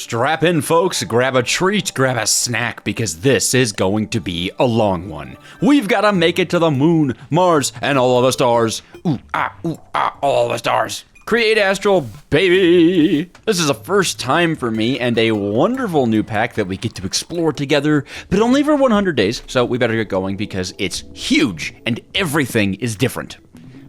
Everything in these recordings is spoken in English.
Strap in, folks, grab a treat, grab a snack, because this is going to be a long one. We've got to make it to the moon, Mars, and all of the stars. Ooh, all of the stars. Create Astral, baby! This is a first time for me and a wonderful new pack that we get to explore together, but only for 100 days, so we better get going because it's huge and everything is different.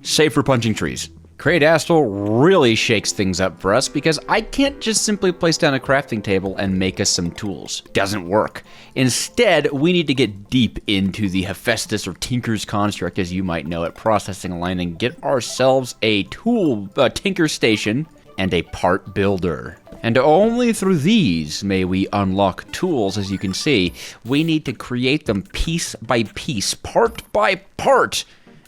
Save for punching trees. Create Astral really shakes things up for us because I can't just simply place down a crafting table and make us some tools. Doesn't work. Instead, we need to get deep into the Hephaestus or Tinker's construct, as you might know it, processing line, and get ourselves a tinker station and a part builder. And only through these may we unlock tools. As you can see, we need to create them piece by piece, part by part,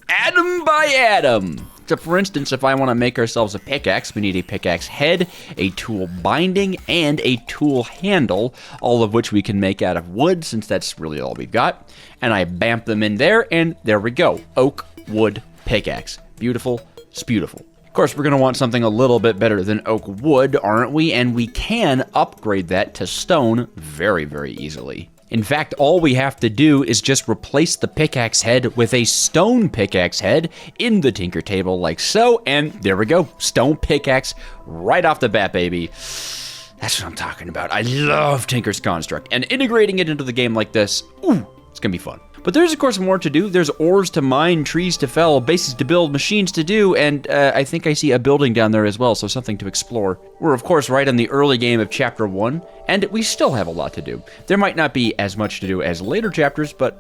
atom by atom. So for instance, if I want to make ourselves a pickaxe, we need a pickaxe head, a tool binding, and a tool handle, all of which we can make out of wood, since that's really all we've got. And I bamp them in there, and there we go. Oak, wood, pickaxe. Beautiful, it's beautiful. Of course, we're going to want something a little bit better than oak wood, aren't we? And we can upgrade that to stone very, very easily. In fact, all we have to do is just replace the pickaxe head with a stone pickaxe head in the tinker table like so, and there we go. Stone pickaxe right off the bat, baby. That's what I'm talking about. I love Tinker's Construct, and integrating it into the game like this, ooh, it's gonna be fun. But there's, of course, more to do. There's ores to mine, trees to fell, bases to build, machines to do, and I think I see a building down there as well, so something to explore. We're, of course, right in the early game of Chapter 1, and we still have a lot to do. There might not be as much to do as later chapters, but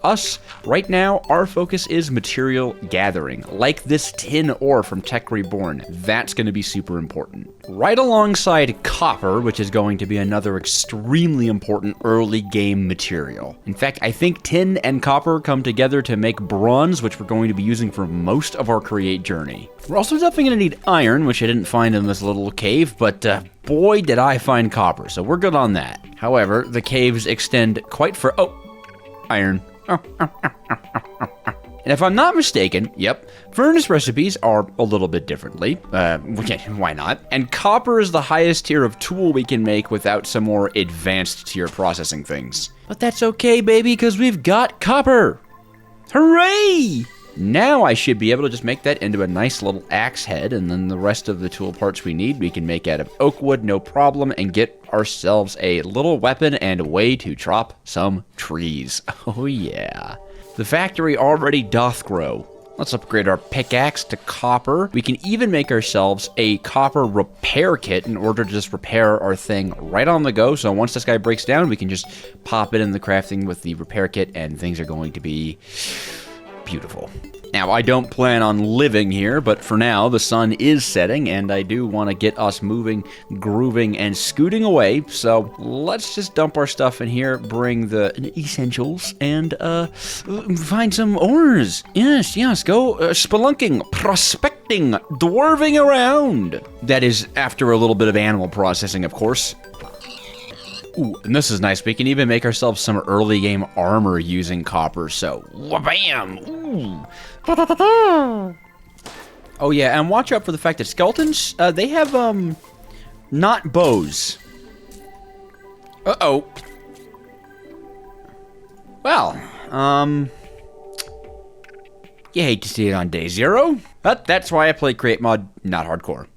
right now, our focus is material gathering, like this tin ore from Tech Reborn. That's going to be super important. Right alongside copper, which is going to be another extremely important early game material. In fact, I think tin and copper come together to make bronze, which we're going to be using for most of our create journey. We're also definitely going to need iron, which I didn't find in this little cave, but boy did I find copper, so we're good on that. However, the caves extend quite far. Oh, iron. And if I'm not mistaken, yep, furnace recipes are a little bit differently. Why not? And copper is the highest tier of tool we can make without some more advanced tier processing things. But that's okay, baby, because we've got copper. Hooray! Now I should be able to just make that into a nice little axe head, and then the rest of the tool parts we need we can make out of oak wood, no problem, and get ourselves a little weapon and a way to chop some trees. Oh yeah. The factory already doth grow. Let's upgrade our pickaxe to copper. We can even make ourselves a copper repair kit in order to just repair our thing right on the go. So once this guy breaks down, we can just pop it in the crafting with the repair kit, and things are going to be beautiful. Now, I don't plan on living here, but for now, the sun is setting, and I do want to get us moving, grooving, and scooting away, so let's just dump our stuff in here, bring the essentials, and find some ores. Yes, go spelunking, prospecting, dwarving around. That is after a little bit of animal processing, of course. Ooh, and this is nice. We can even make ourselves some early game armor using copper, so wha-bam! Ooh. Oh yeah, and watch out for the fact that skeletons, they have, not bows. Uh-oh. Well, you hate to see it on day 0, but that's why I play Create Mod, not hardcore.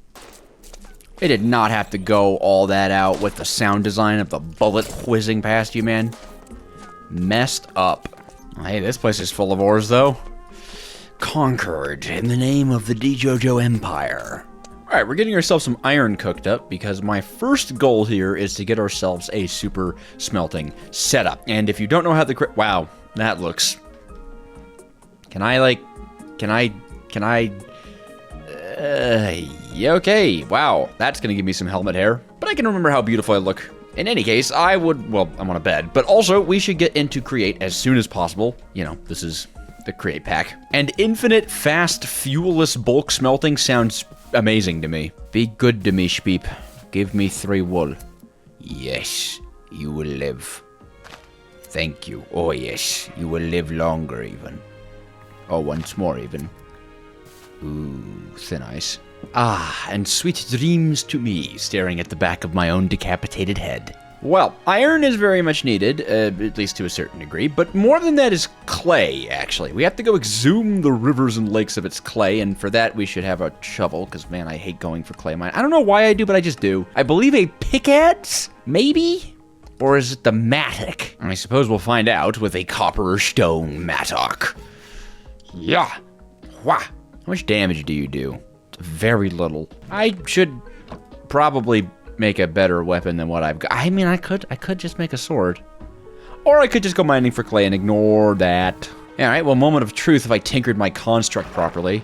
It did not have to go all that out with the sound design of the bullet whizzing past you, man. Messed up. Hey, this place is full of ores, though. Conquered in the name of the DJojo Empire. Alright, we're getting ourselves some iron cooked up because my first goal here is to get ourselves a super smelting setup. And if you don't know how the wow, that looks... Yeah, okay, wow, that's gonna give me some helmet hair, but I can remember how beautiful I look. In any case, I'm on a bed, but also we should get into Create as soon as possible. You know, this is the Create pack. And infinite, fast, fuelless bulk smelting sounds amazing to me. Be good to me, Speep. Give me 3 wool. Yes, you will live. Thank you. Oh yes, you will live longer even. Oh, once more even. Ooh, thin ice. Ah, and sweet dreams to me, staring at the back of my own decapitated head. Well, iron is very much needed, at least to a certain degree, but more than that is clay, actually. We have to go exhume the rivers and lakes of its clay, and for that we should have a shovel, because, man, I hate going for clay mine. I don't know why I do, but I just do. I believe a pickaxe? Maybe? Or is it the mattock? I suppose we'll find out with a copper stone mattock. Yeah. Wah. How much damage do you do? Very little. I should probably make a better weapon than what I've got. I mean, I could just make a sword. Or I could just go mining for clay and ignore that. All right, well, moment of truth if I tinkered my construct properly.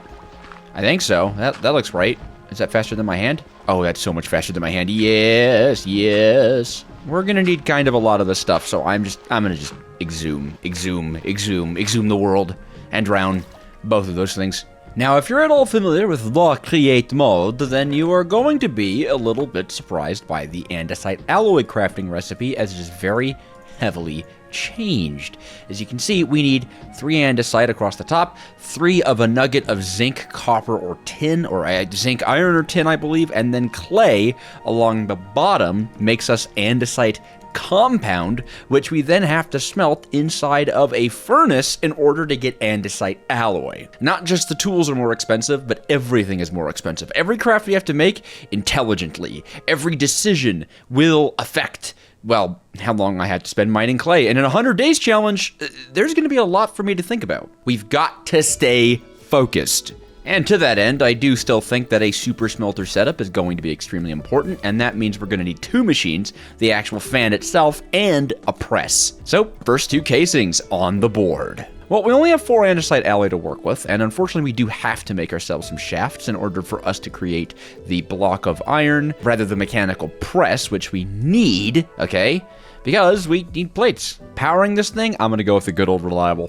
I think so. That looks right. Is that faster than my hand? Oh, that's so much faster than my hand. Yes, yes. We're gonna need kind of a lot of this stuff, so I'm gonna just exhume the world and drown both of those things. Now, if you're at all familiar with Law Create mode, then you are going to be a little bit surprised by the andesite alloy crafting recipe, as it is very heavily changed. As you can see, we need 3 andesite across the top, 3 of a nugget of zinc, copper, or tin, or zinc, iron, or tin, I believe, and then clay along the bottom makes us andesite compound, which we then have to smelt inside of a furnace in order to get andesite alloy. Not just the tools are more expensive, but everything is more expensive. Every craft we have to make intelligently. Every decision will affect, well, how long I have to spend mining clay. And in a 100 days challenge, there's going to be a lot for me to think about. We've got to stay focused. And to that end, I do still think that a super smelter setup is going to be extremely important, and that means we're going to need 2 machines, the actual fan itself, and a press. So, first 2 casings on the board. Well, we only have 4 andesite alloy to work with, and unfortunately we do have to make ourselves some shafts in order for us to create the block of iron, rather the mechanical press, which we need, okay? Because we need plates. Powering this thing, I'm going to go with the good old reliable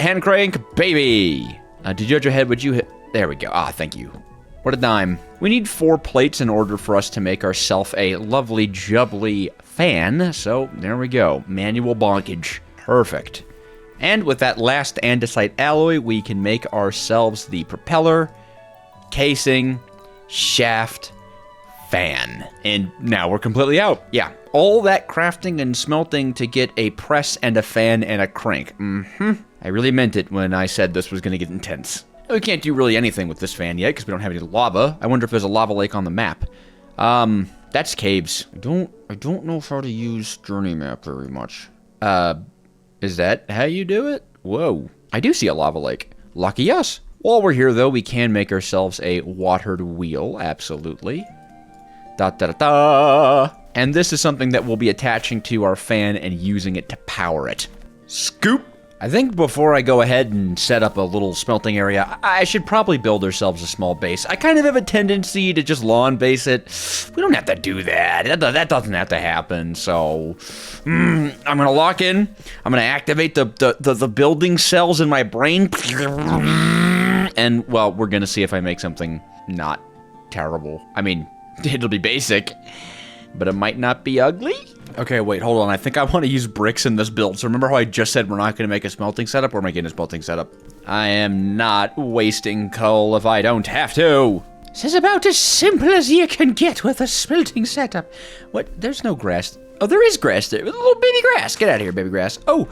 hand crank, baby! To judge ahead, would you hit? There we go. Ah, thank you. What a dime. We need 4 plates in order for us to make ourselves a lovely, jubbly fan. So, there we go. Manual bonkage. Perfect. And with that last andesite alloy, we can make ourselves the propeller, casing, shaft, fan. And now we're completely out. Yeah, all that crafting and smelting to get a press and a fan and a crank. I really meant it when I said this was going to get intense. We can't do really anything with this fan yet because we don't have any lava. I wonder if there's a lava lake on the map. That's caves. I don't know how to use journey map very much. Is that how you do it? Whoa. I do see a lava lake. Lucky us. While we're here, though, we can make ourselves a watered wheel. Absolutely. Da-da-da-da. And this is something that we'll be attaching to our fan and using it to power it. Scoop. I think before I go ahead and set up a little smelting area, I should probably build ourselves a small base. I kind of have a tendency to just lawn base it. We don't have to do that. That doesn't have to happen. So, I'm gonna lock in. I'm gonna activate the building cells in my brain. And, well, we're gonna see if I make something not terrible. I mean, it'll be basic, but it might not be ugly. Okay, wait, hold on. I think I want to use bricks in this build. So remember how I just said we're not going to make a smelting setup? Or am I getting a smelting setup? I am not wasting coal if I don't have to. This is about as simple as you can get with a smelting setup. What? There's no grass. Oh, there is grass there. A little baby grass. Get out of here, baby grass. Oh,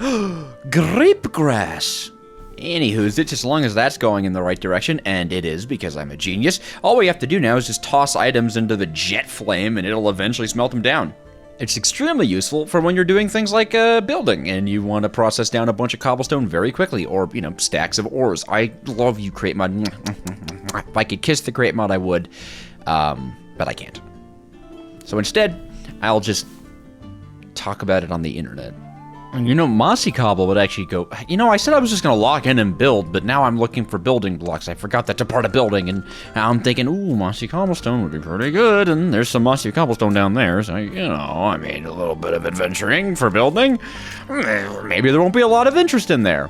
grape grass. Anywho, it's as long as that's going in the right direction, and it is because I'm a genius, all we have to do now is just toss items into the jet flame and it'll eventually smelt them down. It's extremely useful for when you're doing things like building and you want to process down a bunch of cobblestone very quickly, or, you know, stacks of ores. I love you, Create Mod. If I could kiss the Create Mod, I would, but I can't. So instead, I'll just talk about it on the internet. And you know, Mossy Cobble would actually go, you know, I said I was just going to lock in and build, but now I'm looking for building blocks. I forgot that's a part of building, and now I'm thinking, ooh, Mossy Cobblestone would be pretty good, and there's some Mossy Cobblestone down there, so, you know, I mean, a little bit of adventuring for building. Maybe there won't be a lot of interest in there.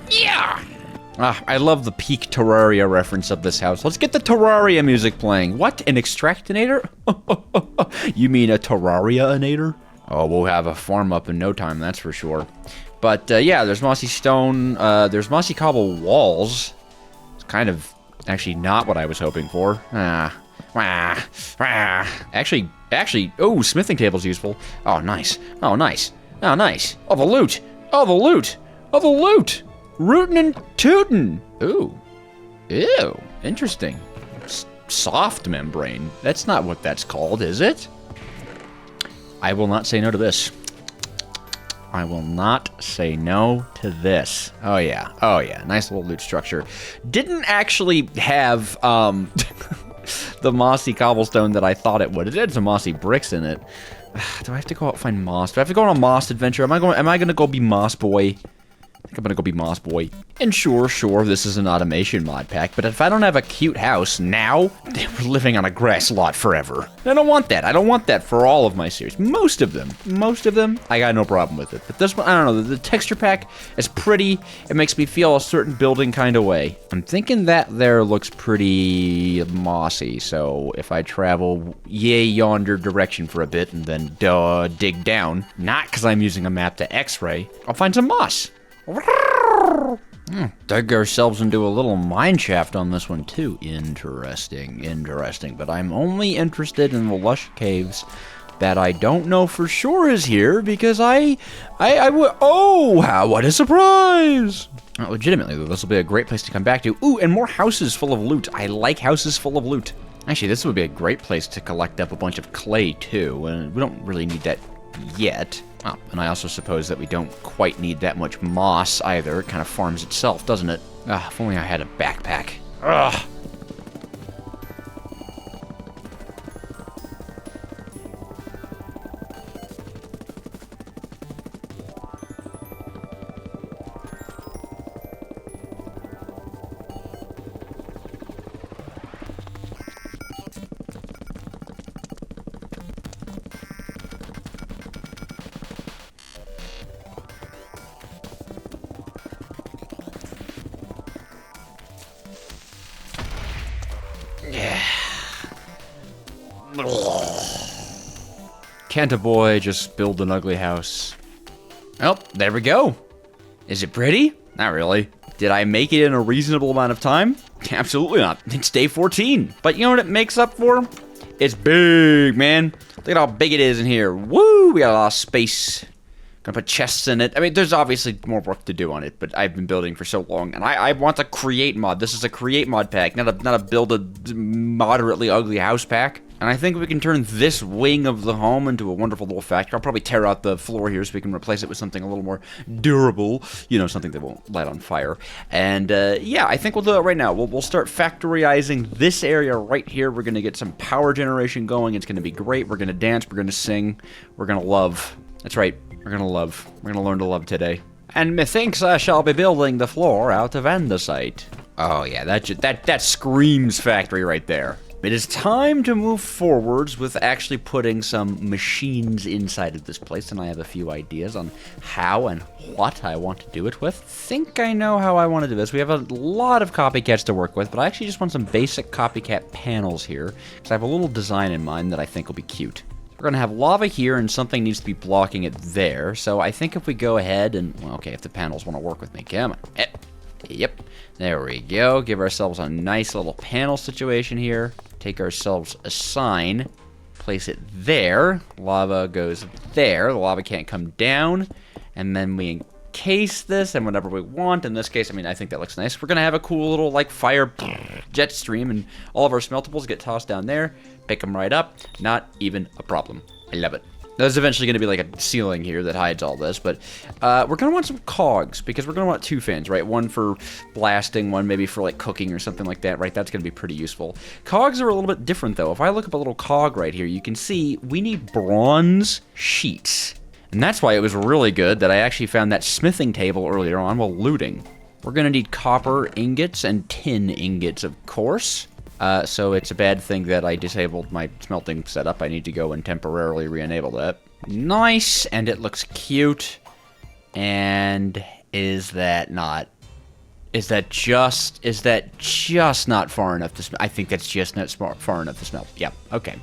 Yeah! I love the peak Terraria reference of this house. Let's get the Terraria music playing. What, an extractinator? You mean a Terraria-inator? Oh, we'll have a farm up in no time, that's for sure. But, yeah, there's mossy stone, there's mossy cobble walls. It's kind of Actually, not what I was hoping for. Actually, oh, smithing table's useful. Oh, nice. Oh, nice. Oh, nice. Oh, the loot. Oh, the loot. Oh, the loot. Rootin' and tootin'. Ooh. Ew. Interesting. Soft membrane. That's not what that's called, is it? I will not say no to this. I will not say no to this. Oh, yeah. Oh, yeah. Nice little loot structure. Didn't actually have, the mossy cobblestone that I thought it would. It had some mossy bricks in it. Do I have to go out and find moss? Do I have to go on a moss adventure? Am I going to go be moss boy? I think I'm gonna go be Moss Boy. And sure, this is an automation mod pack, but if I don't have a cute house now, we're living on a grass lot forever. I don't want that. I don't want that for all of my series. Most of them, I got no problem with it. But this one, I don't know, the texture pack is pretty. It makes me feel a certain building kind of way. I'm thinking that there looks pretty mossy, so if I travel yonder direction for a bit and then dig down, not because I'm using a map to x-ray, I'll find some moss. Dug ourselves into a little mine shaft on this one too. Interesting. But I'm only interested in the lush caves that I don't know for sure is here because what a surprise! Legitimately though, this will be a great place to come back to. Ooh, and more houses full of loot. I like houses full of loot. Actually, this would be a great place to collect up a bunch of clay too, and we don't really need that yet. Oh, and I also suppose that we don't quite need that much moss either. It kind of farms itself, doesn't it? If only I had a backpack. Ugh. Can't a boy just build an ugly house? Oh, there we go. Is it pretty? Not really. Did I make it in a reasonable amount of time? Absolutely not. It's day 14. But you know what it makes up for? It's big, man. Look at how big it is in here. Woo! We got a lot of space. Gonna put chests in it. I mean, there's obviously more work to do on it, but I've been building for so long, and I want to create mod. This is a create mod pack, not a build a moderately ugly house pack. And I think we can turn this wing of the home into a wonderful little factory. I'll probably tear out the floor here so we can replace it with something a little more durable. You know, something that won't light on fire. And yeah, I think we'll do that right now. We'll start factoryizing this area right here. We're going to get some power generation going. It's going to be great. We're going to dance. We're going to sing. We're going to love. That's right. We're going to love. We're going to learn to love today. And methinks I shall be building the floor out of andesite. Oh yeah, that screams factory right there. It is time to move forwards with actually putting some machines inside of this place, and I have a few ideas on how and what I want to do it with. Think I know how I want to do this. We have a lot of copycats to work with, but I actually just want some basic copycat panels here, because I have a little design in mind that I think will be cute. We're going to have lava here, and something needs to be blocking it there, so I think if we go ahead and, well, okay, if the panels want to work with me, come on. Yep, there we go. Give ourselves a nice little panel situation here. Take ourselves a sign, place it there. Lava goes there. The lava can't come down. And then we encase this and whatever we want. In this case, I mean, I think that looks nice. We're going to have a cool little, like, fire jet stream, and all of our smeltables get tossed down there. Pick them right up. Not even a problem. I love it. There's eventually going to be like a ceiling here that hides all this, but we're going to want some cogs, because we're going to want two fans, right? One for blasting, one maybe for like cooking or something like that, right? That's going to be pretty useful. Cogs are a little bit different though. If I look up a little cog right here, you can see we need bronze sheets. And that's why it was really good that I actually found that smithing table earlier on while looting. We're going to need copper ingots and tin ingots, of course. So it's a bad thing that I disabled my smelting setup. I need to go and temporarily re-enable that. Nice, and it looks cute. And is that just not far enough to smell? I think that's just not far enough to smell. Yep, okay.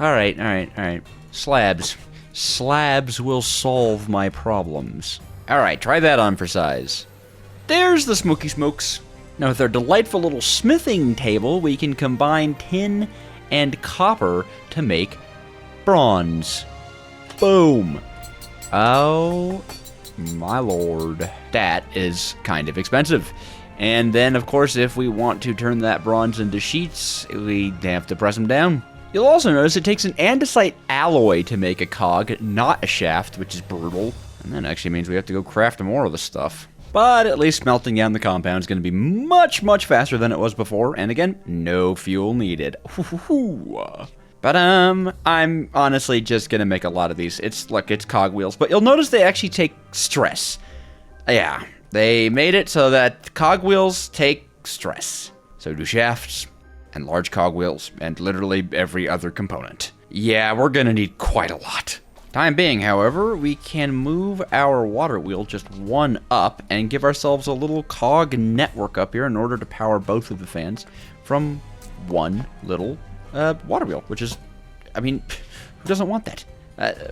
Alright. Slabs will solve my problems. Alright, try that on for size. There's the smoky smokes. Now with our delightful little smithing table, we can combine tin and copper to make bronze. Boom. Oh my lord. That is kind of expensive. And then, of course, if we want to turn that bronze into sheets, we have to press them down. You'll also notice it takes an andesite alloy to make a cog, not a shaft, which is brutal. And that actually means we have to go craft more of the stuff. But at least melting down the compound is going to be much, much faster than it was before. And again, no fuel needed. But I'm honestly just going to make a lot of these. It's cogwheels. But you'll notice they actually take stress. Yeah, they made it so that cogwheels take stress. So do shafts and large cogwheels and literally every other component. Yeah, we're going to need quite a lot. Time being, however, we can move our water wheel just one up and give ourselves a little cog network up here in order to power both of the fans from one little water wheel, which is, I mean, who doesn't want that?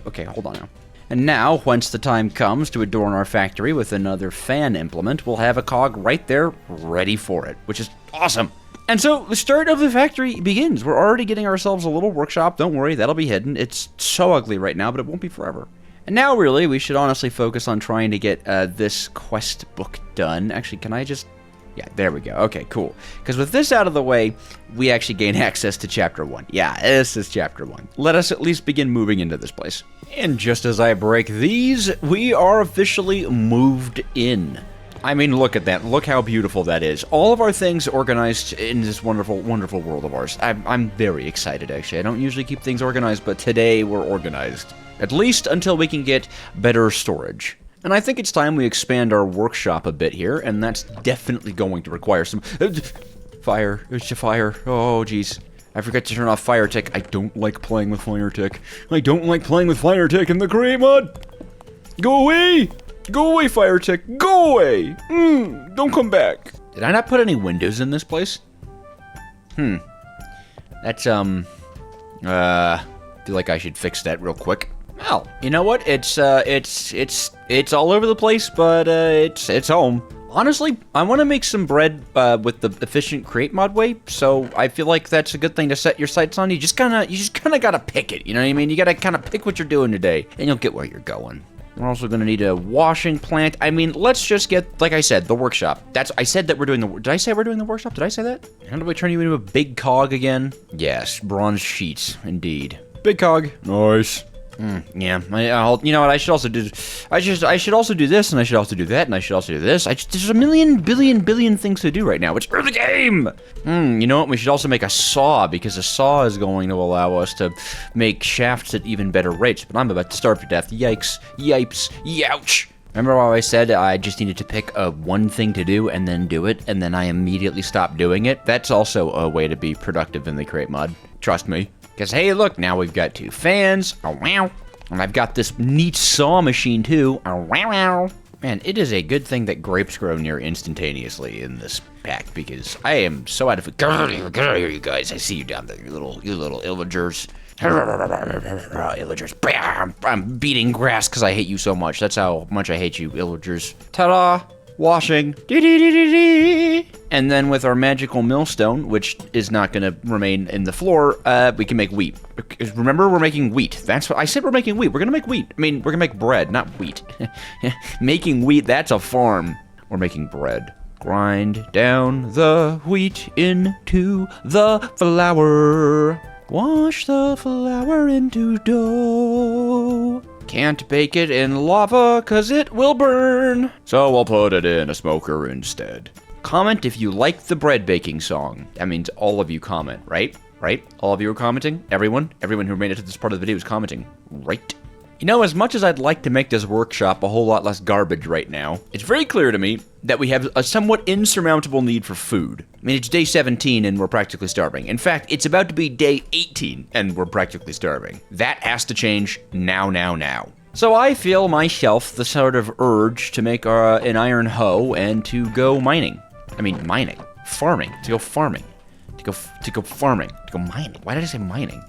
Okay, hold on now. And now, once the time comes to adorn our factory with another fan implement, we'll have a cog right there ready for it, which is awesome. And so the start of the factory begins. We're already getting ourselves a little workshop. Don't worry, that'll be hidden. It's so ugly right now, but it won't be forever. And now, really, we should honestly focus on trying to get this quest book done. Actually, can I just... Yeah, there we go. Okay, cool. Because with this out of the way, we actually gain access to Chapter 1. Yeah, this is Chapter 1. Let us at least begin moving into this place. And just as I break these, we are officially moved in. I mean, look at that. Look how beautiful that is. All of our things organized in this wonderful, wonderful world of ours. I'm very excited, actually. I don't usually keep things organized, but today we're organized. At least until we can get better storage. And I think it's time we expand our workshop a bit here, and that's definitely going to require some... Fire. It's a fire. Oh, jeez. I forgot to turn off fire tick. I don't like playing with fire tick. I don't like playing with fire tick in the gray mud. Go away! Go away, fire tick. Go away! Don't come back. Did I not put any windows in this place? That's, feel like I should fix that real quick. Well, you know what? It's all over the place, but, it's home. Honestly, I want to make some bread, with the efficient create mod way, so I feel like that's a good thing to set your sights on. You just kinda gotta pick it, you know what I mean? You gotta kinda pick what you're doing today, and you'll get where you're going. We're also going to need a washing plant. I mean, let's just get, like I said, the workshop. I said that we're doing the... Did I say we're doing the workshop? Did I say that? How do I turn you into a big cog again? Yes, bronze sheets, indeed. Big cog. Nice. Yeah, you know what? I should also do. I should also do this, and I should also do that, and I should also do this. There's a billion things to do right now. It's early game. You know what? We should also make a saw because a saw is going to allow us to make shafts at even better rates. But I'm about to starve to death. Yikes! Yipes! Youch! Remember how I said I just needed to pick one thing to do and then do it, and then I immediately stopped doing it? That's also a way to be productive in the create mod. Trust me. Because, hey, look, now we've got 2 fans. Oh, wow. And I've got this neat saw machine, too. Oh, wow. Man, it is a good thing that grapes grow near instantaneously in this pack, because I am so out of it. Get out of here, you guys. I see you down there, you little illagers. Illagers. I'm beating grass because I hate you so much. That's how much I hate you, illagers. Ta-da! Washing. And then with our magical millstone, which is not going to remain in the floor, we can make wheat. Remember, we're making wheat. That's what I said. We're making wheat. We're going to make wheat. I mean, we're going to make bread, not wheat. Making wheat, that's a farm. We're making bread. Grind down the wheat into the flour. Wash the flour into dough. Can't bake it in lava, cause it will burn. So we'll put it in a smoker instead. Comment if you like the bread baking song. That means all of you comment, right? Right? All of you are commenting? Everyone who made it to this part of the video is commenting, right? You know, as much as I'd like to make this workshop a whole lot less garbage right now, it's very clear to me that we have a somewhat insurmountable need for food. I mean, it's day 17 and we're practically starving. In fact, it's about to be day 18 and we're practically starving. That has to change now. So I feel myself the sort of urge to make an iron hoe and to go mining. I mean, mining. Farming. To go farming. To go farming. To go mining. Why did I say mining?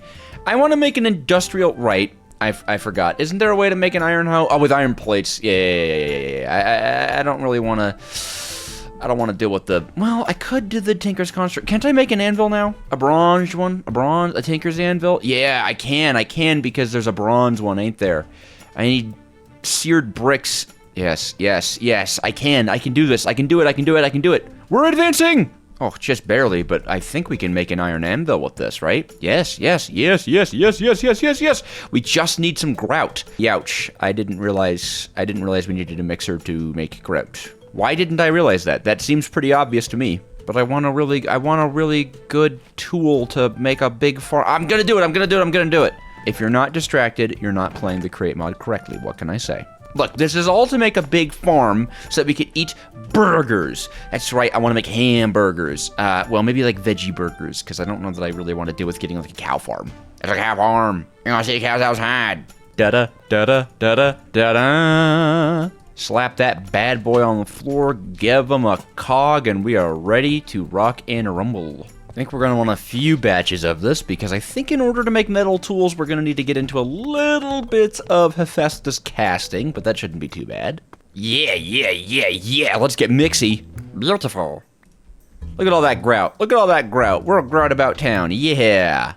I want to make an industrial... Right. I forgot. Isn't there a way to make an iron hoe? Oh, with iron plates. Yeah. I don't really want to I don't want to deal with the... Well, I could do the Tinker's Construct. Can't I make an anvil now? A bronze one? A Tinker's Anvil? Yeah, I can because there's a bronze one, ain't there? I need seared bricks. Yes. I can do this. I can do it. We're advancing! Oh, just barely, but I think we can make an iron anvil with this, right? Yes. We just need some grout. Youch. I didn't realize we needed a mixer to make grout. Why didn't I realize that? That seems pretty obvious to me. But I want a really good tool to make a big farm. I'm gonna do it. If you're not distracted, you're not playing the create mod correctly. What can I say? Look, this is all to make a big farm so that we can eat burgers. That's right, I want to make hamburgers. Well, maybe like veggie burgers, because I don't know that I really want to deal with getting like a cow farm. It's a cow farm. You want to see cows outside? Da-da. Slap that bad boy on the floor, give him a cog, and we are ready to rock and rumble. I think we're going to want a few batches of this, because I think in order to make metal tools, we're going to need to get into a little bit of Hephaestus casting, but that shouldn't be too bad. Yeah, let's get mixy. Beautiful. Look at all that grout. We're a grout about town, yeah.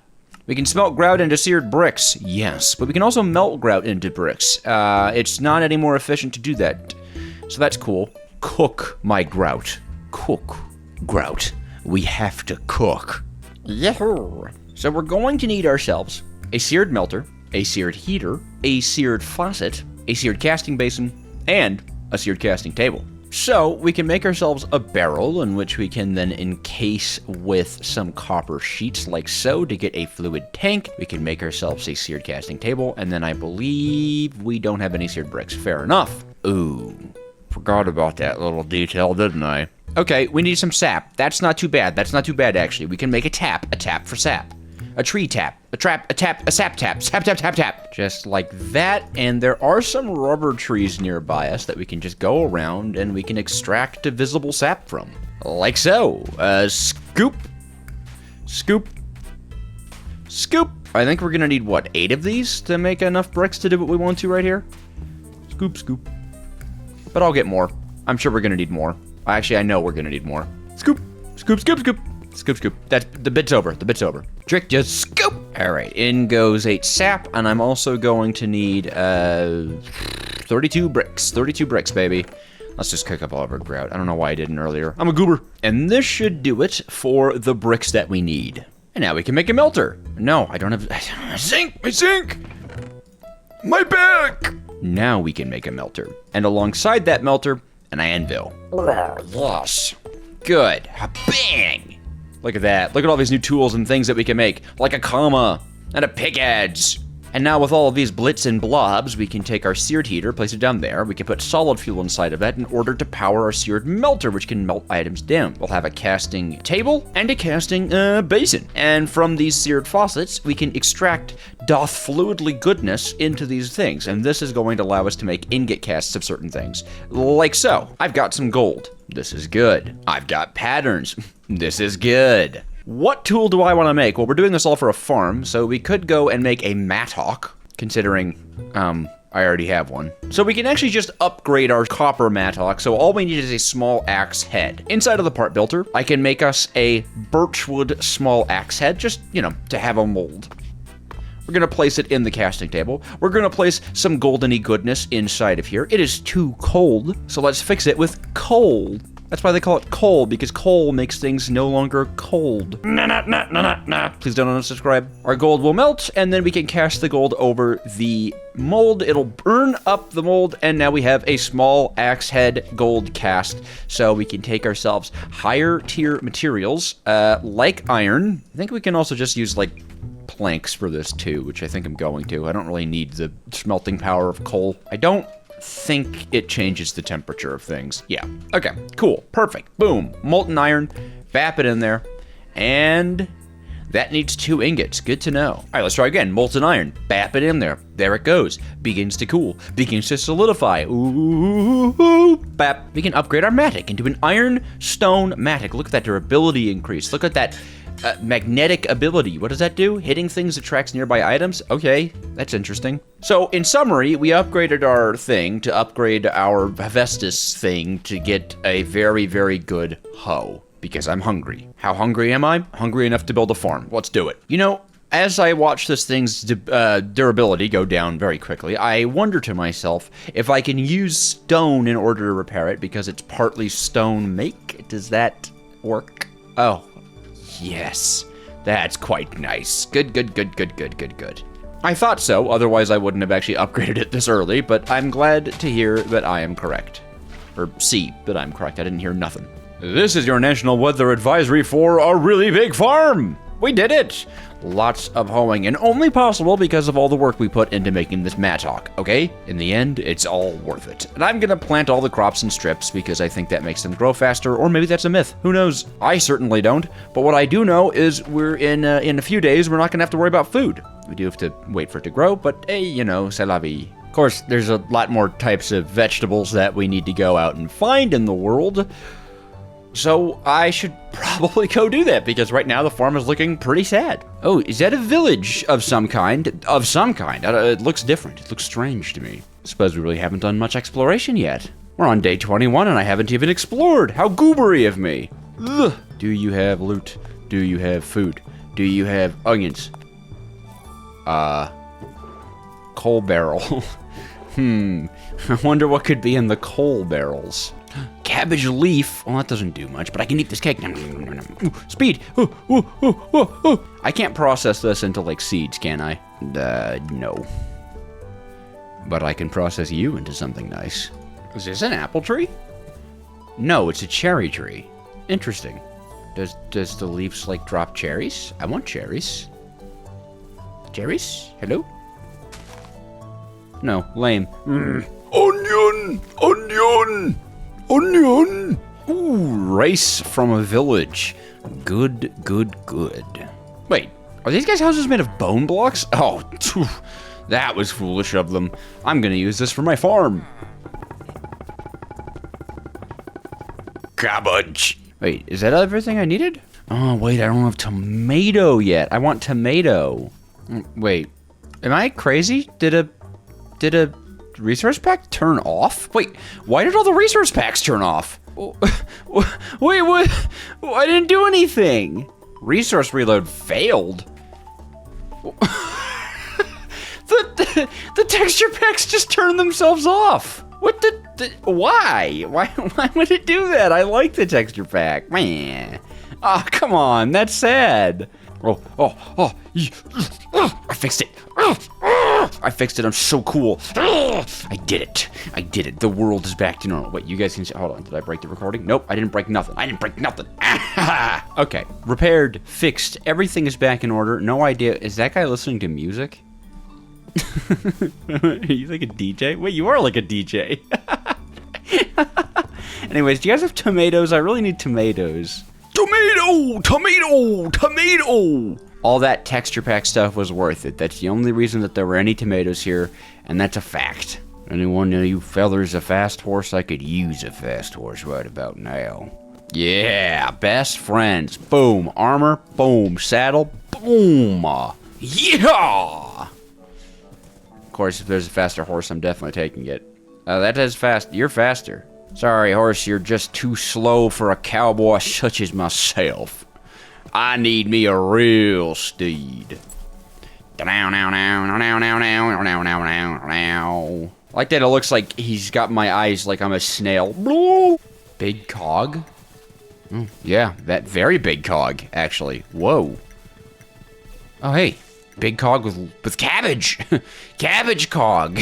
We can smelt grout into seared bricks, yes, but we can also melt grout into bricks. It's not any more efficient to do that, so that's cool. Cook my grout. Cook grout. We have to cook. Yahoo! So we're going to need ourselves a seared melter, a seared heater, a seared faucet, a seared casting basin, and a seared casting table. So we can make ourselves a barrel in which we can then encase with some copper sheets like so to get a fluid tank. We can make ourselves a seared casting table, and then I believe we don't have any seared bricks. Fair enough. Ooh, forgot about that little detail, didn't I? Okay, we need some sap. That's not too bad, actually. We can make a tap for sap. A tree tap, a sap tap, sap. Just like that, and there are some rubber trees nearby us that we can just go around and we can extract a visible sap from. Like so. Scoop. I think we're gonna need, what, 8 of these to make enough bricks to do what we want to right here? Scoop. But I'll get more. I'm sure we're gonna need more. Actually, I know we're gonna need more. Scoop. That's the bit's over. Trick, just scoop. All right, in goes 8 sap, and I'm also going to need 32 bricks. 32 bricks, baby. Let's just cook up all of our grout. I don't know why I didn't earlier. I'm a goober. And this should do it for the bricks that we need. And now we can make a melter. No, I don't have my sink. My back. Now we can make a melter, and alongside that melter, an anvil. Yes. Good. Bang! Look at that. Look at all these new tools and things that we can make. Like a comma and a pickaxe. And now with all of these blitz and blobs, we can take our seared heater, place it down there. We can put solid fuel inside of that in order to power our seared melter, which can melt items down. We'll have a casting table and a casting basin. And from these seared faucets, we can extract doth fluidly goodness into these things. And this is going to allow us to make ingot casts of certain things. Like so. I've got some gold. This is good. I've got patterns. This is good. What tool do I want to make? Well, we're doing this all for a farm, so we could go and make a mattock, considering, I already have one. So we can actually just upgrade our copper mattock, so all we need is a small axe head. Inside of the part builder, I can make us a birchwood small axe head, just, you know, to have a mold. We're gonna place it in the casting table. We're gonna place some goldeny goodness inside of here. It is too cold, so let's fix it with coal. That's why they call it coal, because coal makes things no longer cold. Nah. Please don't unsubscribe. Our gold will melt, and then we can cast the gold over the mold. It'll burn up the mold, and now we have a small axe head gold cast. So we can take ourselves higher tier materials, like iron. I think we can also just use, like, planks for this too, which I think I'm going to. I don't really need the smelting power of coal. I don't think it changes the temperature of things. Yeah. Okay, cool. Perfect. Boom. Molten iron. Bap it in there. And that needs 2 ingots. Good to know. All right, let's try again. Molten iron. Bap it in there. There it goes. Begins to cool. Begins to solidify. Ooh, bap. We can upgrade our mattock into an iron stone mattock. Look at that durability increase. Look at that magnetic ability. What does that do? Hitting things attracts nearby items? Okay, That's interesting. So, in summary, we upgraded our thing to upgrade our Hephaestus thing to get a very, very good hoe. Because I'm hungry. How hungry am I? Hungry enough to build a farm. Let's do it. You know, as I watch this thing's durability go down very quickly, I wonder to myself if I can use stone in order to repair it because it's partly stone make. Does that work? Oh, yes. That's quite nice. Good. I thought so, otherwise I wouldn't have actually upgraded it this early, but I'm glad to hear that I am correct. Or see that I'm correct. I didn't hear nothing. This is your national weather advisory for a really big farm. We did it. Lots of hoeing, and only possible because of all the work we put into making this mattock, okay? In the end, it's all worth it. And I'm gonna plant all the crops in strips because I think that makes them grow faster, or maybe that's a myth. Who knows? I certainly don't. But what I do know is we're in a few days, we're not gonna have to worry about food. We do have to wait for it to grow, but hey, you know, c'est la vie. Of course, there's a lot more types of vegetables that we need to go out and find in the world. So I should probably go do that because right now the farm is looking pretty sad. Oh, is that a village of some kind? Of some kind. It looks different. It looks strange to me. Suppose we really haven't done much exploration yet. We're on day 21 and I haven't even explored. How goobery of me. Ugh. Do you have loot? Do you have food? Do you have onions? Coal barrel. I wonder what could be in the coal barrels. Cabbage leaf. Well, that doesn't do much, but I can eat this cake. Ooh, speed. Ooh. I can't process this into, like, seeds, can I? No. But I can process you into something nice. Is this an apple tree? No, it's a cherry tree. Interesting. Does the leaves, like, drop cherries? I want cherries. Cherries? Hello? No, lame. Onion! Ooh, rice from a village. Good. Wait, are these guys' houses made of bone blocks? Oh, phew, that was foolish of them. I'm gonna use this for my farm. Cabbage. Wait, is that everything I needed? Oh, wait, I don't have tomato yet. I want tomato. Wait, am I crazy? Did a resource pack turn off? Wait, why did all the resource packs turn off? Wait, what? I didn't do anything. Resource reload failed. The texture packs just turned themselves off. What why? Why would it do that? I like the texture pack. Man. Oh, come on, that's sad. Oh, I fixed it. I fixed it, I'm so cool. I did it. The world is back to normal. Wait, you guys can see, hold on, did I break the recording? Nope, I didn't break nothing. Okay, repaired, fixed, everything is back in order. No idea, is that guy listening to music? Are you like a DJ? Wait, you are like a DJ. Anyways, do you guys have tomatoes? I really need tomatoes. Tomato! All that texture pack stuff was worth it. That's the only reason that there were any tomatoes here, and that's a fact. Anyone of you fellers a fast horse? I could use a fast horse right about now. Yeah, best friends. Boom, armor, boom, saddle, boom. Yeah! Of course, if there's a faster horse, I'm definitely taking it. That is fast. You're faster. Sorry, horse, you're just too slow for a cowboy such as myself. I need me a real steed. Like that, it looks like he's got my eyes like I'm a snail. Big cog? Yeah, that very big cog, actually. Whoa. Oh, hey. Big cog with cabbage. Cabbage cog.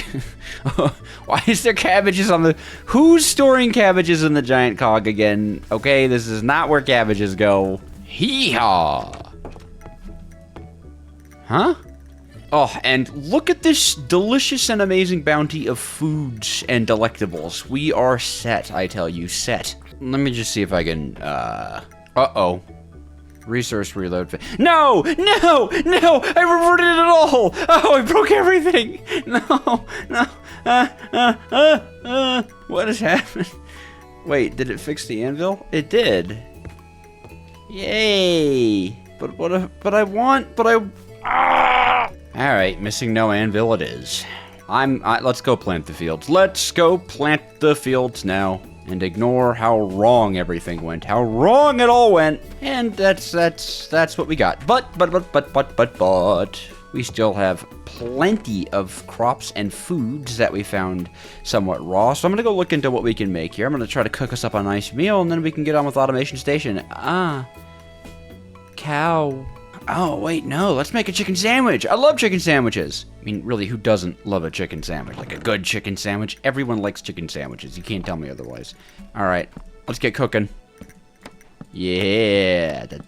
Why is there cabbages on the... Who's storing cabbages in the giant cog again? Okay, this is not where cabbages go. Hee-haw. Huh? Oh, and look at this delicious and amazing bounty of foods and delectables. We are set, I tell you, set. Let me just see if I can, uh-oh. Resource reload. No! I reverted it all! Oh, I broke everything! No. What has happened? Wait, did it fix the anvil? It did. Yay! But I Alright, missing no anvil it is. Let's go plant the fields. Let's go plant the fields now. And ignore how wrong everything went. How wrong it all went. And that's what we got. But, we still have plenty of crops and foods that we found somewhat raw. So I'm gonna go look into what we can make here. I'm gonna try to cook us up a nice meal, and then we can get on with Automation Station. Cow. Oh, wait, no. Let's make a chicken sandwich. I love chicken sandwiches. I mean, really, who doesn't love a chicken sandwich? Like a good chicken sandwich? Everyone likes chicken sandwiches. You can't tell me otherwise. All right, let's get cooking. Yeah. Get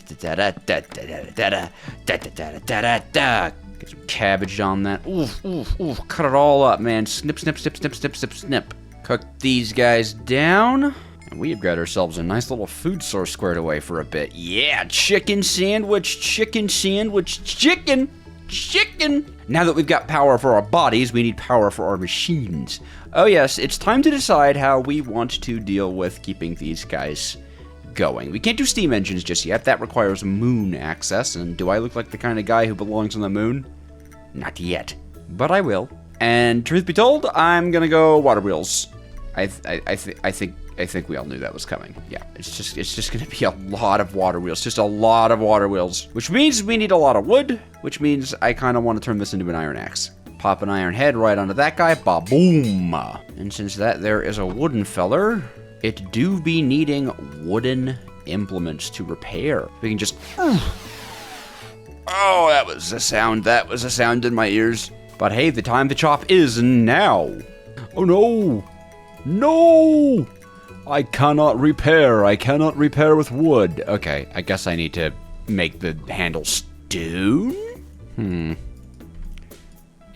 some cabbage on that. Oof, oof, oof. Cut it all up, man. Snip, snip, snip, snip, snip, snip, snip. Cook these guys down. And we have got ourselves a nice little food source squared away for a bit. Yeah, chicken sandwich, chicken sandwich, chicken, chicken. Now that we've got power for our bodies, we need power for our machines. Oh yes, it's time to decide how we want to deal with keeping these guys going. We can't do steam engines just yet. That requires moon access. And do I look like the kind of guy who belongs on the moon? Not yet, but I will. And truth be told, I'm gonna go water wheels. I think we all knew that was coming. Yeah, it's just gonna be a lot of water wheels, just a lot of water wheels, which means we need a lot of wood, which means I kind of want to turn this into an iron axe. Pop an iron head right onto that guy, ba-boom. And since that there is a wooden feller, it do be needing wooden implements to repair. We can just, oh, that was a sound in my ears. But hey, the time to chop is now. Oh no, no. I cannot repair with wood. Okay, I guess I need to make the handle stone?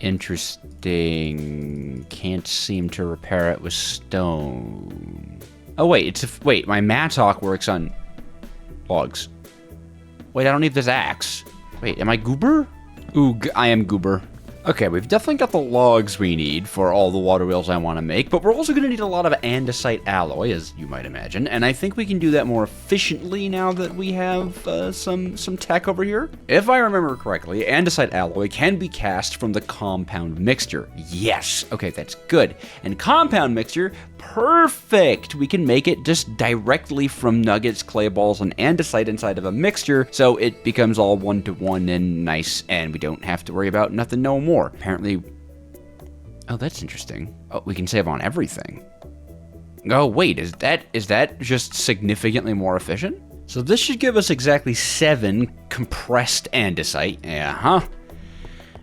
Interesting. Can't seem to repair it with stone. Oh wait, wait, my mattock works on logs. Wait, I don't need this axe. Wait, am I goober? Ooh, I am goober. Okay, we've definitely got the logs we need for all the water wheels I want to make, but we're also going to need a lot of andesite alloy, as you might imagine, and I think we can do that more efficiently now that we have some tech over here. If I remember correctly, andesite alloy can be cast from the compound mixture. Yes, okay, that's good. And compound mixture, perfect! We can make it just directly from nuggets, clay balls, and andesite inside of a mixture, so it becomes all one-to-one and nice, and we don't have to worry about nothing no more. Apparently, oh, that's interesting. Oh, we can save on everything. Oh, wait, is that just significantly more efficient? So this should give us exactly 7 compressed andesite. Yeah,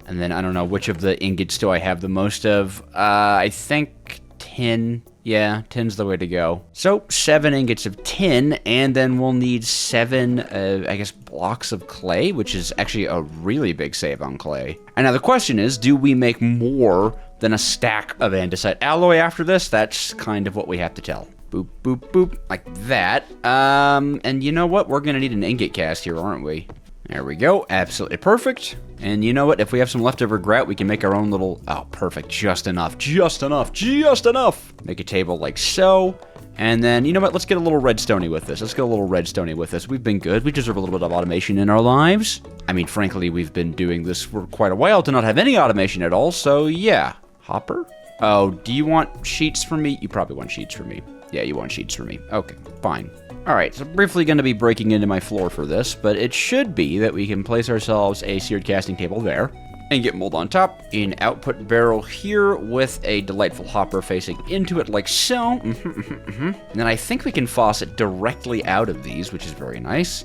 And then I don't know, which of the ingots do I have the most of? I think tin. Yeah, tin's the way to go. So 7 ingots of tin, and then we'll need 7, I guess, blocks of clay, which is actually a really big save on clay. And now the question is, do we make more than a stack of andesite alloy after this? That's kind of what we have to tell. Boop, boop, boop, like that. And you know what? We're gonna need an ingot cast here, aren't we? There we go, absolutely perfect. And you know what, if we have some leftover grout, we can make our own little, oh, perfect, just enough, just enough, just enough. Make a table like so. And then, you know what, let's get a little redstoney with this. Let's get a little redstoney with this. We've been good, we deserve a little bit of automation in our lives. I mean, frankly, we've been doing this for quite a while to not have any automation at all, so yeah. Hopper? Oh, do you want sheets from me? You probably want sheets from me. Yeah, you want sheets from me. Okay, fine. Alright, so briefly going to be breaking into my floor for this, but it should be that we can place ourselves a seared casting table there, and get mold on top, an output barrel here with a delightful hopper facing into it like so. And then I think we can faucet directly out of these, which is very nice.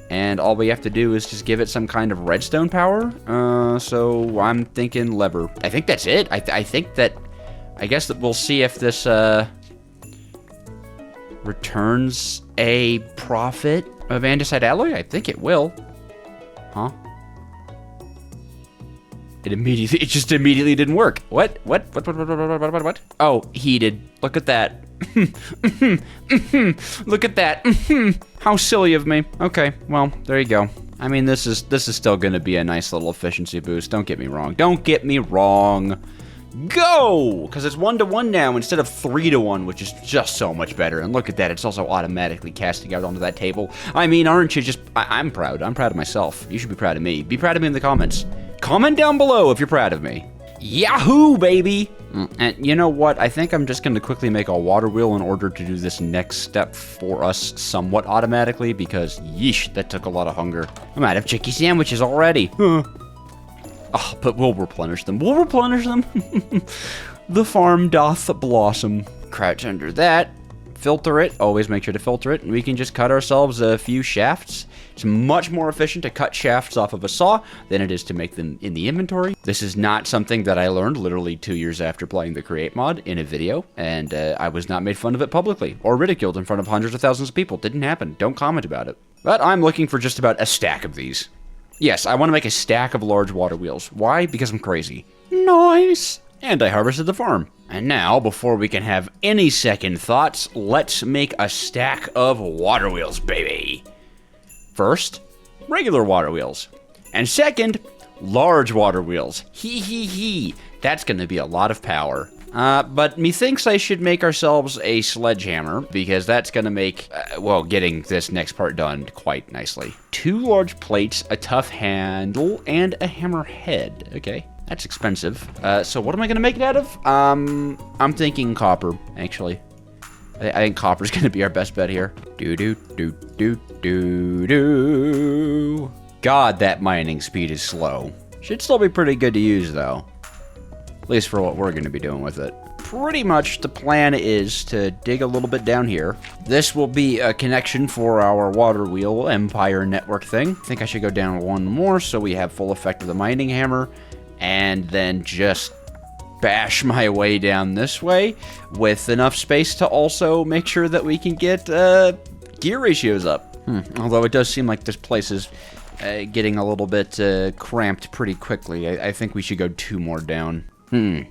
And all we have to do is just give it some kind of redstone power. So I'm thinking lever. I think that's it. I guess that we'll see if this, returns a profit of andesite alloy? I think it will. Huh? It just immediately didn't work. What? Oh, heated. Look at that. Look at that. How silly of me. Okay, well, there you go. I mean, this is still gonna be a nice little efficiency boost. Don't get me wrong. Don't get me wrong. Go! Because it's 1-to-1 now instead of 3-to-1, which is just so much better. And look at that, it's also automatically casting out onto that table. I mean, aren't you just... I'm proud. I'm proud of myself. You should be proud of me. Be proud of me in the comments. Comment down below if you're proud of me. Yahoo, baby! And you know what? I think I'm just going to quickly make a water wheel in order to do this next step for us somewhat automatically, because yeesh, that took a lot of hunger. I might have chicky sandwiches already. Oh, but we'll replenish them. We'll replenish them. The farm doth blossom. Crouch under that. Filter it. Always make sure to filter it. And we can just cut ourselves a few shafts. It's much more efficient to cut shafts off of a saw than it is to make them in the inventory. This is not something that I learned literally 2 years after playing the Create mod in a video, and I was not made fun of it publicly or ridiculed in front of hundreds of thousands of people. Didn't happen. Don't comment about it. But I'm looking for just about a stack of these. Yes, I want to make a stack of large water wheels. Why? Because I'm crazy. Nice! And I harvested the farm. And now, before we can have any second thoughts, let's make a stack of water wheels, baby. First, regular water wheels. And second, large water wheels. Hee. That's gonna be a lot of power. But methinks I should make ourselves a sledgehammer, because that's gonna make, well, getting this next part done quite nicely. 2 large plates, a tough handle, and a hammer head. Okay, that's expensive. So what am I gonna make it out of? I'm thinking copper, actually. I think copper's gonna be our best bet here. God, that mining speed is slow. Should still be pretty good to use, though. At least for what we're going to be doing with it. Pretty much the plan is to dig a little bit down here. This will be a connection for our water wheel empire network thing. I think I should go down one more so we have full effect of the mining hammer. And then just bash my way down this way with enough space to also make sure that we can get gear ratios up. Although it does seem like this place is getting a little bit cramped pretty quickly. I think we should go 2 more down. You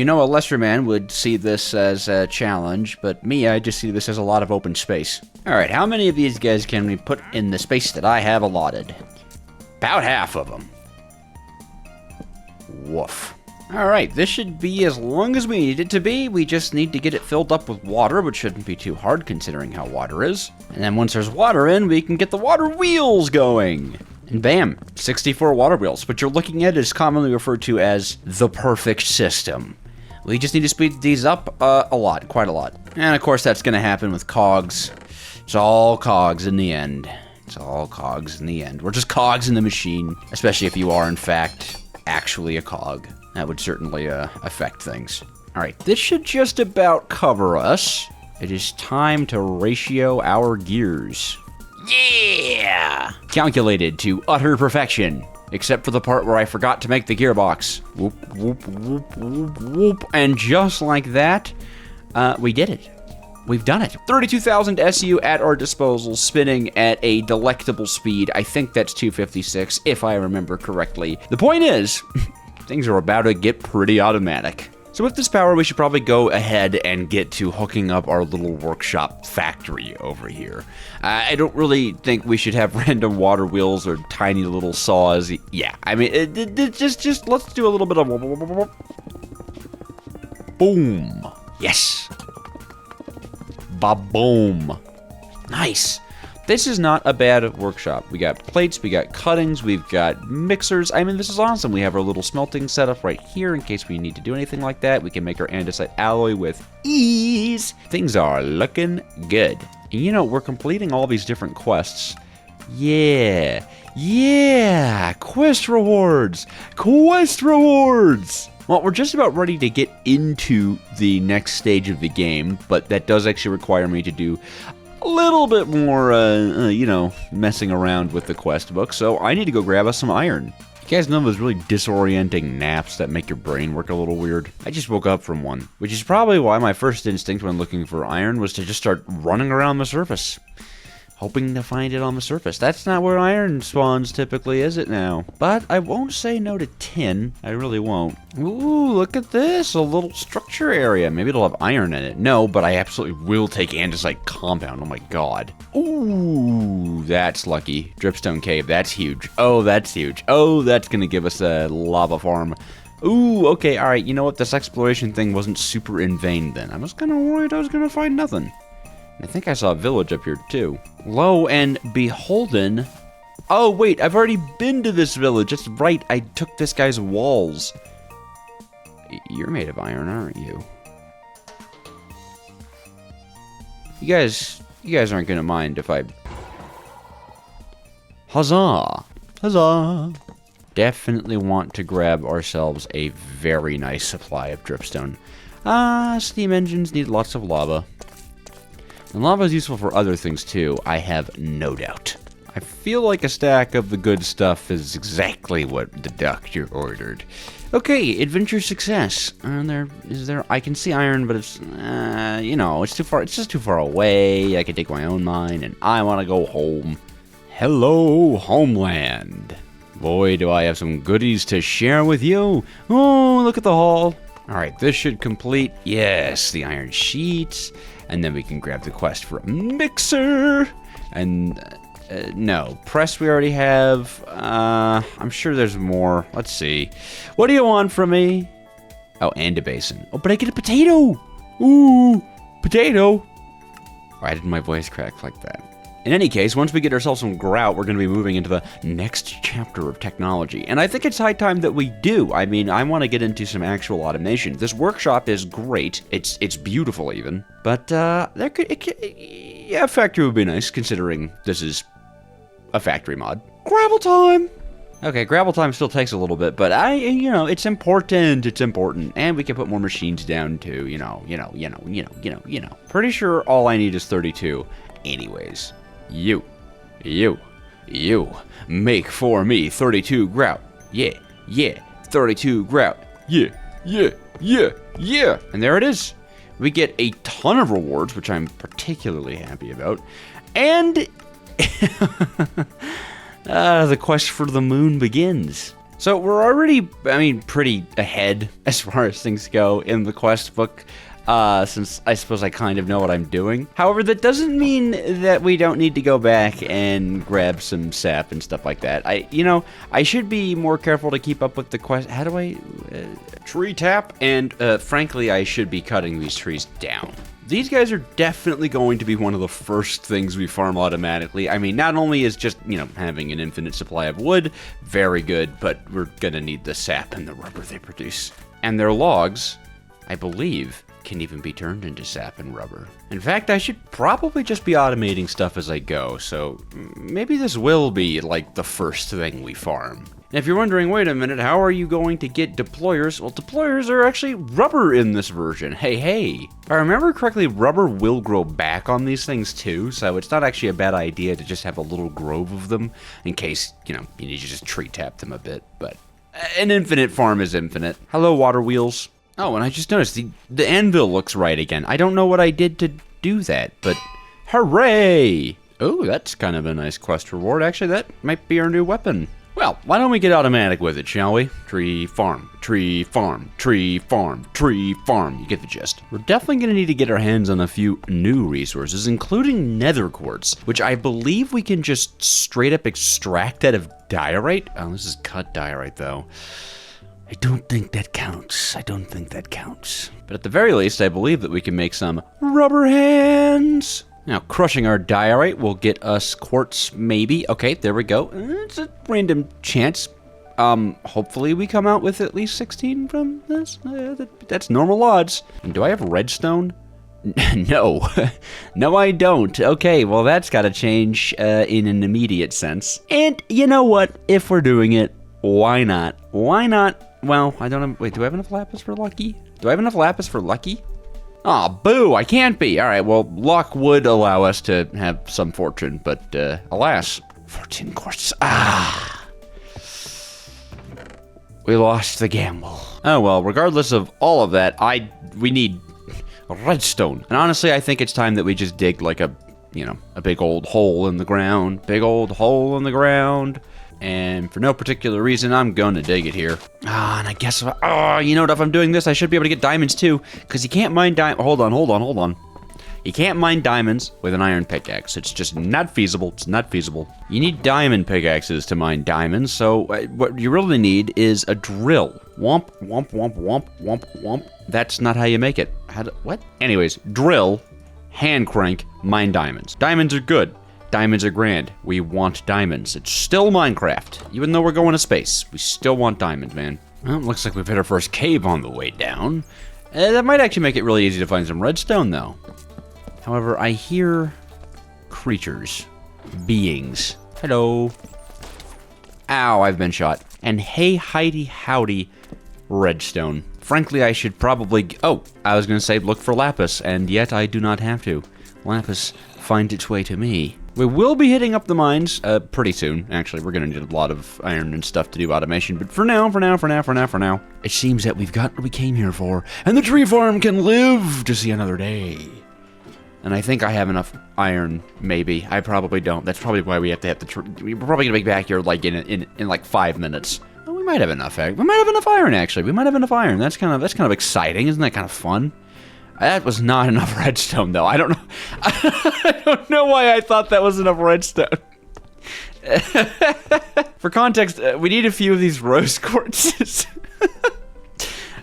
know, a lesser man would see this as a challenge, but me, I just see this as a lot of open space. Alright, how many of these guys can we put in the space that I have allotted? About half of them. Woof. Alright, this should be as long as we need it to be. We just need to get it filled up with water, which shouldn't be too hard considering how water is. And then once there's water in, we can get the water wheels going. And bam, 64 water wheels. What you're looking at is commonly referred to as the perfect system. We just need to speed these up a lot, quite a lot. And of course that's going to happen with cogs. It's all cogs in the end. It's all cogs in the end. We're just cogs in the machine, especially if you are in fact actually a cog. That would certainly affect things. Alright, this should just about cover us. It is time to ratio our gears. Yeah! Calculated to utter perfection. Except for the part where I forgot to make the gearbox. Whoop, whoop, whoop, whoop, whoop. And just like that, we did it. We've done it. 32,000 SU at our disposal, spinning at a delectable speed. I think that's 256, if I remember correctly. The point is, things are about to get pretty automatic. So with this power, we should probably go ahead and get to hooking up our little workshop factory over here. I don't really think we should have random water wheels or tiny little saws. Yeah, I mean, just let's do a little bit of boom. Yes. Ba-boom. Nice. This is not a bad workshop. We got plates, we got cuttings, we've got mixers. I mean, this is awesome. We have our little smelting setup right here in case we need to do anything like that. We can make our andesite alloy with ease. Things are looking good. And you know, we're completing all these different quests. Yeah, quest rewards. Well, we're just about ready to get into the next stage of the game, but that does actually require me to do a little bit more, you know, messing around with the quest book, so I need to go grab us some iron. You guys know those really disorienting naps that make your brain work a little weird? I just woke up from one, which is probably why my first instinct when looking for iron was to just start running around the surface, hoping to find it on the surface. That's not where iron spawns typically, is it now? But I won't say no to tin. I really won't. Ooh, look at this. A little structure area. Maybe it'll have iron in it. No, but I absolutely will take andesite compound. Oh my god. Ooh, that's lucky. Dripstone cave. That's huge. Oh, that's huge. Oh, that's gonna give us a lava farm. Ooh, okay, alright. You know what? This exploration thing wasn't super in vain then. I was kind of worried I was gonna find nothing. I think I saw a village up here, too. Lo and beholden, Oh, wait, I've already been to this village. That's right, I took this guy's walls. You're made of iron, aren't you? You guys aren't gonna mind if I... Huzzah! Huzzah! Definitely want to grab ourselves a very nice supply of dripstone. Steam engines need lots of lava. And lava is useful for other things too, I have no doubt. I feel like a stack of the good stuff is exactly what the doctor ordered. Okay, adventure success. I can see iron, but it's, you know, it's too far, it's just too far away. I can take my own mine, and I want to go home. Hello, homeland. Boy, do I have some goodies to share with you. Oh, look at the haul. All right, this should complete, yes, the iron sheets, and then we can grab the quest for a mixer, and... no, press we already have. I'm sure there's more. Let's see. What do you want from me? Oh, and a basin. Oh, but I get a potato. Ooh, potato. Why did my voice crack like that? In any case, once we get ourselves some grout, we're going to be moving into the next chapter of technology. And I think it's high time that we do. I mean, I want to get into some actual automation. This workshop is great. It's beautiful even. But yeah, factory would be nice considering this is a factory mod. Gravel time! Okay, gravel time still takes a little bit, but you know, it's important, and we can put more machines down too, you know. Pretty sure all I need is 32. Anyways, you, make for me 32 grout. Yeah, 32 grout. Yeah. And there it is. We get a ton of rewards, which I'm particularly happy about, and the quest for the moon begins. So we're already, I mean, pretty ahead as far as things go in the quest book, since I suppose I kind of know what I'm doing. However, that doesn't mean that we don't need to go back and grab some sap and stuff like that. I should be more careful to keep up with the quest. How do I tree tap? And frankly, I should be cutting these trees down. These guys are definitely going to be one of the first things we farm automatically. I mean, not only is just, you know, having an infinite supply of wood very good, but we're gonna need the sap and the rubber they produce. And their logs, I believe, can even be turned into sap and rubber. In fact, I should probably just be automating stuff as I go, so maybe this will be like the first thing we farm. And if you're wondering, wait a minute, how are you going to get deployers? Well, deployers are actually rubber in this version. Hey. If I remember correctly, rubber will grow back on these things too, so it's not actually a bad idea to just have a little grove of them in case, you know, you need to just tree tap them a bit, but an infinite farm is infinite. Hello, water wheels. Oh, and I just noticed the anvil looks right again. I don't know what I did to do that, but hooray! Oh, that's kind of a nice quest reward. Actually, that might be our new weapon. Well, why don't we get automatic with it, shall we? Tree farm, tree farm, tree farm, tree farm. You get the gist. We're definitely going to need to get our hands on a few new resources, including nether quartz, which I believe we can just straight up extract out of diorite. Oh, this is cut diorite, though. I don't think that counts. But at the very least, I believe that we can make some rubber hands. Now, crushing our diorite will get us quartz, maybe. Okay, there we go. It's a random chance. Hopefully we come out with at least 16 from this. That's normal odds. And do I have redstone? No. No, I don't. Okay, well, that's got to change in an immediate sense. And you know what? If we're doing it, why not? Well, I don't have... Wait, do I have enough lapis for lucky? Aw, boo, I can't be. All right, well, luck would allow us to have some fortune, but alas, 14 quartz. We lost the gamble. Oh, well, regardless of all of that, we need redstone. And honestly, I think it's time that we just dig like a big old hole in the ground. And for no particular reason, I'm going to dig it here. And I guess, you know what, if I'm doing this, I should be able to get diamonds too, because you can't mine hold on. You can't mine diamonds with an iron pickaxe. It's just not feasible. You need diamond pickaxes to mine diamonds, so what you really need is a drill. Womp. That's not how you make it. What? Anyways, drill, hand crank, mine diamonds. Diamonds are good. Diamonds are grand. We want diamonds. It's still Minecraft. Even though we're going to space, we still want diamonds, man. Well, looks like we've hit our first cave on the way down. That might actually make it really easy to find some redstone, though. However, I hear creatures, beings. Hello. Ow, I've been shot. And hey, Heidi, howdy, redstone. Frankly, I should probably... Oh, I was going to say look for lapis, and yet I do not have to. Lapis finds its way to me. We will be hitting up the mines pretty soon. Actually, we're going to need a lot of iron and stuff to do automation. But for now, it seems that we've got what we came here for. And the tree farm can live to see another day. And I think I have enough iron, maybe. I probably don't. That's probably why we have to have the tree. We're probably going to be back here like in like 5 minutes. Well, we might have enough. We might have enough iron, actually. We might have enough iron. That's kind of exciting. Isn't that kind of fun? That was not enough redstone, though. I don't know. I don't know why I thought that was enough redstone. For context, we need a few of these rose quartzes.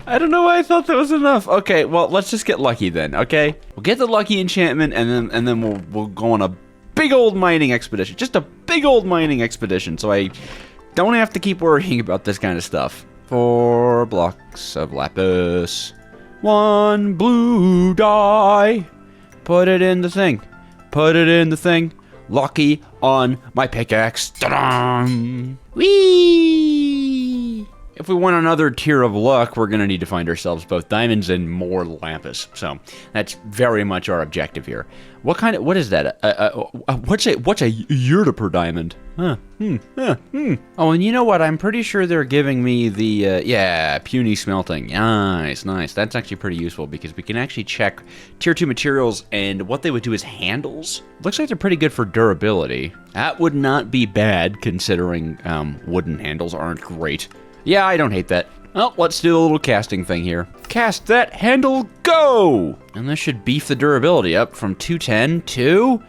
I don't know why I thought that was enough. Okay, well, let's just get lucky then. Okay, we'll get the lucky enchantment, and then we'll go on a big old mining expedition. Just a big old mining expedition, so I don't have to keep worrying about this kind of stuff. 4 blocks of lapis. 1 blue dye. Put it in the thing. Put it in the thing. Lucky on my pickaxe. Ta-da! Whee! If we want another tier of luck, we're going to need to find ourselves both diamonds and more lapis. So that's very much our objective here. What is that? What's a yurta per diamond? Oh, and you know what? I'm pretty sure they're giving me the, yeah, puny smelting. Nice. That's actually pretty useful because we can actually check tier 2 materials, and what they would do is handles. Looks like they're pretty good for durability. That would not be bad considering wooden handles aren't great. Yeah, I don't hate that. Well, let's do a little casting thing here. Cast that handle, go! And this should beef the durability up from 210 to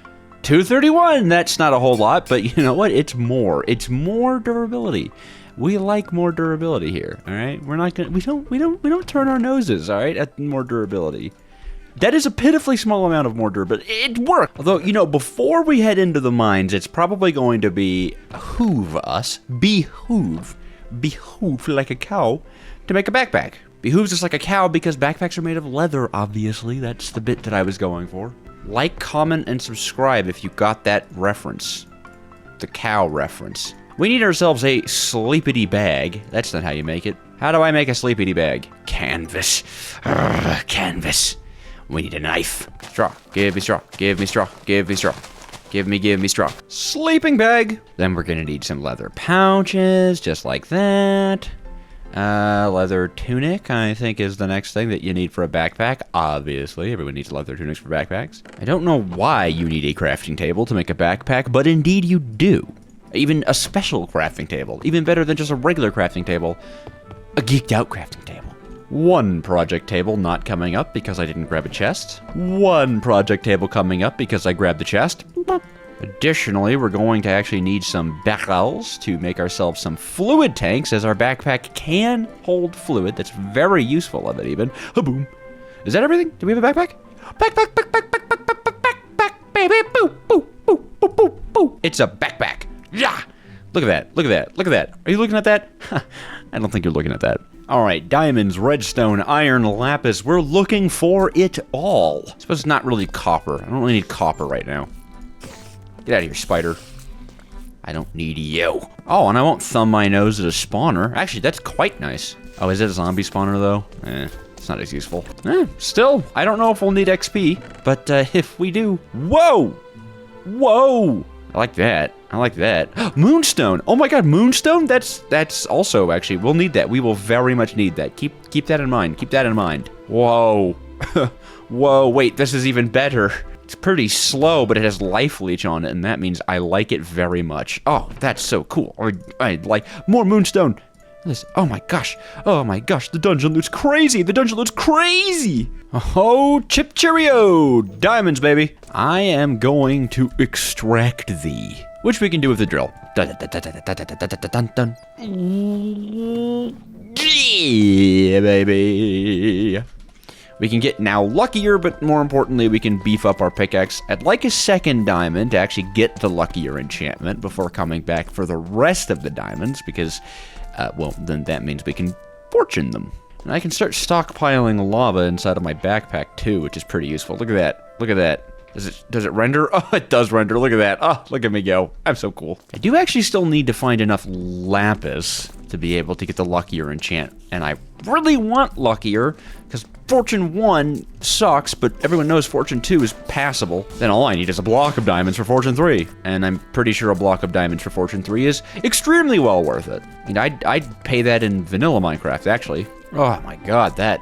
231. That's not a whole lot, but you know what? It's more. It's more durability. We like more durability here, all right? We're not gonna, we don't turn our noses, all right, at more durability. That is a pitifully small amount of more durability. It worked. Although, you know, before we head into the mines, it's probably going to behoove like a cow to make a backpack. Behooves us like a cow because backpacks are made of leather, obviously. That's the bit that I was going for. Like, comment, and subscribe if you got that reference. The cow reference. We need ourselves a sleepity bag. That's not how you make it. How do I make a sleepity bag? Canvas. Canvas. We need a knife. Straw. Give me straw. Give me straw. Give me straw. Give me straw. Sleeping bag. Then we're gonna need some leather pouches, just like that. Leather tunic, I think, is the next thing that you need for a backpack. Obviously, everyone needs leather tunics for backpacks. I don't know why you need a crafting table to make a backpack, but indeed you do. Even a special crafting table. Even better than just a regular crafting table. A geeked out crafting table. 1 project table not coming up because I didn't grab a chest. 1 project table coming up because I grabbed the chest. Additionally, we're going to actually need some barrels to make ourselves some fluid tanks, as our backpack can hold fluid. That's very useful of it, even. Boom. Is that everything? Do we have a backpack? Backpack, baby. Boo, boo, boo, boo, boo, boo. It's a backpack. Yeah. Look at that. Are you looking at that? I don't think you're looking at that. All right, diamonds, redstone, iron, lapis. We're looking for it all. I suppose it's not really copper. I don't really need copper right now. Get out of here, spider. I don't need you. Oh, and I won't thumb my nose at a spawner. Actually, that's quite nice. Oh, is it a zombie spawner, though? It's not as useful. Still, I don't know if we'll need XP, but if we do... Whoa! Whoa! I like that. Moonstone! Oh my god, moonstone? That's also, actually, we'll need that. We will very much need that. Keep that in mind. Keep that in mind. Whoa. Whoa, wait, this is even better. It's pretty slow, but it has life leech on it, and that means I like it very much. Oh, that's so cool. I like more moonstone. Oh my gosh, the dungeon looks crazy. Oh, chip cheerio, diamonds, baby. I am going to extract thee, which we can do with the drill. Yeah, baby. We can get now luckier, but more importantly, we can beef up our pickaxe. I'd like a second diamond to actually get the luckier enchantment before coming back for the rest of the diamonds, because, well, then that means we can fortune them. And I can start stockpiling lava inside of my backpack too, which is pretty useful. Look at that. Look at that. Does it render? Oh, it does render. Look at that. Oh, look at me go. I'm so cool. I do actually still need to find enough lapis to be able to get the luckier enchant. And I really want luckier, because Fortune 1 sucks, but everyone knows Fortune 2 is passable. Then all I need is a block of diamonds for Fortune 3. And I'm pretty sure a block of diamonds for Fortune 3 is extremely well worth it. I mean, I'd pay that in vanilla Minecraft, actually. Oh my god, that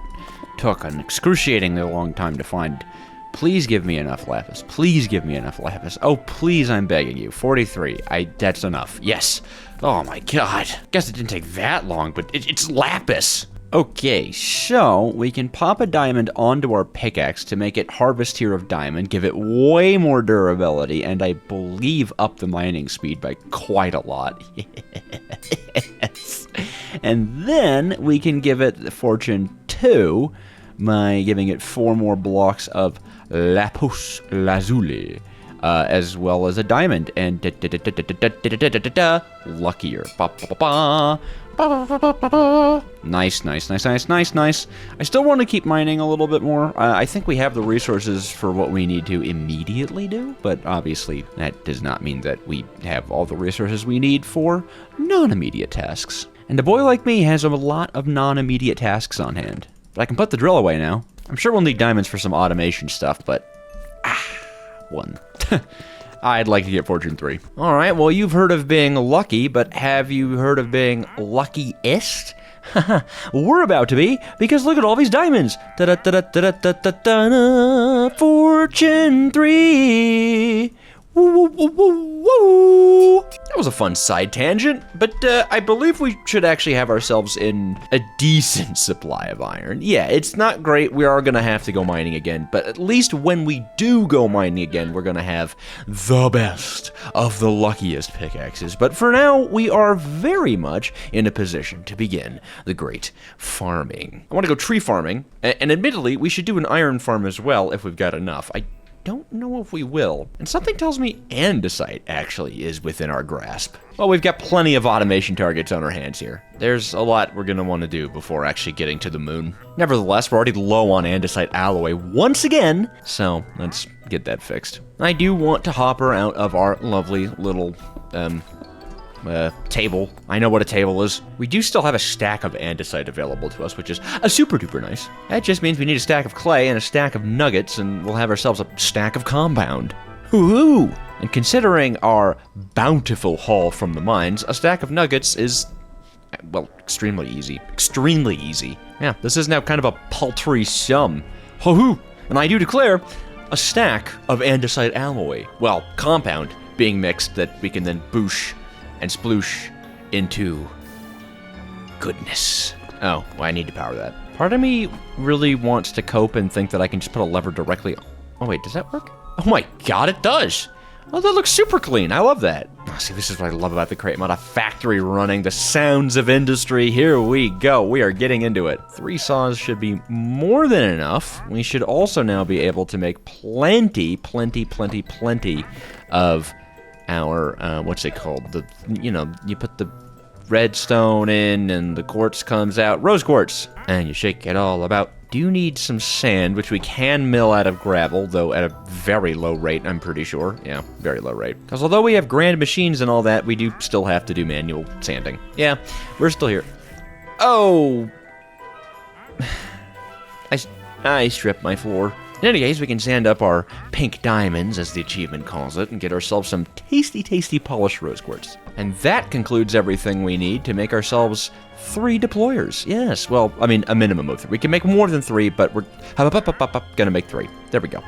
took an excruciatingly long time to find. Please give me enough lapis. Please give me enough lapis. Oh, please, I'm begging you. 43. That's enough. Yes. Oh my god. Guess it didn't take that long, but it's lapis. Okay, so we can pop a diamond onto our pickaxe to make it harvest here of diamond, give it way more durability, and I believe up the mining speed by quite a lot. Yes. And then we can give it Fortune 2 by giving it 4 more blocks of lapis lazuli, as well as a diamond, and luckier. Nice, nice, nice, nice, nice, nice. I still want to keep mining a little bit more. I think we have the resources for what we need to immediately do, but obviously that does not mean that we have all the resources we need for non-immediate tasks. And a boy like me has a lot of non-immediate tasks on hand. But I can put the drill away now. I'm sure we'll need diamonds for some automation stuff, but... one. I'd like to get Fortune 3. Alright, well, you've heard of being lucky, but have you heard of being luckiest? We're about to be, because look at all these diamonds! Da-da-da-da-da-da-da-da, Fortune 3! Woo, woo, woo, woo, woo. That was a fun side tangent, but I believe we should actually have ourselves in a decent supply of iron. Yeah, it's not great, we are gonna have to go mining again, but at least when we do go mining again, we're gonna have the best of the luckiest pickaxes. But for now, we are very much in a position to begin the great farming. I wanna go tree farming, and admittedly, we should do an iron farm as well if we've got enough. I don't know if we will. And something tells me andesite actually is within our grasp. Well, we've got plenty of automation targets on our hands here. There's a lot we're gonna want to do before actually getting to the moon. Nevertheless, we're already low on andesite alloy once again, so let's get that fixed. I do want to hopper out of our lovely little, table. I know what a table is. We do still have a stack of andesite available to us, which is super duper nice. That just means we need a stack of clay and a stack of nuggets, and we'll have ourselves a stack of compound. Hoo-hoo! And considering our bountiful haul from the mines, a stack of nuggets is, well, extremely easy. Extremely easy. Yeah, this is now kind of a paltry sum. Hoo-hoo! And I do declare a stack of andesite alloy. Well, compound being mixed that we can then boosh and sploosh into goodness. Oh, well, I need to power that. Part of me really wants to cope and think that I can just put a lever directly... Oh, wait, does that work? Oh my god, it does! Oh, that looks super clean. I love that. Oh, see, this is what I love about the crate mod. A factory running, the sounds of industry. Here we go. We are getting into it. 3 saws should be more than enough. We should also now be able to make plenty of our, what's it called? You put the redstone in and the quartz comes out. Rose quartz! And you shake it all about. Do need some sand, which we can mill out of gravel, though at a very low rate, I'm pretty sure. Yeah, very low rate. Because although we have grand machines and all that, we do still have to do manual sanding. Yeah, we're still here. Oh! I stripped my floor. In any case, we can sand up our pink diamonds, as the achievement calls it, and get ourselves some tasty polished rose quartz. And that concludes everything we need to make ourselves 3 deployers. Yes, well, I mean, a minimum of 3. We can make more than 3, but we're gonna make 3. There we go.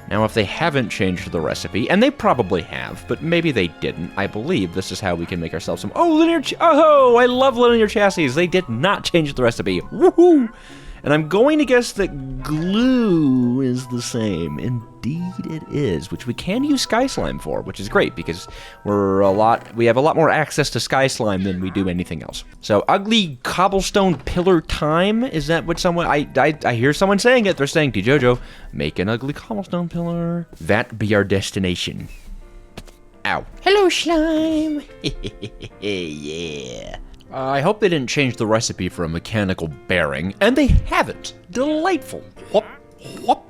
Now, if they haven't changed the recipe, and they probably have, but maybe they didn't, I believe this is how we can make ourselves some... Oh, linear... Oh, I love linear chassis. They did not change the recipe. Woohoo! And I'm going to guess that glue is the same. And Indeed it is, which we can use Sky Slime for, which is great because we have a lot more access to Sky Slime than we do anything else. So, ugly cobblestone pillar time? Is that what someone, I hear someone saying it. They're saying, Jojo, make an ugly cobblestone pillar. That be our destination. Ow. Hello, slime. Yeah. I hope they didn't change the recipe for a mechanical bearing, and they haven't. Delightful. Whoop, whoop,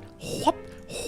whoop,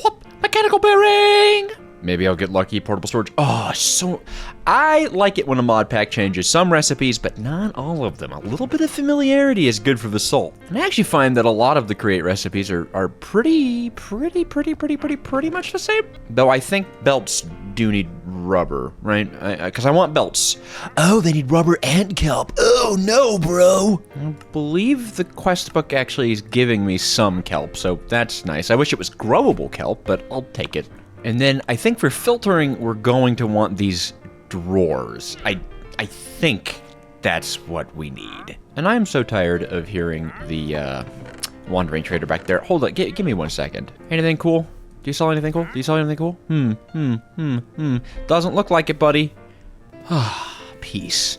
whoop. Mechanical bearing! Maybe I'll get lucky. Portable storage. Oh, so... I like it when a mod pack changes some recipes, but not all of them. A little bit of familiarity is good for the soul. And I actually find that a lot of the create recipes are pretty much the same. Though I think belts do need rubber, right? Because I want belts. Oh, they need rubber and kelp. Oh, no, bro. I believe the quest book actually is giving me some kelp, so that's nice. I wish it was growable kelp, but I'll take it. And then I think for filtering, we're going to want these drawers. I think that's what we need. And I'm so tired of hearing the wandering trader back there. Hold on, give me 1 second. Anything cool? Do you sell anything cool? Do you sell anything cool? Doesn't look like it, buddy. Peace.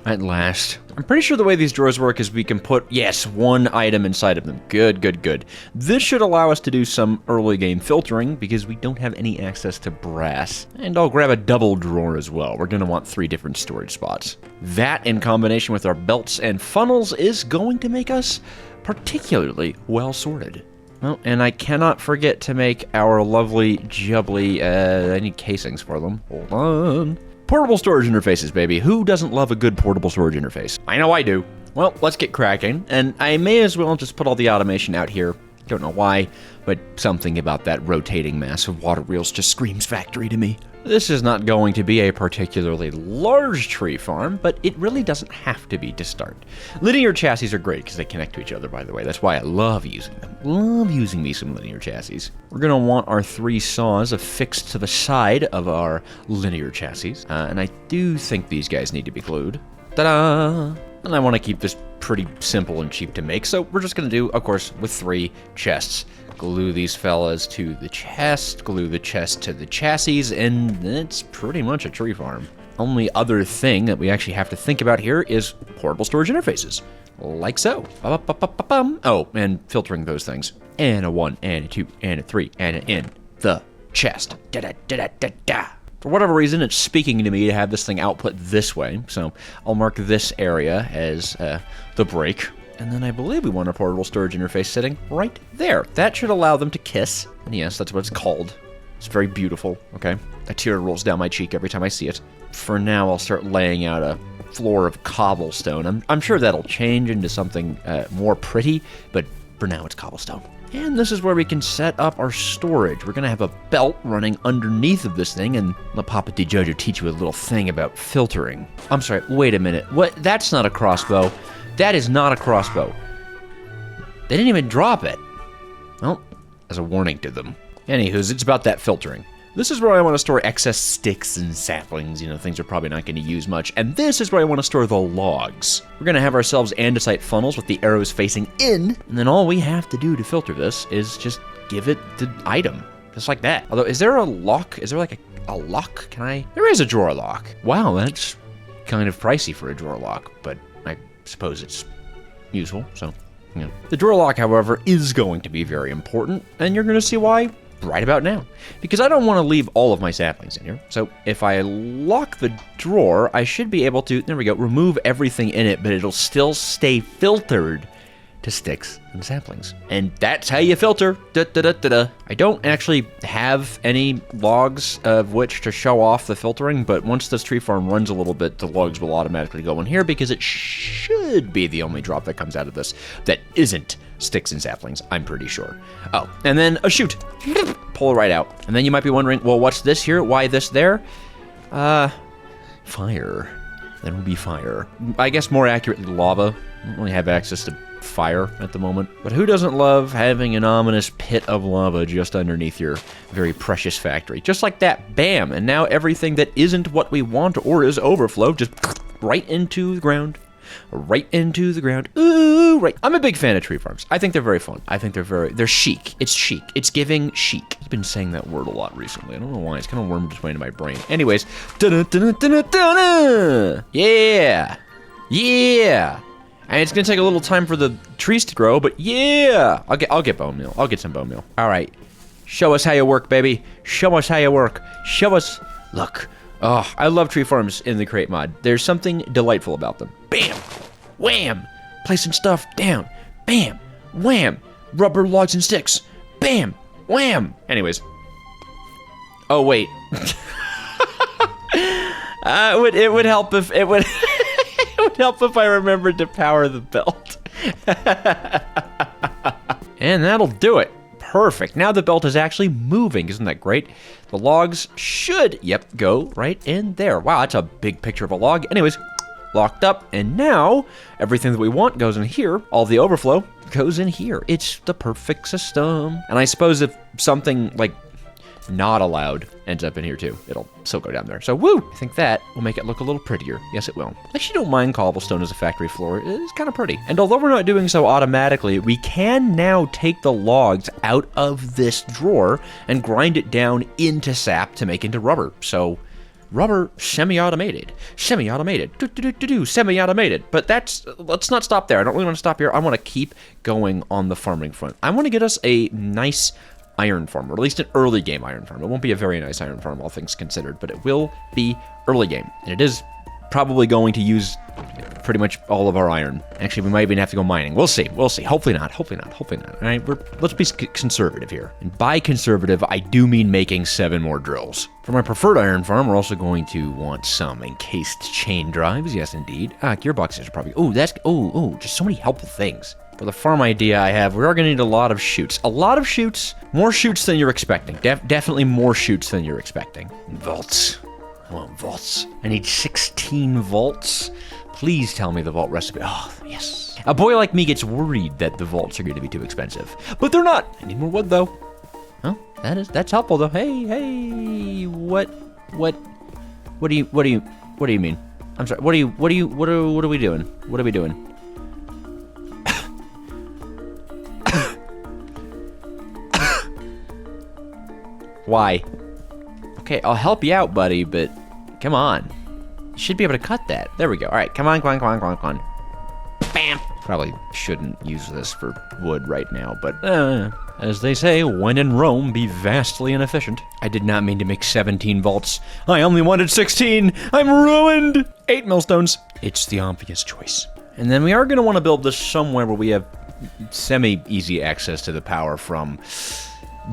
At last. I'm pretty sure the way these drawers work is we can put, yes, one item inside of them. Good, good, good. This should allow us to do some early game filtering because we don't have any access to brass. And I'll grab a double drawer as well. We're going to want 3 different storage spots. That, in combination with our belts and funnels, is going to make us particularly well sorted. Oh, and I cannot forget to make our lovely, jubbly, I need casings for them. Hold on. Portable storage interfaces, baby. Who doesn't love a good portable storage interface? I know I do. Well, let's get cracking, and I may as well just put all the automation out here. Don't know why, but something about that rotating mass of water wheels just screams factory to me. This is not going to be a particularly large tree farm, but it really doesn't have to be to start. Linear chassis are great because they connect to each other, by the way. That's why I love using them. Love using me some linear chassis. We're going to want our 3 saws affixed to the side of our linear chassis, and I do think these guys need to be glued. Ta-da! And I want to keep this pretty simple and cheap to make, so we're just going to do, of course, with 3 chests. Glue these fellas to the chest, glue the chest to the chassis, and it's pretty much a tree farm. Only other thing that we actually have to think about here is portable storage interfaces. Like so. Oh, and filtering those things. And a 1, and a 2, and a 3, and an in the chest. Da-da-da-da-da-da. For whatever reason, it's speaking to me to have this thing output this way, so I'll mark this area as the break. And then I believe we want a portable storage interface sitting right there. That should allow them to kiss. And yes, that's what it's called. It's very beautiful, okay? A tear rolls down my cheek every time I see it. For now, I'll start laying out a floor of cobblestone. I'm sure that'll change into something more pretty, but for now it's cobblestone. And this is where we can set up our storage. We're going to have a belt running underneath of this thing, and let Papa D. Jojo teach you a little thing about filtering. I'm sorry, wait a minute. What? That's not a crossbow. That is not a crossbow. They didn't even drop it. Well, as a warning to them. Anywho's, it's about that filtering. This is where I want to store excess sticks and saplings, you know, things we're probably not going to use much. And this is where I want to store the logs. We're going to have ourselves andesite funnels with the arrows facing in, and then all we have to do to filter this is just give it the item. Just like that. Although, is there a lock? Is there like a lock? There is a drawer lock. Wow, that's kind of pricey for a drawer lock, but I suppose it's useful, so, you know. The drawer lock, however, is going to be very important, and you're going to see why right about now. Because I don't want to leave all of my saplings in here, so if I lock the drawer, I should be able to, there we go, remove everything in it, but it'll still stay filtered to sticks and saplings. And that's how you filter. Da-da-da-da-da. I don't actually have any logs of which to show off the filtering, but once this tree farm runs a little bit, the logs will automatically go in here because it should be the only drop that comes out of this that isn't sticks and saplings, I'm pretty sure. Oh, and then a chute. Pull it right out. And then you might be wondering, well, what's this here? Why this there? Fire. That would be fire. I guess more accurately, lava. I don't really have access to fire at the moment. But who doesn't love having an ominous pit of lava just underneath your very precious factory? Just like that, bam! And now everything that isn't what we want or is overflow just right into the ground. right into the ground. Ooh, right. I'm a big fan of tree farms. I think they're very fun. I think they're chic. It's chic. It's giving chic. I've been saying that word a lot recently. I don't know why. It's kind of wormed its way into my brain. Anyways, yeah, yeah. And it's gonna take a little time for the trees to grow, but yeah, I'll get bone meal. I'll get some bone meal. All right, show us how you work, baby. Show us how you work. Show us. Look. Oh, I love tree farms in the crate mod. There's something delightful about them. Bam, wham, placing stuff down. Bam, wham, rubber logs and sticks. Bam, wham. Anyways. Oh wait. It would help if it would. It would help if I remembered to power the belt. And that'll do it. Perfect. Now the belt is actually moving. Isn't that great? The logs should, go right in there. Wow, that's a big picture of a log. Anyways, locked up. And now everything that we want goes in here. All the overflow goes in here. It's the perfect system. And I suppose if something like not allowed ends up in here too, it'll still go down there. So woo! I think that will make it look a little prettier. Yes, it will. I actually don't mind cobblestone as a factory floor. It's kind of pretty. And although we're not doing so automatically, we can now take the logs out of this drawer and grind it down into sap to make into rubber. So rubber semi-automated, semi-automated, semi-automated. But let's not stop there. I don't really want to stop here. I want to keep going on the farming front. I want to get us a nice iron farm, or at least an early game iron farm. It won't be a very nice iron farm, all things considered, but it will be early game. And it is probably going to use pretty much all of our iron. Actually, we might even have to go mining. We'll see. We'll see. Hopefully not. Hopefully not. Hopefully not. All right, let's be conservative here. And by conservative, I do mean making 7 more drills. For my preferred iron farm, we're also going to want some encased chain drives. Yes, indeed. Gearboxes are probably... just so many helpful things. For the farm idea I have, we are going to need a lot of chutes. A lot of chutes. More chutes than you're expecting. Definitely more chutes than you're expecting. Vaults. I want vaults. I need 16 vaults. Please tell me the vault recipe. Oh, yes. A boy like me gets worried that the vaults are going to be too expensive. But they're not. I need more wood, though. Oh, that's helpful, though. Hey, what do you mean? I'm sorry. What are we doing? What are we doing? Why? Okay, I'll help you out, buddy, but come on. You should be able to cut that. There we go. All right, come on. Bam! Probably shouldn't use this for wood right now, but as they say, when in Rome, be vastly inefficient. I did not mean to make 17 vaults. I only wanted 16. I'm ruined. 8 millstones. It's the obvious choice. And then we are going to want to build this somewhere where we have semi-easy access to the power from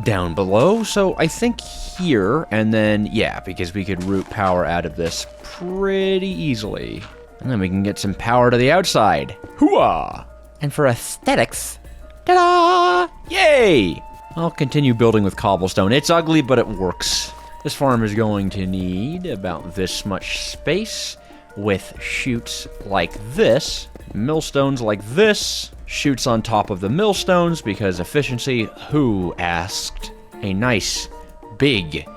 down below. So I think here, and then, yeah, because we could route power out of this pretty easily. And then we can get some power to the outside. Hooah! And for aesthetics, ta-da! Yay! I'll continue building with cobblestone. It's ugly, but it works. This farm is going to need about this much space with chutes like this, millstones like this, chutes on top of the millstones because efficiency. Who asked? A nice, big,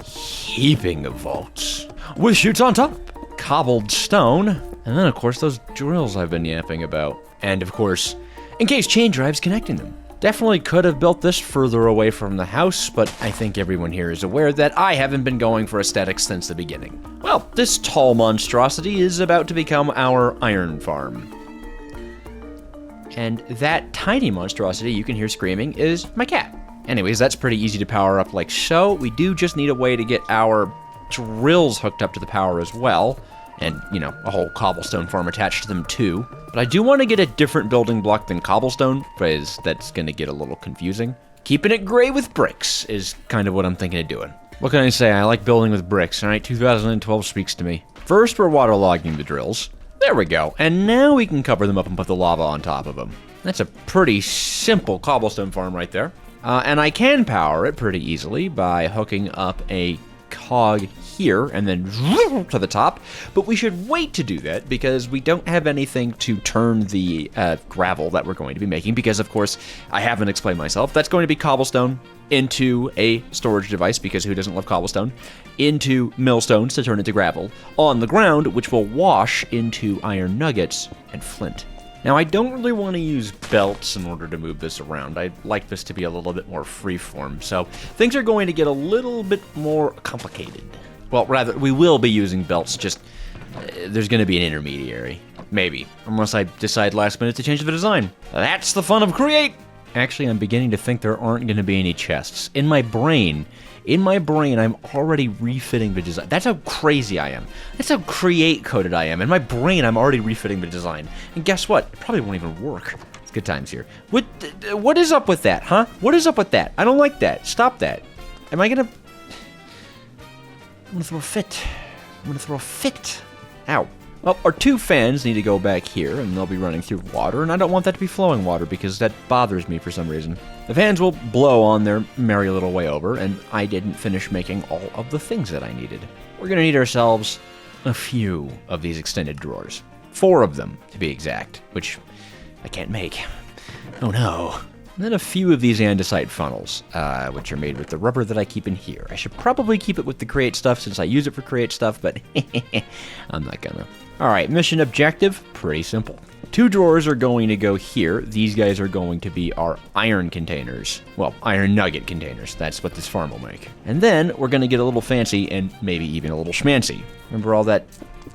heaping of vaults with chutes on top. Cobbled stone. And then, of course, those drills I've been yapping about. And, of course, encased chain drives connecting them. Definitely could have built this further away from the house, but I think everyone here is aware that I haven't been going for aesthetics since the beginning. Well, this tall monstrosity is about to become our iron farm. And that tiny monstrosity you can hear screaming is my cat. Anyways, that's pretty easy to power up like so. We do just need a way to get our drills hooked up to the power as well. And, you know, a whole cobblestone farm attached to them too. But I do want to get a different building block than cobblestone, because that's going to get a little confusing. Keeping it gray with bricks is kind of what I'm thinking of doing. What can I say? I like building with bricks, alright? 2012 speaks to me. First, we're waterlogging the drills. There we go. And now we can cover them up and put the lava on top of them. That's a pretty simple cobblestone farm right there. And I can power it pretty easily by hooking up a cog here and then to the top, but we should wait to do that because we don't have anything to turn the gravel that we're going to be making because, of course, I haven't explained myself. That's going to be cobblestone into a storage device, because who doesn't love cobblestone, into millstones to turn into gravel on the ground, which will wash into iron nuggets and flint. Now, I don't really want to use belts in order to move this around. I'd like this to be a little bit more freeform, so things are going to get a little bit more complicated. Well, rather, we will be using belts, just there's going to be an intermediary. Maybe. Unless I decide last minute to change the design. That's the fun of Create! Actually, I'm beginning to think there aren't going to be any chests. In my brain, I'm already refitting the design. That's how crazy I am. That's how Create-coded I am. In my brain, I'm already refitting the design. And guess what? It probably won't even work. It's good times here. What is up with that, huh? What is up with that? I don't like that. Stop that. Am I gonna... I'm gonna throw a fit. I'm gonna throw a fit. Ow. Well, our two fans need to go back here, and they'll be running through water, and I don't want that to be flowing water, because that bothers me for some reason. The fans will blow on their merry little way over, and I didn't finish making all of the things that I needed. We're gonna need ourselves a few of these extended drawers. 4 of them, to be exact, which I can't make. Oh no. And then a few of these andesite funnels, which are made with the rubber that I keep in here. I should probably keep it with the Create stuff since I use it for Create stuff, but I'm not gonna. Alright, mission objective, pretty simple. 2 drawers are going to go here. These guys are going to be our iron containers. Well, iron nugget containers. That's what this farm will make. And then we're going to get a little fancy and maybe even a little schmancy. Remember all that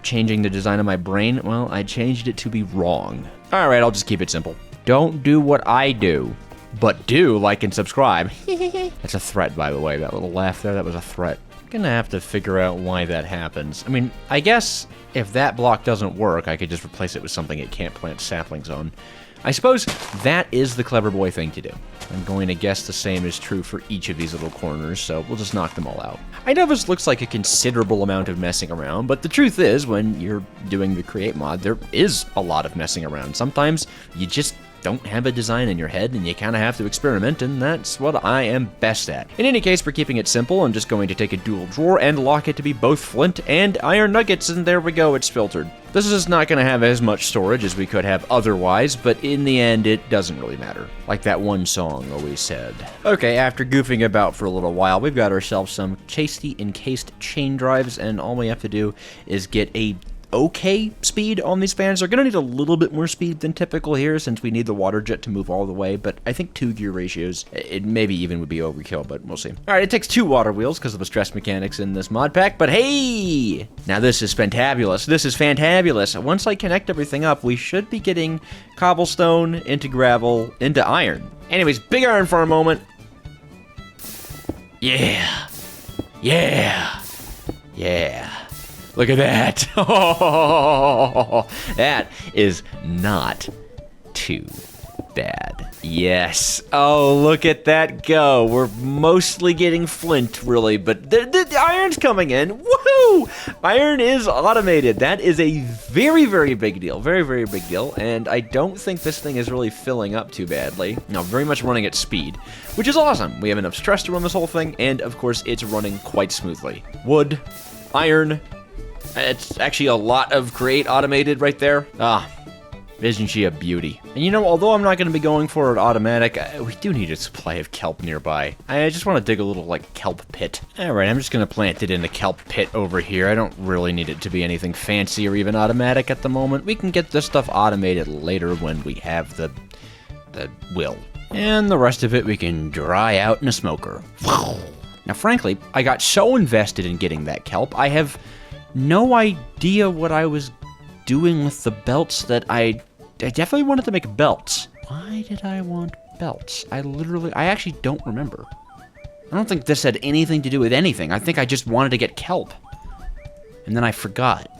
changing the design of my brain? Well, I changed it to be wrong. Alright, I'll just keep it simple. Don't do what I do, but do like and subscribe. That's a threat, by the way. That little laugh there, that was a threat. I'm gonna have to figure out why that happens. I mean, I guess if that block doesn't work, I could just replace it with something it can't plant saplings on. I suppose that is the clever boy thing to do. I'm going to guess the same is true for each of these little corners, so we'll just knock them all out. I know this looks like a considerable amount of messing around, but the truth is, when you're doing the Create mod, there is a lot of messing around. Sometimes you just don't have a design in your head, and you kind of have to experiment, and that's what I am best at. In any case, for keeping it simple, I'm just going to take a dual drawer and lock it to be both flint and iron nuggets, and there we go, it's filtered. This is not going to have as much storage as we could have otherwise, but in the end, it doesn't really matter. Like that one song always said. Okay, after goofing about for a little while, we've got ourselves some chastely encased chain drives, and all we have to do is get a okay speed on these fans. They're going to need a little bit more speed than typical here since we need the water jet to move all the way, but I think 2 gear ratios, it maybe even would be overkill, but we'll see. Alright, it takes 2 water wheels because of the stress mechanics in this mod pack, but hey! Now this is fantabulous. This is fantabulous. Once I connect everything up, we should be getting cobblestone into gravel into iron. Anyways, big iron for a moment. Yeah! Yeah! Yeah! Look at that. Oh, that is not too bad. Yes. Oh, look at that go. We're mostly getting flint, really, but the iron's coming in. Woohoo! Iron is automated. That is a very, very big deal. Very, very big deal, and I don't think this thing is really filling up too badly. No, very much running at speed, which is awesome. We have enough stress to run this whole thing, and of course, it's running quite smoothly. Wood, iron. It's actually a lot of Create automated right there. Ah, isn't she a beauty? And you know, although I'm not going to be going for it automatic, we do need a supply of kelp nearby. I just want to dig a little, like, kelp pit. Alright, I'm just going to plant it in the kelp pit over here. I don't really need it to be anything fancy or even automatic at the moment. We can get this stuff automated later when we have the will. And the rest of it we can dry out in a smoker. Now, frankly, I got so invested in getting that kelp, I have no idea what I was doing with the belts that I definitely wanted to make belts. Why did I want belts? I actually don't remember. I don't think this had anything to do with anything. I think I just wanted to get kelp. And then I forgot.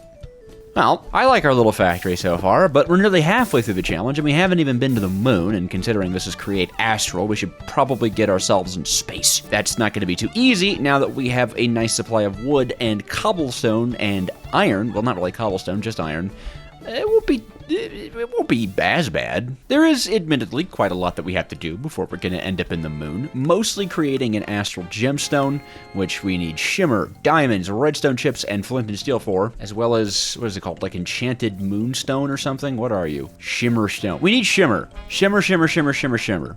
Well, I like our little factory so far, but we're nearly halfway through the challenge, and we haven't even been to the moon, and considering this is Create Astral, we should probably get ourselves in space. That's not going to be too easy now that we have a nice supply of wood and cobblestone and iron. Well, not really cobblestone, just iron. It won't be as bad. There is, admittedly, quite a lot that we have to do before we're going to end up in the moon. Mostly creating an astral gemstone, which we need shimmer, diamonds, redstone chips, and flint and steel for, as well as, what is it called, like enchanted moonstone or something? What are you? Shimmer stone. We need shimmer. Shimmer, shimmer, shimmer, shimmer, shimmer.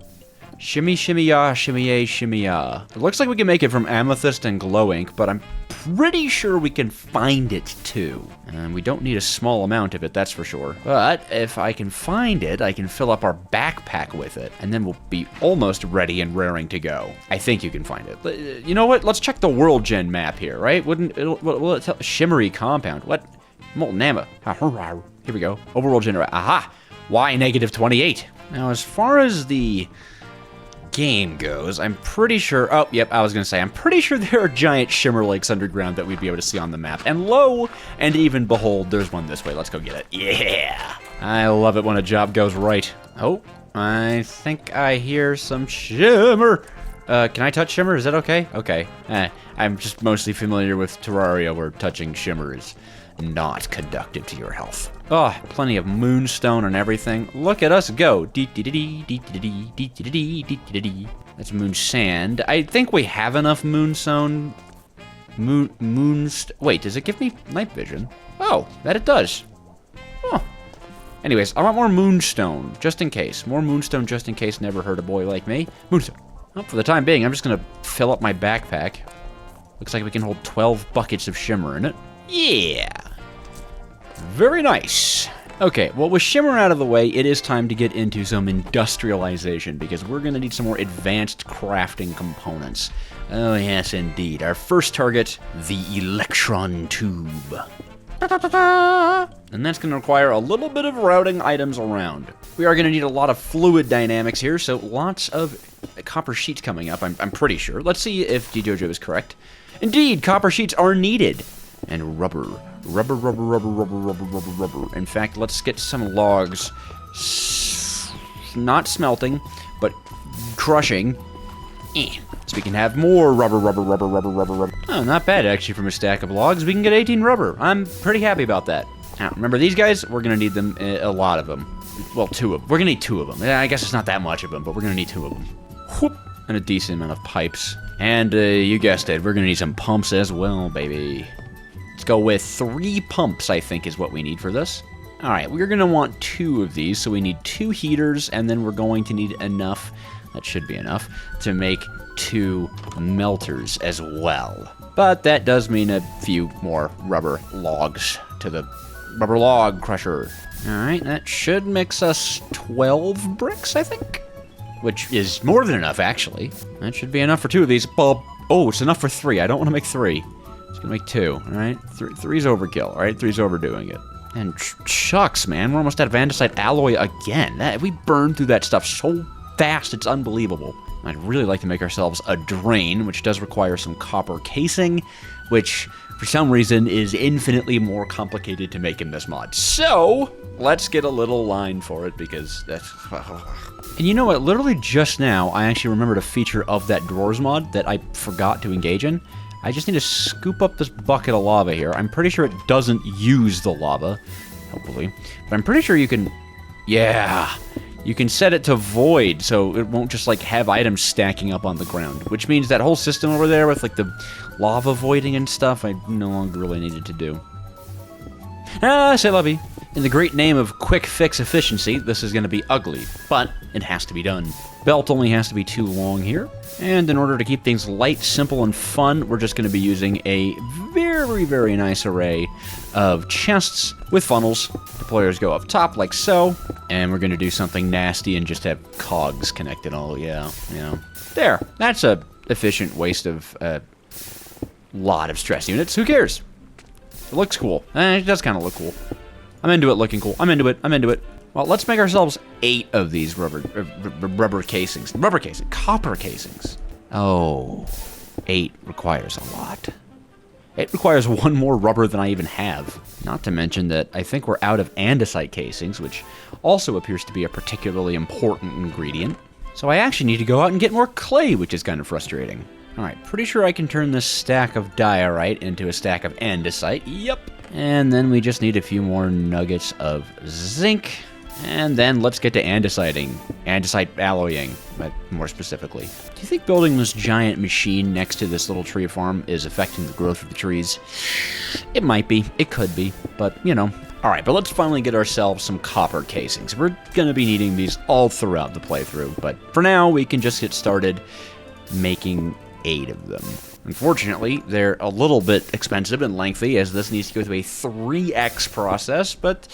Shimmy, shimmy, ya, shimmy, yay, shimmy, ya. It looks like we can make it from amethyst and glow ink, but I'm pretty sure we can find it too. And we don't need a small amount of it, that's for sure. But if I can find it, I can fill up our backpack with it, and then we'll be almost ready and raring to go. I think you can find it. You know what? Let's check the world gen map here, right? Will it tell? Shimmery compound. What? Molten amber. Here we go. Overworld generator. Aha! Y -28. Now, as far as the game goes, I'm pretty sure... Oh, yep, I was going to say, I'm pretty sure there are giant shimmer lakes underground that we'd be able to see on the map. And lo and even behold, there's one this way. Let's go get it. Yeah! I love it when a job goes right. Oh, I think I hear some shimmer. Can I touch shimmer? Is that okay? Okay. I'm just mostly familiar with Terraria where touching shimmer is not conductive to your health. Oh, plenty of moonstone and everything. Look at us go. That's moon sand. I think we have enough moonstone. Wait, does it give me night vision? Oh, that it does. Oh. Anyways, I want more moonstone, just in case. More moonstone, just in case. Never hurt a boy like me. Moonstone. Well, for the time being, I'm just gonna fill up my backpack. Looks like we can hold 12 buckets of shimmer in it. Yeah. Very nice. Okay, well, with shimmer out of the way, it is time to get into some industrialization, because we're going to need some more advanced crafting components. Oh, yes, indeed. Our first target, the electron tube. And that's going to require a little bit of routing items around. We are going to need a lot of fluid dynamics here, so lots of copper sheets coming up, I'm pretty sure. Let's see if G-Dojo is correct. Indeed, copper sheets are needed. And rubber. Rubber. In fact, let's get some logs. Not smelting, but crushing. So we can have more rubber. Oh, not bad, actually, from a stack of logs. We can get 18 rubber. I'm pretty happy about that. Now, remember these guys? We're going to need them, a lot of them. Well, 2 of them. We're going to need 2 of them. I guess it's not that much of them, but we're going to need 2 of them. Whoop. And a decent amount of pipes. And, you guessed it, we're going to need some pumps as well, baby. Let's go with 3 pumps, I think, is what we need for this. All right, we're going to want 2 of these, so we need 2 heaters, and then we're going to need enough, that should be enough, to make 2 melters as well. But that does mean a few more rubber logs to the rubber log crusher. All right, that should mix us 12 bricks, I think, which is more than enough, actually. That should be enough for 2 of these. Oh, it's enough for 3. I don't want to make 3. It's gonna make 2, all right? 3's overkill, all right? 3's overdoing it. And shucks, man, we're almost out of andesite alloy again. We burned through that stuff so fast, it's unbelievable. I'd really like to make ourselves a drain, which does require some copper casing, which, for some reason, is infinitely more complicated to make in this mod. So, let's get a little line for it, because that's... And you know what, literally just now, I actually remembered a feature of that drawers mod that I forgot to engage in. I just need to scoop up this bucket of lava here. I'm pretty sure it doesn't use the lava, hopefully. But I'm pretty sure you can... Yeah! You can set it to void, so it won't just, like, have items stacking up on the ground. Which means that whole system over there with, like, the lava voiding and stuff, I no longer really needed to do. Ah, c'est la vie. In the great name of quick fix efficiency, this is going to be ugly, but it has to be done. Belt only has to be too long here. And in order to keep things light, simple, and fun, we're just going to be using a very, very nice array of chests with funnels. Deployers go up top like so, and we're going to do something nasty and just have cogs connected. Oh, yeah, There, that's a efficient waste of a lot of stress units. Who cares? It looks cool. It does kind of look cool. I'm into it looking cool. I'm into it. Well, let's make ourselves 8 of these rubber casings. Copper casings. Oh, 8 requires a lot. It requires 1 more rubber than I even have. Not to mention that I think we're out of andesite casings, which also appears to be a particularly important ingredient. So I actually need to go out and get more clay, which is kind of frustrating. All right, pretty sure I can turn this stack of diorite into a stack of andesite. Yep. And then we just need a few more nuggets of zinc. And then let's get to andesiting. Andesite alloying, but more specifically. Do you think building this giant machine next to this little tree farm is affecting the growth of the trees? It might be. It could be. But, Alright, but let's finally get ourselves some copper casings. We're gonna be needing these all throughout the playthrough, but for now, we can just get started making 8 of them. Unfortunately, they're a little bit expensive and lengthy, as this needs to go through a 3x process, but,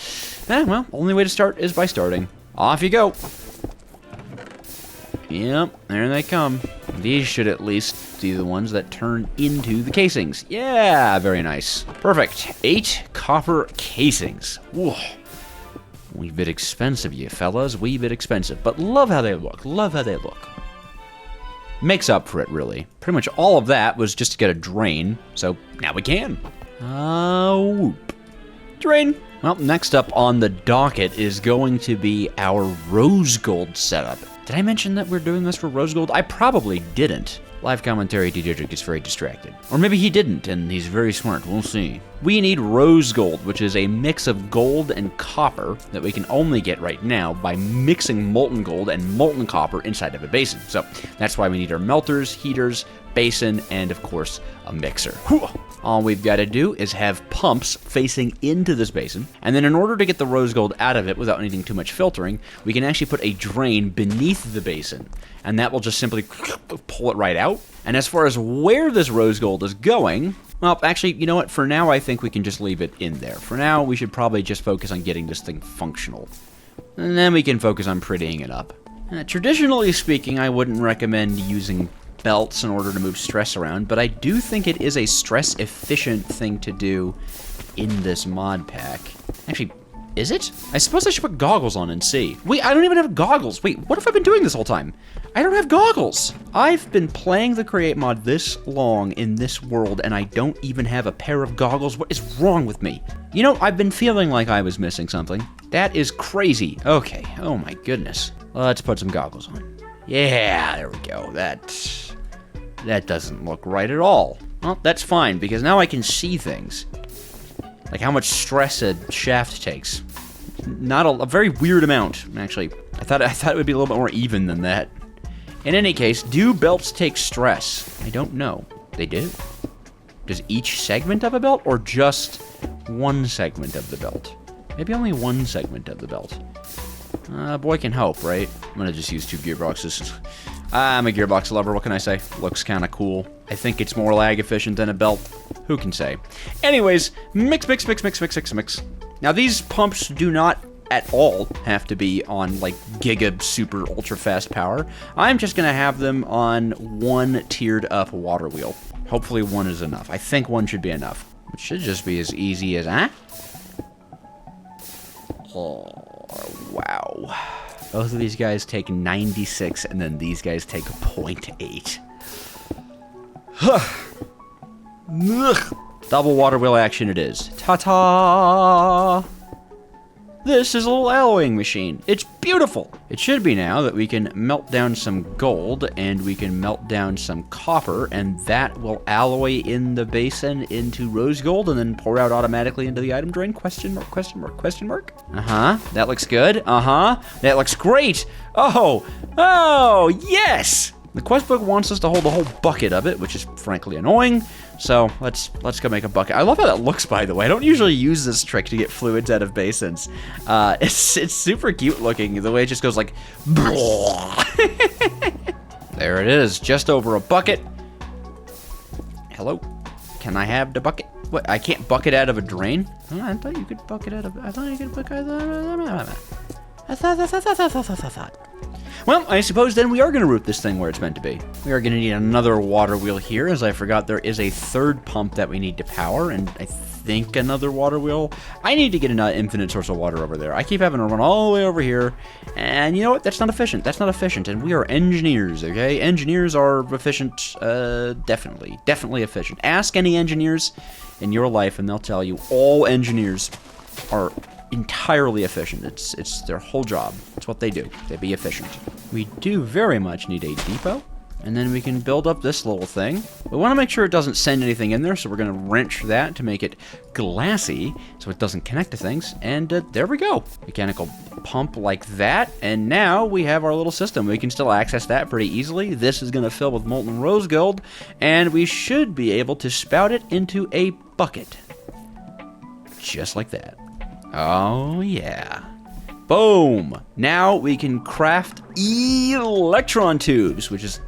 well, only way to start is by starting. Off you go! Yep, there they come. These should at least be the ones that turn into the casings. Yeah, very nice. Perfect. 8 copper casings. Whoa. Wee bit expensive, you fellas. Wee bit expensive. But love how they look. Love how they look. Makes up for it, really. Pretty much all of that was just to get a drain, so now we can. Whoop. Drain. Well, next up on the docket is going to be our rose gold setup. Did I mention that we're doing this for rose gold? I probably didn't. Live commentary, DJ gets very distracted. Or maybe he didn't, and he's very smart. We'll see. We need rose gold, which is a mix of gold and copper that we can only get right now by mixing molten gold and molten copper inside of a basin. So that's why we need our melters, heaters, basin, and of course, a mixer. All we've got to do is have pumps facing into this basin, and then in order to get the rose gold out of it without needing too much filtering, we can actually put a drain beneath the basin, and that will just simply pull it right out. And as far as where this rose gold is going, well, actually, you know what? For now, I think we can just leave it in there. For now, we should probably just focus on getting this thing functional, and then we can focus on prettying it up. Traditionally speaking, I wouldn't recommend using belts in order to move stress around, but I do think it is a stress-efficient thing to do in this mod pack. Actually, is it? I suppose I should put goggles on and see. Wait, I don't even have goggles. Wait, what have I been doing this whole time? I don't have goggles. I've been playing the Create mod this long in this world, and I don't even have a pair of goggles. What is wrong with me? You know, I've been feeling like I was missing something. That is crazy. Okay, oh my goodness. Let's put some goggles on. Yeah, there we go. That doesn't look right at all. Well, that's fine, because now I can see things. Like how much stress a shaft takes. Not a very weird amount, actually. I thought it would be a little bit more even than that. In any case, do belts take stress? I don't know. They do. Does each segment of a belt, or just one segment of the belt? Maybe only one segment of the belt. Boy can hope, right? I'm gonna just use 2 gearboxes. I'm a gearbox lover, what can I say? Looks kinda cool. I think it's more lag efficient than a belt. Who can say? Anyways, mix. Now these pumps do not at all have to be on like giga super ultra fast power. I'm just gonna have them on one tiered up water wheel. Hopefully one is enough. I think one should be enough. It should just be as easy as, Oh, wow. Both of these guys take 96, and then these guys take 0.8. Double water wheel action it is. Ta-ta! This is a little alloying machine. It's beautiful. It should be now that we can melt down some gold, and we can melt down some copper, and that will alloy in the basin into rose gold, and then pour out automatically into the item drain? Question mark, question mark, question mark? That looks good. That looks great. Oh, yes! The quest book wants us to hold a whole bucket of it, which is frankly annoying. So let's go make a bucket. I love how that looks, by the way. I don't usually use this trick to get fluids out of basins. It's super cute looking. The way it just goes like, there it is, just over a bucket. Hello, can I have the bucket? What? I can't bucket out of a drain? Oh, I thought you could bucket out of. I thought you could bucket. I thought. Well, I suppose then we are going to route this thing where it's meant to be. We are going to need another water wheel here, as I forgot there is a third pump that we need to power, and I think another water wheel. I need to get an infinite source of water over there. I keep having to run all the way over here, and you know what? That's not efficient. That's not efficient, and we are engineers, okay? Engineers are efficient, definitely efficient. Ask any engineers in your life, and they'll tell you all engineers are entirely efficient. It's their whole job. It's what they do. They be efficient. We do very much need a depot, and then we can build up this little thing. We want to make sure it doesn't send anything in there, so we're going to wrench that to make it glassy so it doesn't connect to things, and there we go. Mechanical pump like that, and now we have our little system. We can still access that pretty easily. This is going to fill with molten rose gold, and we should be able to spout it into a bucket. Just like that. Oh, yeah. Boom! Now we can craft electron tubes, which is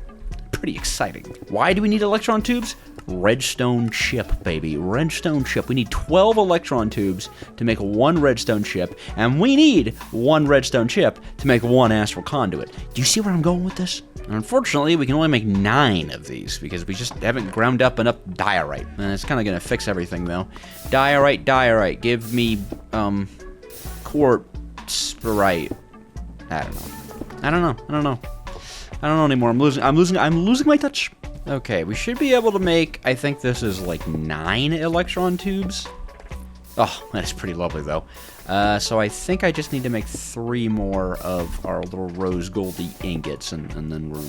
pretty exciting. Why do we need electron tubes? Redstone chip, baby. Redstone chip. We need 12 electron tubes to make one redstone chip, and we need one redstone chip to make one astral conduit. Do you see where I'm going with this? Unfortunately, we can only make 9 of these because we just haven't ground up enough diorite. And it's kind of going to fix everything, though. Diorite. Give me, quartzite. I don't know anymore. I'm losing my touch. Okay, we should be able to make, I think this is like 9 electron tubes. Oh, that's pretty lovely though. So I think I just need to make 3 more of our little rose goldy ingots, and then we're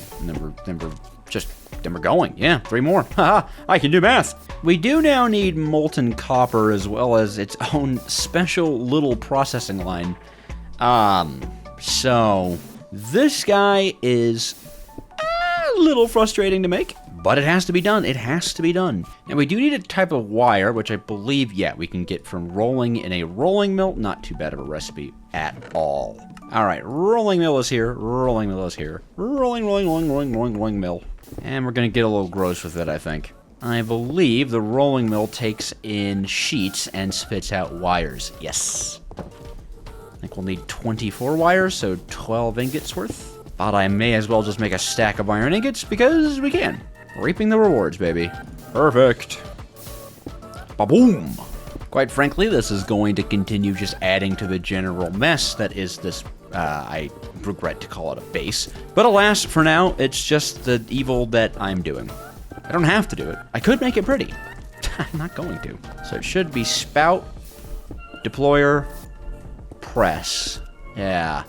going. Yeah, 3 more. Haha, I can do math. We do now need molten copper as well as its own special little processing line. So this guy is a little frustrating to make, but it has to be done. It has to be done. Now, we do need a type of wire, which I believe, yeah, we can get from rolling in a rolling mill. Not too bad of a recipe at all. All right, rolling mill is here. Rolling mill is here. Rolling mill. And we're going to get a little gross with it, I think. I believe the rolling mill takes in sheets and spits out wires. Yes. I think we'll need 24 wires, so 12 ingots worth. But I may as well just make a stack of iron ingots because we can. Reaping the rewards, baby. Perfect. Ba-boom! Quite frankly, this is going to continue just adding to the general mess that is this, I regret to call it a base. But alas, for now, it's just the evil that I'm doing. I don't have to do it. I could make it pretty. I'm not going to. So it should be spout, deployer, press. Yeah.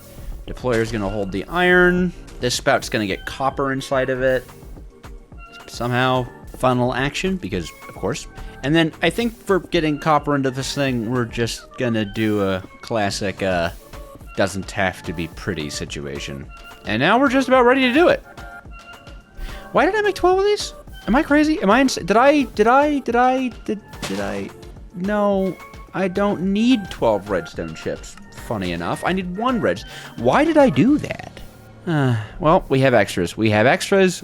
Deployer's gonna hold the iron. This spout's gonna get copper inside of it. Somehow, funnel action, because of course. And then I think for getting copper into this thing, we're just gonna do a classic, doesn't have to be pretty situation. And now we're just about ready to do it. Why did I make 12 of these? Am I crazy? Am I insane? Did I? No, I don't need 12 redstone chips. Funny enough, I need 1 redstone. Why did I do that? Well, we have extras. We have extras.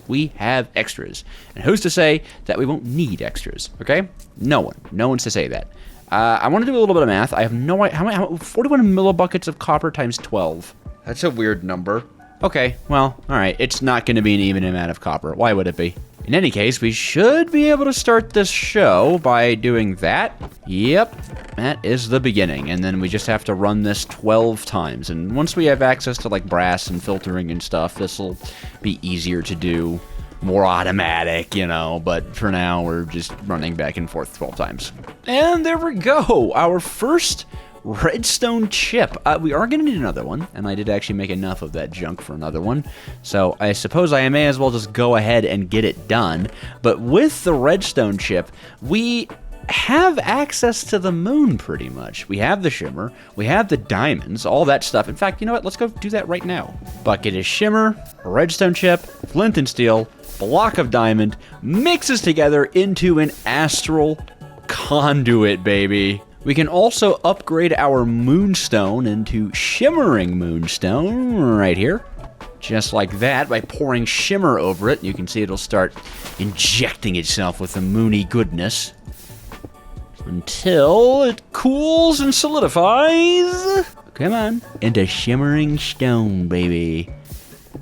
And who's to say that we won't need extras, okay? No one. No one's to say that. I want to do a little bit of math. I have no idea. How many? 41 millibuckets of copper times 12. That's a weird number. Okay, well, all right. It's not going to be an even amount of copper. Why would it be? In any case, we should be able to start this show by doing that. Yep, that is the beginning. And then we just have to run this 12 times. And once we have access to like brass and filtering and stuff, this will be easier to do, more automatic, you know. But for now, we're just running back and forth 12 times. And there we go, our first redstone chip. We are going to need another one, and I did actually make enough of that junk for another one, so I suppose I may as well just go ahead and get it done. But with the redstone chip, we have access to the moon pretty much. We have the shimmer, we have the diamonds, all that stuff. In fact, you know what? Let's go do that right now. Bucket of shimmer, a redstone chip, flint and steel, block of diamond, mixes together into an astral conduit, baby. We can also upgrade our moonstone into shimmering moonstone right here. Just like that, by pouring shimmer over it. You can see it'll start injecting itself with the moony goodness until it cools and solidifies. Come on. Into shimmering stone, baby.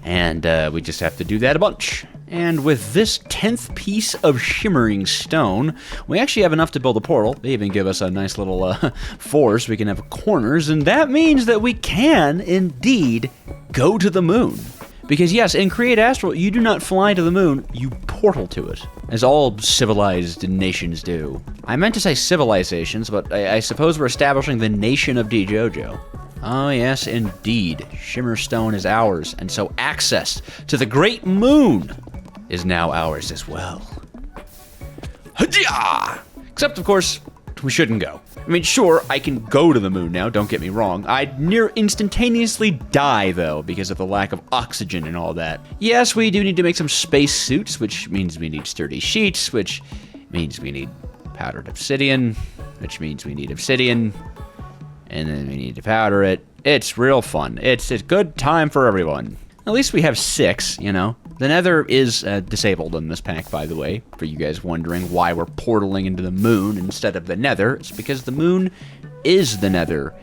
And we just have to do that a bunch. And with this 10th piece of shimmering stone, we actually have enough to build a portal. They even give us a nice little force. We can have corners, and that means that we can indeed go to the moon. Because yes, in Create Astral, you do not fly to the moon, you portal to it, as all civilized nations do. I meant to say civilizations, but I suppose we're establishing the nation of DJojo. Oh yes, indeed. Shimmerstone is ours, and so access to the great moon is now ours as well. Hajia! Except, of course, we shouldn't go. I mean, sure, I can go to the moon now, don't get me wrong. I'd near instantaneously die, though, because of the lack of oxygen and all that. Yes, we do need to make some space suits, which means we need sturdy sheets, which means we need powdered obsidian, which means we need obsidian, And then we need to powder it. It's real fun. It's a good time for everyone. At least we have 6, you know. The nether is disabled in this pack, by the way, for you guys wondering why we're portaling into the moon instead of the nether. It's because the moon is the nether,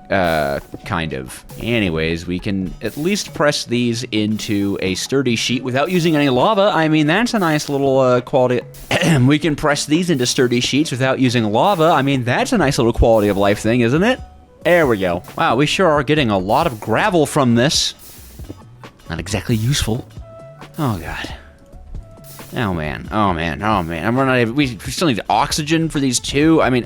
kind of. Anyways, we can at least press these into a sturdy sheet without using any lava. I mean, that's a nice little quality. We can press these into sturdy sheets without using lava. I mean, that's a nice little quality of life thing, isn't it? There we go. Wow, we sure are getting a lot of gravel from this. Not exactly useful. Oh, God. Oh, man. Oh, man. Oh, man. I'm running out of... We still need oxygen for these two. I mean,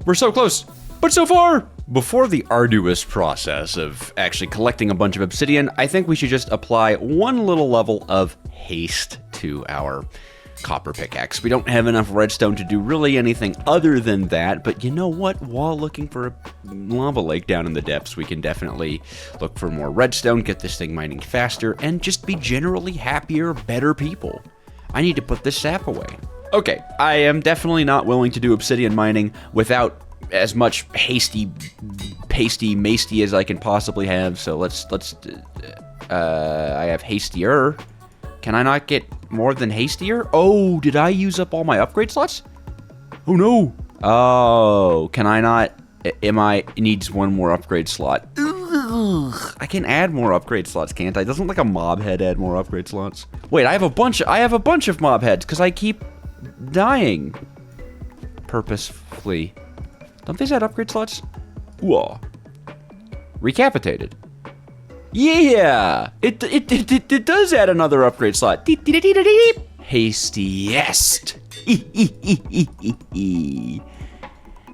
we're so close, but so far. Before the arduous process of actually collecting a bunch of obsidian, I think we should just apply one little level of haste to our copper pickaxe. We don't have enough redstone to do really anything other than that, but you know what? While looking for a lava lake down in the depths, we can definitely look for more redstone, get this thing mining faster, and just be generally happier, better people. I need to put this sap away. Okay, I am definitely not willing to do obsidian mining without as much pasty masty as I can possibly have, so let's I have hastier. Can I not get more than hastier? Oh, did I use up all my upgrade slots? Oh no. Oh, can I not? It needs one more upgrade slot. Ugh, I can add more upgrade slots, can't I? Doesn't like a mob head add more upgrade slots? Wait, I have a bunch of mob heads because I keep dying purposefully. Don't these add upgrade slots? Whoa. Recapitated. Yeah! It does add another upgrade slot. Hastiest.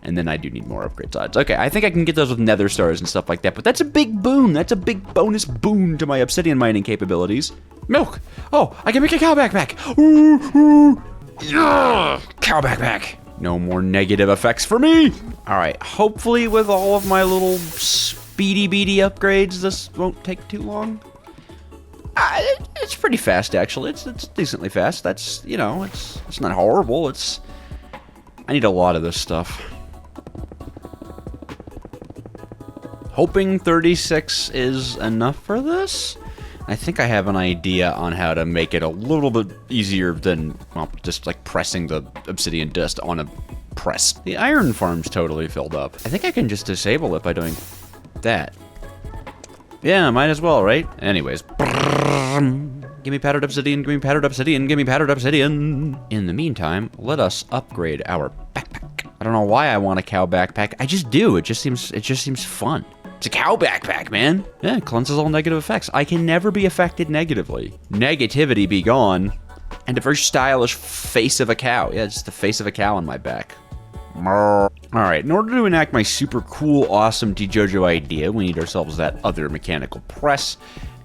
And then I do need more upgrade slots. Okay, I think I can get those with nether stars and stuff like that, but that's a big boon. That's a big bonus boon to my obsidian mining capabilities. Milk! Oh, I can make a cow backpack! Ooh, yeah! Cow backpack! No more negative effects for me! Alright, hopefully with all of my little speedy beady upgrades, this won't take too long. It's pretty fast, actually. It's decently fast. That's, you know, it's not horrible. I need a lot of this stuff. Hoping 36 is enough for this. I think I have an idea on how to make it a little bit easier than, well, just like pressing the obsidian dust on a press. The iron farm's totally filled up. I think I can just disable it by doing that. Yeah, might as well, right? Anyways. Give me powdered obsidian, give me powdered obsidian, give me powdered obsidian. In the meantime, let us upgrade our backpack. I don't know why I want a cow backpack. I just do. It just seems fun. It's a cow backpack, man. Yeah, it cleanses all negative effects. I can never be affected negatively. Negativity be gone. And a very stylish face of a cow. Yeah, it's the face of a cow on my back. Alright, in order to enact my super cool, awesome DJojo idea, we need ourselves that other mechanical press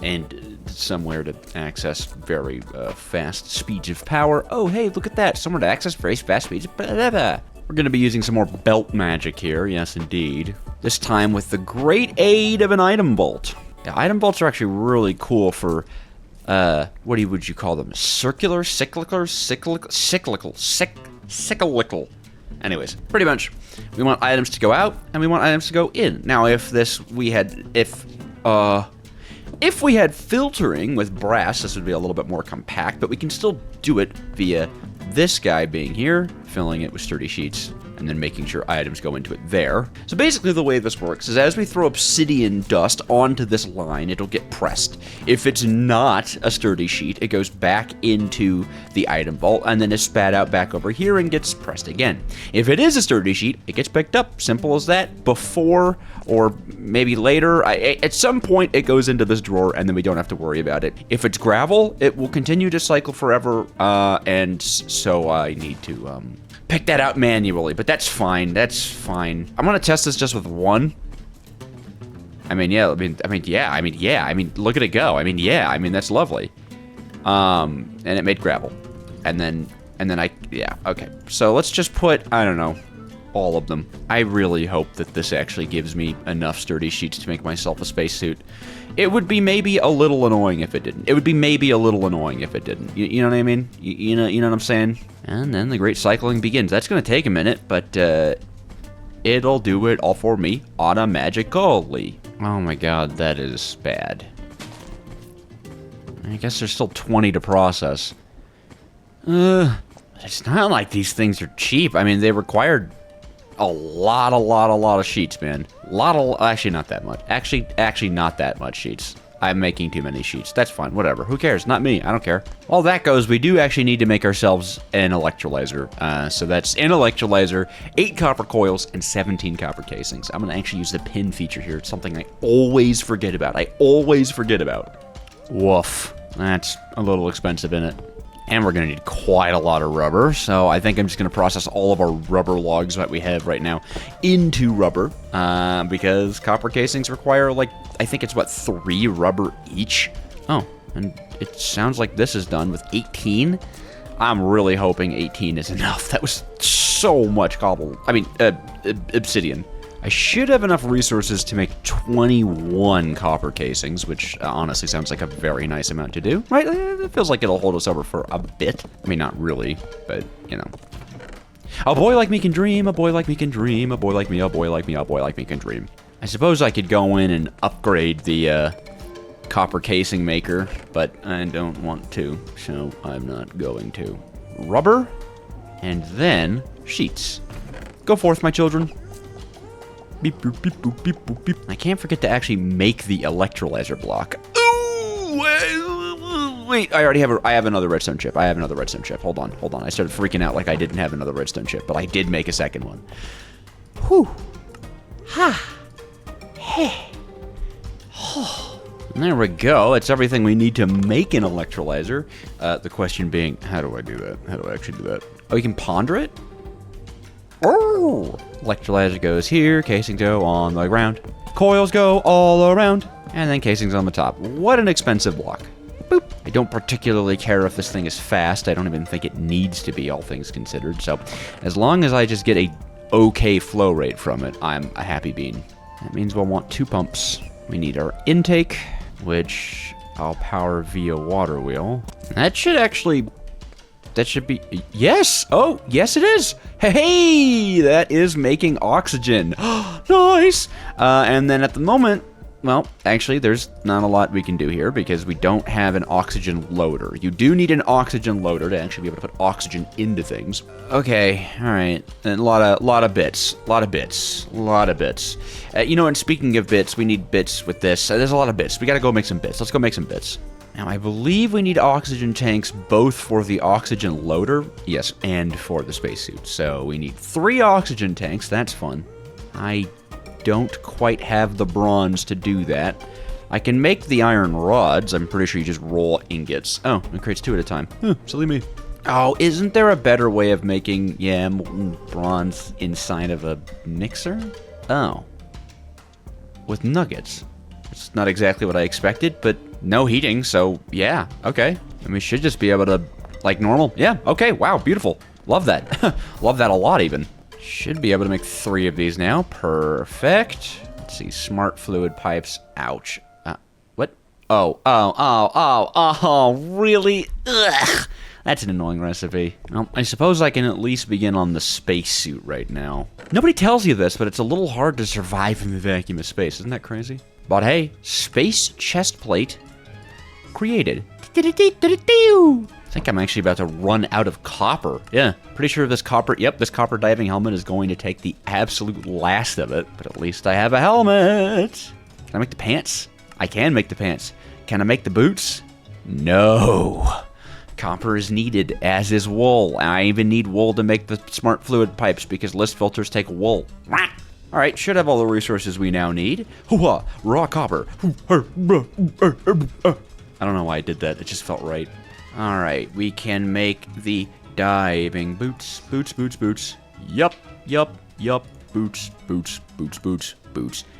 and somewhere to access very fast speeds of power. Oh, hey, look at that. Somewhere to access very fast speeds. We're going to be using some more belt magic here. Yes, indeed. This time with the great aid of an item vault. Yeah, item vaults are actually really cool for, what would you call them? Circular, cyclical. Anyways, pretty much, we want items to go out, and we want items to go in. Now, if we had filtering with brass, this would be a little bit more compact, but we can still do it via this guy being here, filling it with sturdy sheets, and then making sure items go into it there. So basically the way this works is as we throw obsidian dust onto this line, it'll get pressed. If it's not a sturdy sheet, it goes back into the item vault and then is spat out back over here and gets pressed again. If it is a sturdy sheet, it gets picked up. Simple as that. Before or maybe later, at some point it goes into this drawer and then we don't have to worry about it. If it's gravel, it will continue to cycle forever, and so I need to pick that out manually, but that's fine. That's fine. I'm gonna test this just with one. I mean, look at it go. That's lovely. And it made gravel, and then okay. So let's just put, I don't know, all of them. I really hope that this actually gives me enough sturdy sheets to make myself a spacesuit. It would be maybe a little annoying if it didn't. You know what I mean? You know what I'm saying? And then the great cycling begins. That's going to take a minute, but it'll do it all for me automatically. Oh my god, that is bad. I guess there's still 20 to process. It's not like these things are cheap. I mean, they required a lot of sheets, man. Actually, not that much. Actually, not that much sheets. I'm making too many sheets. That's fine, whatever. Who cares? Not me, I don't care. All that goes, we do actually need to make ourselves an electrolyzer. So that's an electrolyzer, 8 copper coils, and 17 copper casings. I'm gonna actually use the pin feature here. It's something I always forget about. Woof. That's a little expensive, isn't it? And we're gonna need quite a lot of rubber, so I think I'm just gonna process all of our rubber logs that we have right now into rubber, because copper casings require, like, I think it's, what, 3 rubber each? Oh, and it sounds like this is done with 18. I'm really hoping 18 is enough. That was so much obsidian. I should have enough resources to make 21 copper casings, which honestly sounds like a very nice amount to do, right? It feels like it'll hold us over for a bit. I mean, not really, but, you know. A boy like me can dream, a boy like me can dream, a boy like me, a boy like me, a boy like me can dream. I suppose I could go in and upgrade the copper casing maker, but I don't want to, so I'm not going to. Rubber, and then sheets. Go forth, my children. Beep, boop, beep, boop, beep, boop, beep. I can't forget to actually make the electrolyzer block. Ooh, wait, I have another redstone chip. Hold on. I started freaking out like I didn't have another redstone chip, but I did make a second one. Whew. Ha. Hey. There we go. It's everything we need to make an electrolyzer. The question being, how do I do that? How do I actually do that? Oh, you can ponder it? Oh! Electrolyzer goes here, casings go on the ground, coils go all around, and then casings on the top. What an expensive block. Boop. I don't particularly care if this thing is fast. I don't even think it needs to be, all things considered. So as long as I just get a okay flow rate from it, I'm a happy bean. That means we'll want 2 pumps. We need our intake, which I'll power via water wheel. That should be, yes! Oh, yes it is! Hey, that is making oxygen. Nice! And then at the moment, well, actually, there's not a lot we can do here because we don't have an oxygen loader. You do need an oxygen loader to actually be able to put oxygen into things. Okay, alright. And a lot of bits. You know, and speaking of bits, we need bits with this. There's a lot of bits. We gotta go make some bits. Let's go make some bits. Now, I believe we need oxygen tanks both for the oxygen loader, yes, and for the spacesuit. So we need 3 oxygen tanks. That's fun. I don't quite have the bronze to do that. I can make the iron rods. I'm pretty sure you just roll ingots. Oh, it creates 2 at a time. Silly me. Oh, isn't there a better way of making, bronze inside of a mixer? Oh. With nuggets. It's not exactly what I expected, but no heating, so yeah, okay. And we should just be able to, like normal. Yeah, okay, wow, beautiful. Love that. Love that a lot, even. Should be able to make 3 of these now. Perfect. Let's see, smart fluid pipes. Ouch. What? Oh, really? Ugh. That's an annoying recipe. Well, I suppose I can at least begin on the spacesuit right now. Nobody tells you this, but it's a little hard to survive in the vacuum of space. Isn't that crazy? But hey, space chest plate created. I think I'm actually about to run out of copper. Yeah, pretty sure this copper diving helmet is going to take the absolute last of it, but at least I have a helmet. Can I make the pants? I can make the pants. Can I make the boots? No. Copper is needed, as is wool. I even need wool to make the smart fluid pipes because list filters take wool. Alright, should have all the resources we now need. Hoo-ha! Raw copper. I don't know why I did that, it just felt right. Alright, we can make the diving boots. Boots. Yup. Boots.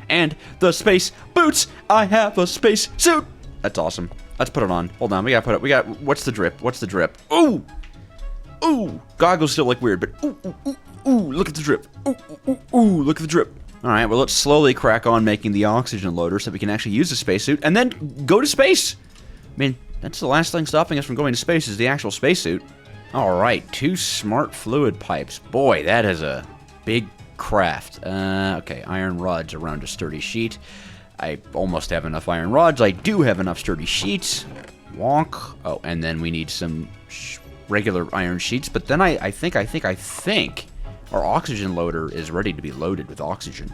And the space boots! I have a space suit! That's awesome. Let's put it on. Hold on, what's the drip? Ooh! Goggles still look weird, but ooh, look at the drip. Ooh, look at the drip. Alright, well, let's slowly crack on making the oxygen loader so we can actually use the spacesuit and then go to space. I mean, that's the last thing stopping us from going to space is the actual spacesuit. Alright, 2 smart fluid pipes. Boy, that is a big craft. Okay, iron rods around a sturdy sheet. I almost have enough iron rods. I do have enough sturdy sheets. Wonk. Oh, and then we need some regular iron sheets. But then I think our oxygen loader is ready to be loaded with oxygen.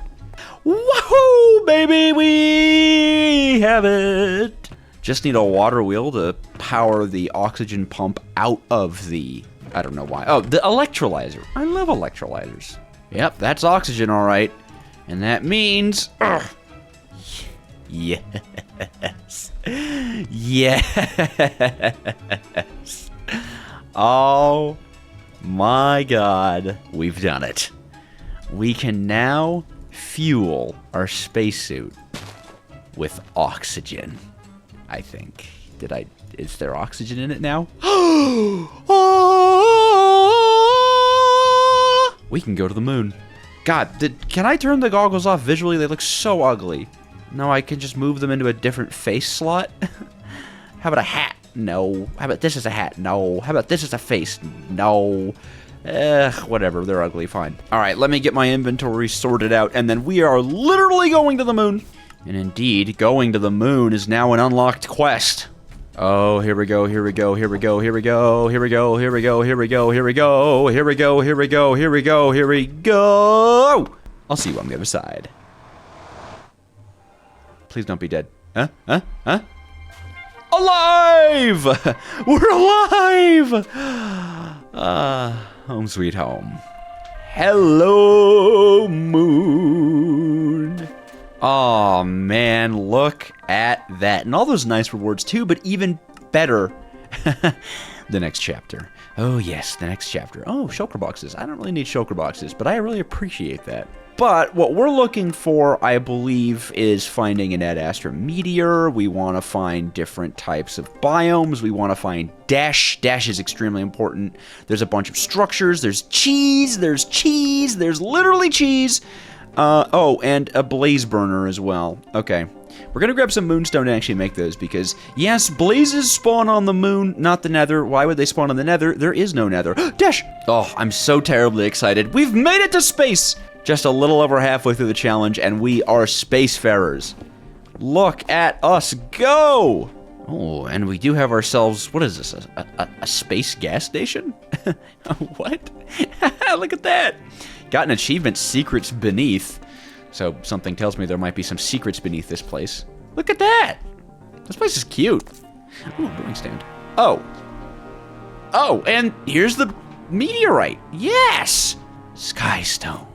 Woohoo, baby! We have it! Just need a water wheel to power the oxygen pump out of the... I don't know why. Oh, the electrolyzer. I love electrolyzers. Yep, that's oxygen, all right. And that means... Yes. Yes. Oh my God. We've done it. We can now fuel our spacesuit with oxygen, I think. Is there oxygen in it now? We can go to the moon. God, can I turn the goggles off visually? They look so ugly. No, I can just move them into a different face slot. How about a hat? No. How about this as a hat? No. How about this as a face? No. Whatever. They're ugly. Fine. All right, let me get my inventory sorted out, and then we are literally going to the moon. And indeed, going to the moon is now an unlocked quest. Oh, here we go, here we go, here we go, here we go, here we go, here we go, here we go, here we go, here we go, here we go, here we go, here we go. I'll see you on the other side. Please don't be dead. Huh? Huh? Huh? Alive! We're alive! Home sweet home. Hello, moon. Oh man, look at that. And all those nice rewards too, but even better, the next chapter. Oh yes, the next chapter. Oh, shulker boxes. I don't really need shulker boxes, but I really appreciate that. But what we're looking for, I believe, is finding an Astral meteor. We want to find different types of biomes. We want to find Dash. Dash is extremely important. There's a bunch of structures. There's cheese. There's cheese. There's literally cheese. Oh, and a blaze burner as well. Okay. We're going to grab some moonstone and actually make those because, yes, blazes spawn on the moon, not the nether. Why would they spawn on the nether? There is no nether. Dash! Oh, I'm so terribly excited. We've made it to space! Just a little over halfway through the challenge, and we are spacefarers. Look at us go! Oh, and we do have ourselves, what is this, a space gas station? What? Look at that! Got an achievement, Secrets Beneath. So something tells me there might be some secrets beneath this place. Look at that! This place is cute. Ooh, brewing stand. Oh. Oh, and here's the meteorite. Yes! Skystone.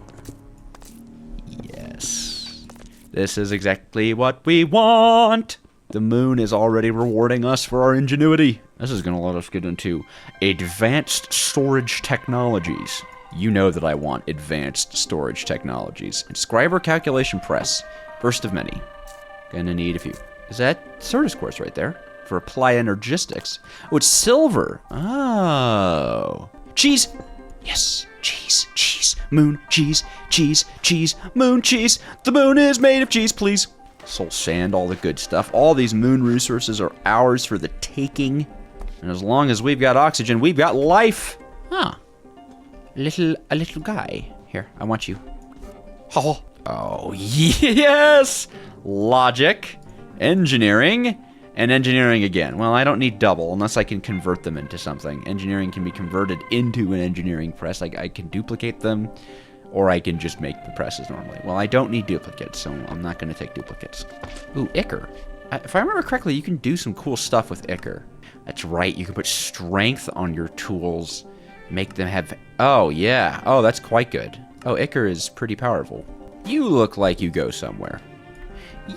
Yes. This is exactly what we want. The moon is already rewarding us for our ingenuity. This is going to let us get into advanced storage technologies. You know that I want advanced storage technologies. Inscriber calculation press. First of many. Gonna need a few. Is that Certus quartz right there? For apply energistics. Oh, it's silver. Oh. Cheese. Yes. Cheese. Cheese. Moon. Cheese. Cheese. Cheese. Moon. Cheese. The moon is made of cheese, please. Soul sand, all the good stuff. All these moon resources are ours for the taking. And as long as we've got oxygen, we've got life. Huh. A little guy. Here, I want you. Oh, oh yes! Logic, engineering, and engineering again. Well, I don't need double unless I can convert them into something. Engineering can be converted into an engineering press. I can duplicate them, or I can just make the presses normally. Well, I don't need duplicates, so I'm not going to take duplicates. Ooh, Ichor. If I remember correctly, you can do some cool stuff with Ichor. That's right, you can put strength on your tools. Make them have... Oh, yeah. Oh, that's quite good. Oh, Ichor is pretty powerful. You look like you go somewhere.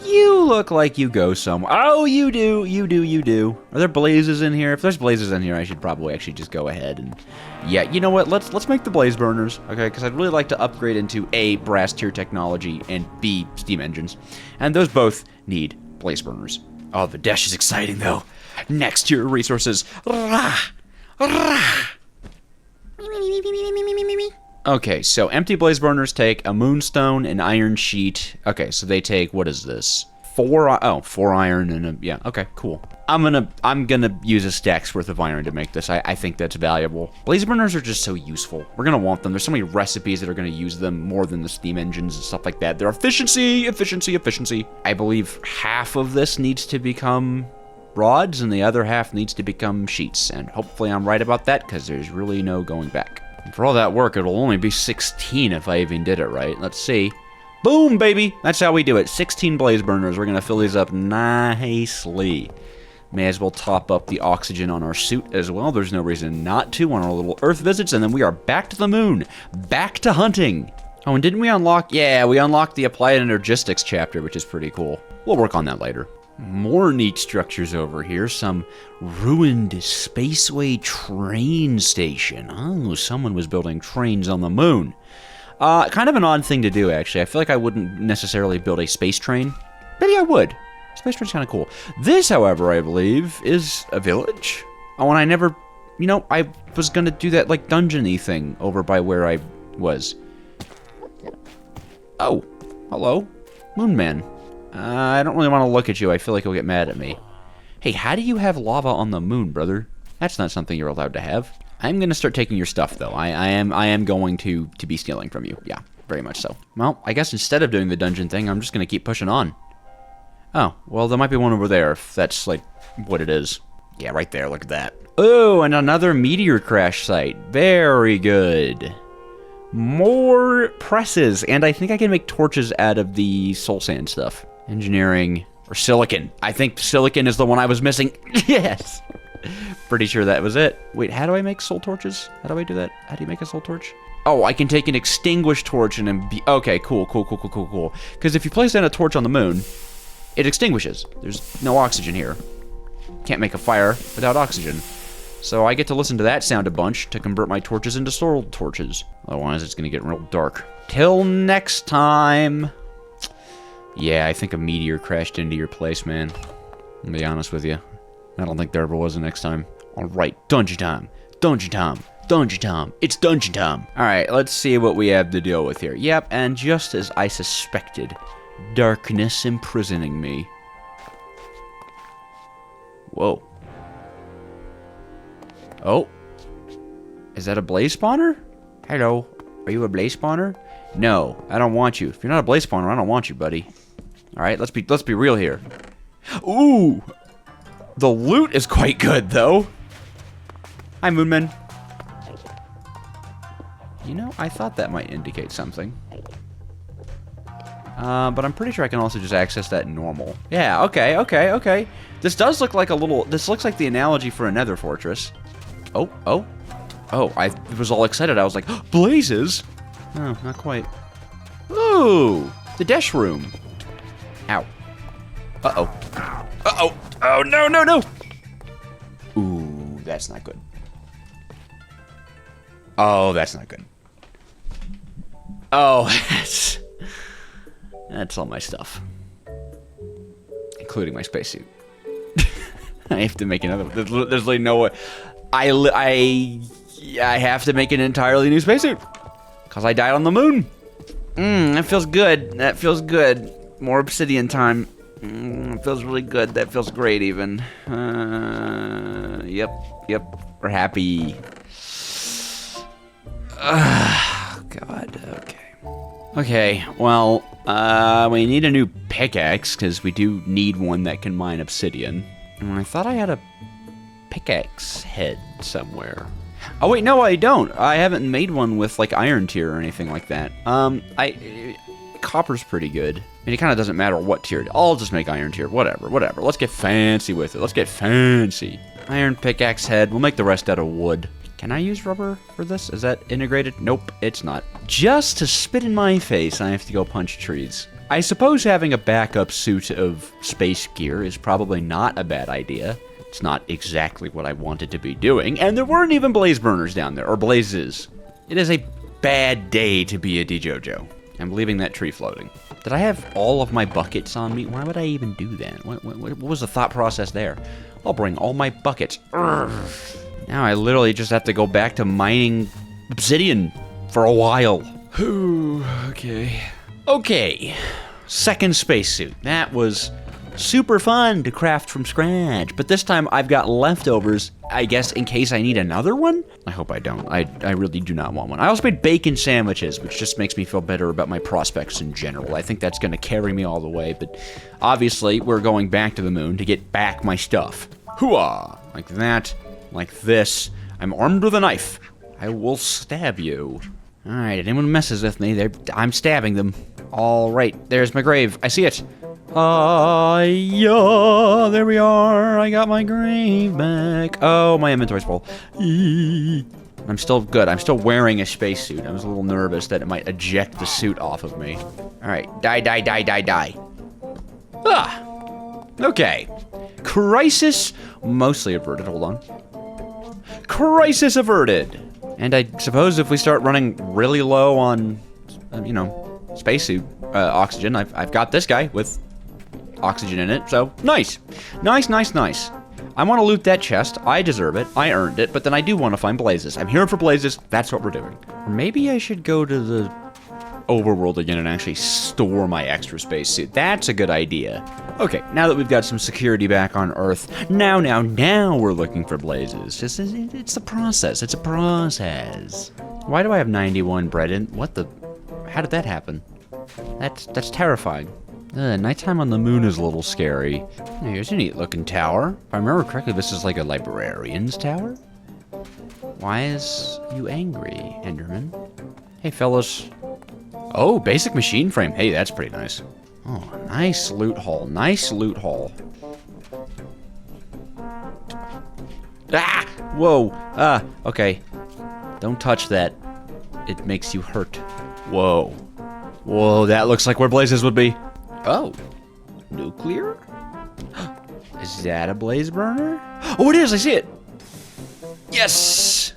You look like you go somewhere. Oh, you do. You do. You do. Are there blazes in here? If there's blazes in here, I should probably actually just go ahead and... Yeah, you know what? Let's make the blaze burners, okay? Because I'd really like to upgrade into A, brass tier technology, and B, steam engines. And those both need blaze burners. Oh, the dash is exciting, though. Next tier resources. Rah! Rah! Okay, so empty blaze burners take a moonstone, an iron sheet. Okay, so they take, what is this? 4 iron and a, yeah, okay, cool. I'm gonna use a stack's worth of iron to make this. I think that's valuable. Blaze burners are just so useful. We're gonna want them. There's so many recipes that are gonna use them more than the steam engines and stuff like that. Their efficiency. I believe half of this needs to become rods and the other half needs to become sheets. And hopefully I'm right about that because there's really no going back. And for all that work, it'll only be 16 if I even did it right. Let's see. Boom, baby. That's how we do it. 16 blaze burners. We're gonna fill these up nicely. May as well top up the oxygen on our suit as well. There's no reason not to on our little Earth visits. And then we are back to the moon. Back to hunting. Oh, and didn't we unlock? Yeah, we unlocked the Applied Energistics chapter, which is pretty cool. We'll work on that later. More neat structures over here. Some ruined spaceway train station. Oh, someone was building trains on the moon. Kind of an odd thing to do, actually. I feel like I wouldn't necessarily build a space train. Maybe I would. Space train's kind of cool. This, however, I believe, is a village. Oh, and I never... You know, I was going to do that, like, dungeon-y thing over by where I was. Oh, hello. Moon Man. I don't really want to look at you. I feel like he'll get mad at me. Hey, how do you have lava on the moon, brother? That's not something you're allowed to have. I'm going to start taking your stuff, though. I am going to be stealing from you. Yeah, very much so. Well, I guess instead of doing the dungeon thing, I'm just going to keep pushing on. Oh, well, there might be one over there, if that's, like, what it is. Yeah, right there, look at that. Oh, and another meteor crash site. Very good. More presses, and I think I can make torches out of the soul sand stuff. Engineering, or silicon. I think silicon is the one I was missing. Yes! Pretty sure that was it. Wait, how do I make soul torches? How do I do that? How do you make a soul torch? Oh, I can take an extinguished torch and then be... Okay, cool. Because if you place down a torch on the moon... It extinguishes. There's no oxygen here. Can't make a fire without oxygen. So I get to listen to that sound a bunch to convert my torches into soul torches. Otherwise, it's going to get real dark. Till next time. Yeah, I think a meteor crashed into your place, man. I'll be honest with you. I don't think there ever was a next time. Alright, dungeon time. Dungeon time. Dungeon time. It's dungeon time. Alright, let's see what we have to deal with here. Yep, and just as I suspected... Darkness imprisoning me. Whoa. Oh. Is that a blaze spawner? Hello. Are you a blaze spawner? No, I don't want you. If you're not a blaze spawner, I don't want you, buddy. Alright, let's be real here. Ooh! The loot is quite good, though. Hi, Moonman. You know, I thought that might indicate something. But I'm pretty sure I can also just access that normal. Yeah, okay. This does look like a little... This looks like the analogy for a nether fortress. Oh, I was all excited. I was like, blazes! Oh, not quite. Ooh! The dash room. Ow. Uh-oh. Oh, no! Ooh, that's not good. Oh, that's not good. Oh, that's all my stuff. Including my spacesuit. I have to make another one. There's literally no way. I have to make an entirely new spacesuit. Because I died on the moon. That feels good. More obsidian time. It feels really good. That feels great even. Yep. We're happy. God, okay. Okay, well, we need a new pickaxe, because we do need one that can mine obsidian. And I thought I had a pickaxe head somewhere. Oh wait, no I don't. I haven't made one with, like, iron tier or anything like that. Copper's pretty good. I mean, it kind of doesn't matter what tier. I'll just make iron tier, whatever. Let's get fancy with it. Iron pickaxe head, we'll make the rest out of wood. Can I use rubber for this? Is that integrated? Nope, it's not. Just to spit in my face, I have to go punch trees. I suppose having a backup suit of space gear is probably not a bad idea. It's not exactly what I wanted to be doing, and there weren't even blaze burners down there, or blazes. It is a bad day to be a DJojo. I'm leaving that tree floating. Did I have all of my buckets on me? Why would I even do that? What was the thought process there? I'll bring all my buckets. Urgh. Now I literally just have to go back to mining obsidian for a while. Okay. Second spacesuit. That was super fun to craft from scratch. But this time I've got leftovers, I guess, in case I need another one? I hope I don't. I really do not want one. I also made bacon sandwiches, which just makes me feel better about my prospects in general. I think that's gonna carry me all the way, but obviously we're going back to the moon to get back my stuff. Hooah! Like that, like this. I'm armed with a knife. I will stab you. All right, anyone messes with me, I'm stabbing them. All right, there's my grave. I see it. Yeah, there we are. I got my grave back. Oh, my inventory's full. I'm still good. I'm still wearing a spacesuit. I was a little nervous that it might eject the suit off of me. All right, die, die, die, die, die. Ah, okay. Crisis mostly averted. Hold on. Crisis averted. And I suppose if we start running really low on, spacesuit oxygen, I've got this guy with oxygen in it, so nice. Nice, nice, nice. I want to loot that chest. I deserve it. I earned it, but then I do want to find blazes. I'm here for blazes. That's what we're doing. Or maybe I should go to the overworld again and actually store my extra spacesuit. That's a good idea. Okay, now that we've got some security back on Earth, now we're looking for blazes. It's a process. It's a process. Why do I have 91 bread in? What the? How did that happen? That's terrifying. Nighttime on the moon is a little scary. Here's a neat looking tower. If I remember correctly, this is like a librarian's tower? Why is you angry, Enderman? Hey, fellas. Oh, basic machine frame. Hey, that's pretty nice. Oh, nice loot haul. Nice loot haul. Ah! Whoa. Okay. Don't touch that. It makes you hurt. Whoa. Whoa, that looks like where blazes would be. Oh. Nuclear? Is that a blaze burner? Oh, it is. I see it. Yes.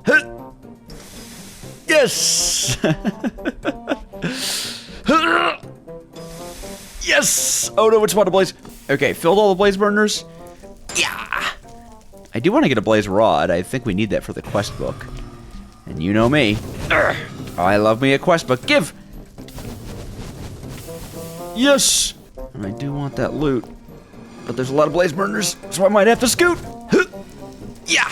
Huh. Yes. Yes. Oh no, it's about to blaze. Okay, filled all the blaze burners. Yeah. I do want to get a blaze rod. I think we need that for the quest book. And you know me. I love me a quest book. Give. Yes. And I do want that loot. But there's a lot of blaze burners, so I might have to scoot. Yeah.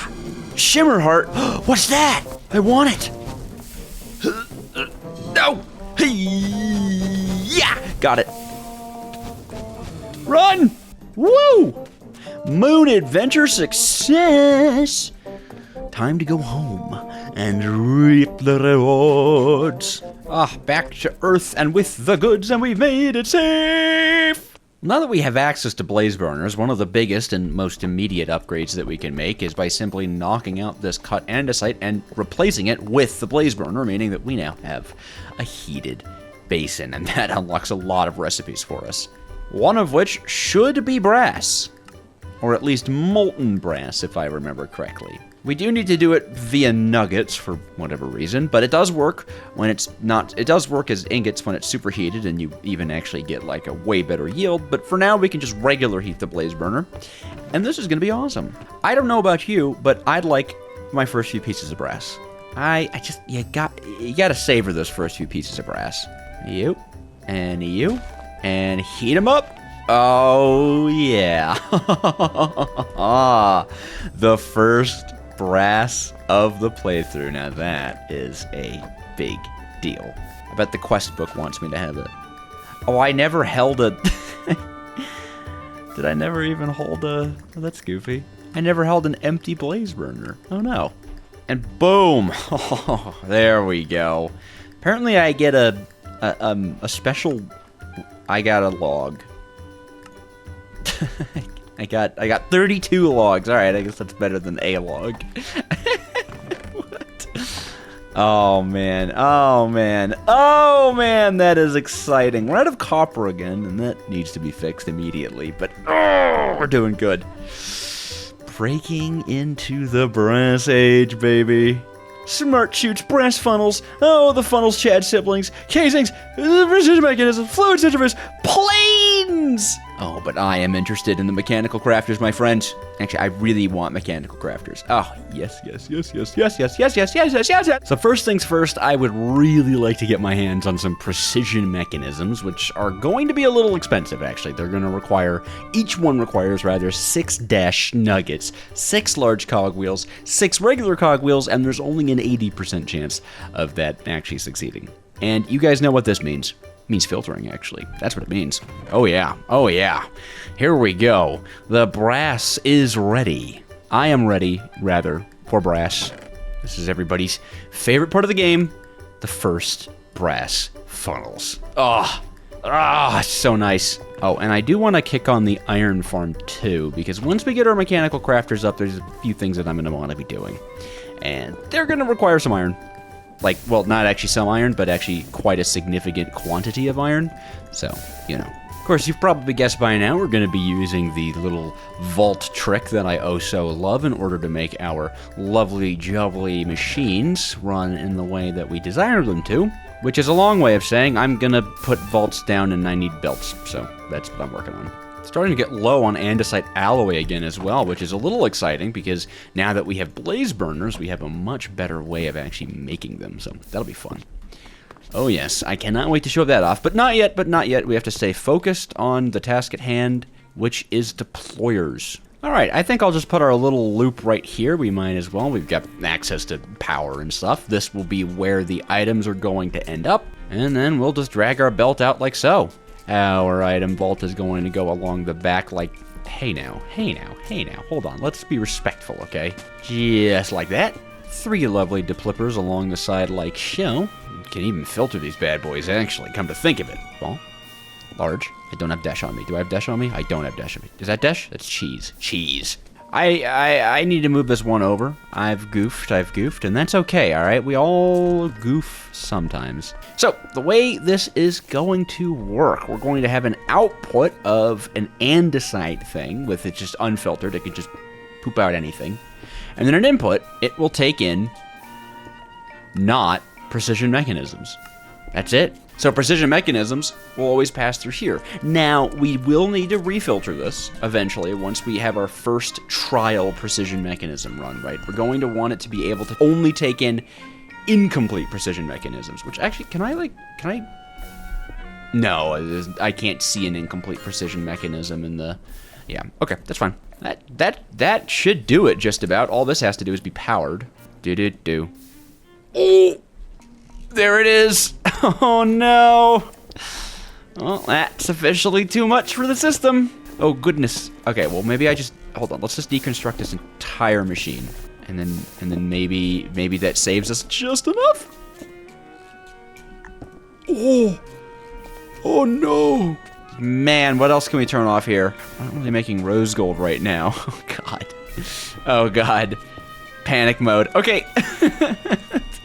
Shimmer heart. What's that? I want it. No. Yeah. Got it. Run. Woo. Moon adventure success. Time to go home and reap the rewards. Back to Earth and with the goods, and we've made it safe. Now that we have access to blaze burners, one of the biggest and most immediate upgrades that we can make is by simply knocking out this cut andesite and replacing it with the blaze burner, meaning that we now have a heated basin, and that unlocks a lot of recipes for us. One of which should be brass. Or at least molten brass, if I remember correctly. We do need to do it via nuggets for whatever reason, but it does work when it's not. It does work as ingots when it's superheated, and you even actually get like a way better yield. But for now, we can just regular heat the blaze burner, and this is gonna be awesome. I don't know about you, but I'd like my first few pieces of brass. You gotta savor those first few pieces of brass. You, and heat them up. Oh yeah, the first brass of the playthrough. Now that is a big deal. I bet the quest book wants me to have it. Oh, I never held a... Did I never even hold a... Oh, that's goofy. I never held an empty blaze burner. Oh no. And boom. Oh, there we go. Apparently I get a special... I got a log. I got 32 logs. All right, I guess that's better than a log. What? Oh man, that is exciting. We're out of copper again, and that needs to be fixed immediately. But we're doing good. Breaking into the brass age, baby. Smart chutes, brass funnels. Oh, the funnels, Chad siblings, casings, precision mechanisms, fluid centrifuge, planes. machines! Oh, but I am interested in the mechanical crafters, my friends. Actually, I really want mechanical crafters. Oh, yes. So first things first, I would really like to get my hands on some precision mechanisms, which are going to be a little expensive, actually. They're going to require, each one requires rather 6 dash nuggets, 6 large cogwheels, 6 regular cogwheels, and there's only an 80% chance of that actually succeeding. And you guys know what this means. It means filtering, actually. That's what it means. Oh yeah. Here we go. The brass is ready. I am ready, rather, for brass. This is everybody's favorite part of the game, the first brass funnels. It's so nice. Oh, and I do want to kick on the iron farm too, because once we get our mechanical crafters up, there's a few things that I'm going to want to be doing. And they're going to require some iron. Like, well, not actually some iron, but actually quite a significant quantity of iron. So, you know. Of course, you've probably guessed by now we're going to be using the little vault trick that I oh so love in order to make our lovely jubbly machines run in the way that we desire them to. Which is a long way of saying I'm going to put vaults down and I need belts. So, that's what I'm working on. Starting to get low on andesite alloy again as well, which is a little exciting because now that we have blaze burners, we have a much better way of actually making them, so that'll be fun. Oh yes, I cannot wait to show that off, but not yet. We have to stay focused on the task at hand, which is deployers. Alright, I think I'll just put our little loop right here. We might as well. We've got access to power and stuff. This will be where the items are going to end up, and then we'll just drag our belt out like so. Our item vault is going to go along the back like, hey now, hold on, let's be respectful, okay? Just like that. 3 lovely deplippers along the side like so. You can even filter these bad boys, actually, come to think of it. Well, large. I don't have dash on me. Do I have dash on me? I don't have dash on me. Is that dash? That's cheese. Cheese. I need to move this one over. I've goofed, and that's okay, alright? We all goof sometimes. So, the way this is going to work, we're going to have an output of an andesite thing with it just unfiltered. It can just poop out anything. And then an input, it will take in not precision mechanisms. That's it. So precision mechanisms will always pass through here. Now, we will need to refilter this eventually once we have our first trial precision mechanism run, right? We're going to want it to be able to only take in incomplete precision mechanisms, which actually, can I? No, I can't see an incomplete precision mechanism in the, yeah, okay, that's fine. That should do it just about. All this has to do is be powered. Do. Oh! There it is. Oh no. Well, that's officially too much for the system. Oh goodness. Okay, well maybe hold on. Let's just deconstruct this entire machine, and then maybe that saves us just enough. Oh no. Man, what else can we turn off here? I'm not really making rose gold right now. Oh god. Panic mode. Okay.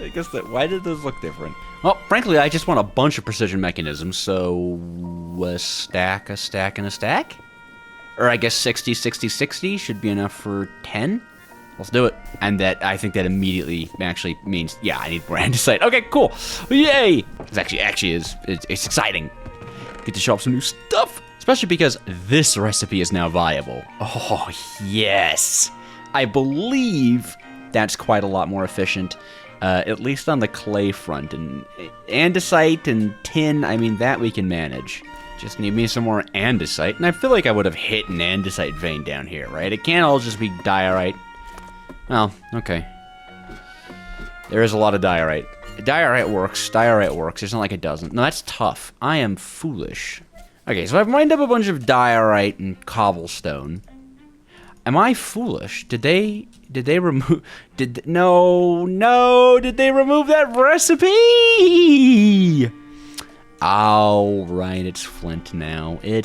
I guess why did those look different? Well, frankly, I just want a bunch of precision mechanisms, so a stack, and a stack? Or I guess 60, 60, 60 should be enough for 10? Let's do it. And I think that immediately actually means, yeah, I need more andesite. Okay, cool. Yay! It's actually it's exciting. Get to show off some new stuff. Especially because this recipe is now viable. Oh, yes. I believe that's quite a lot more efficient. At least on the clay front. And andesite and tin, I mean, that we can manage. Just need me some more andesite. And I feel like I would have hit an andesite vein down here, right? It can't all just be diorite. Well, okay. There is a lot of diorite. Diorite works. It's not like it doesn't. No, that's tough. I am foolish. Okay, so I've mined up a bunch of diorite and cobblestone. Am I foolish? Did they remove... Did they remove that recipe? Oh, right, it's flint now. I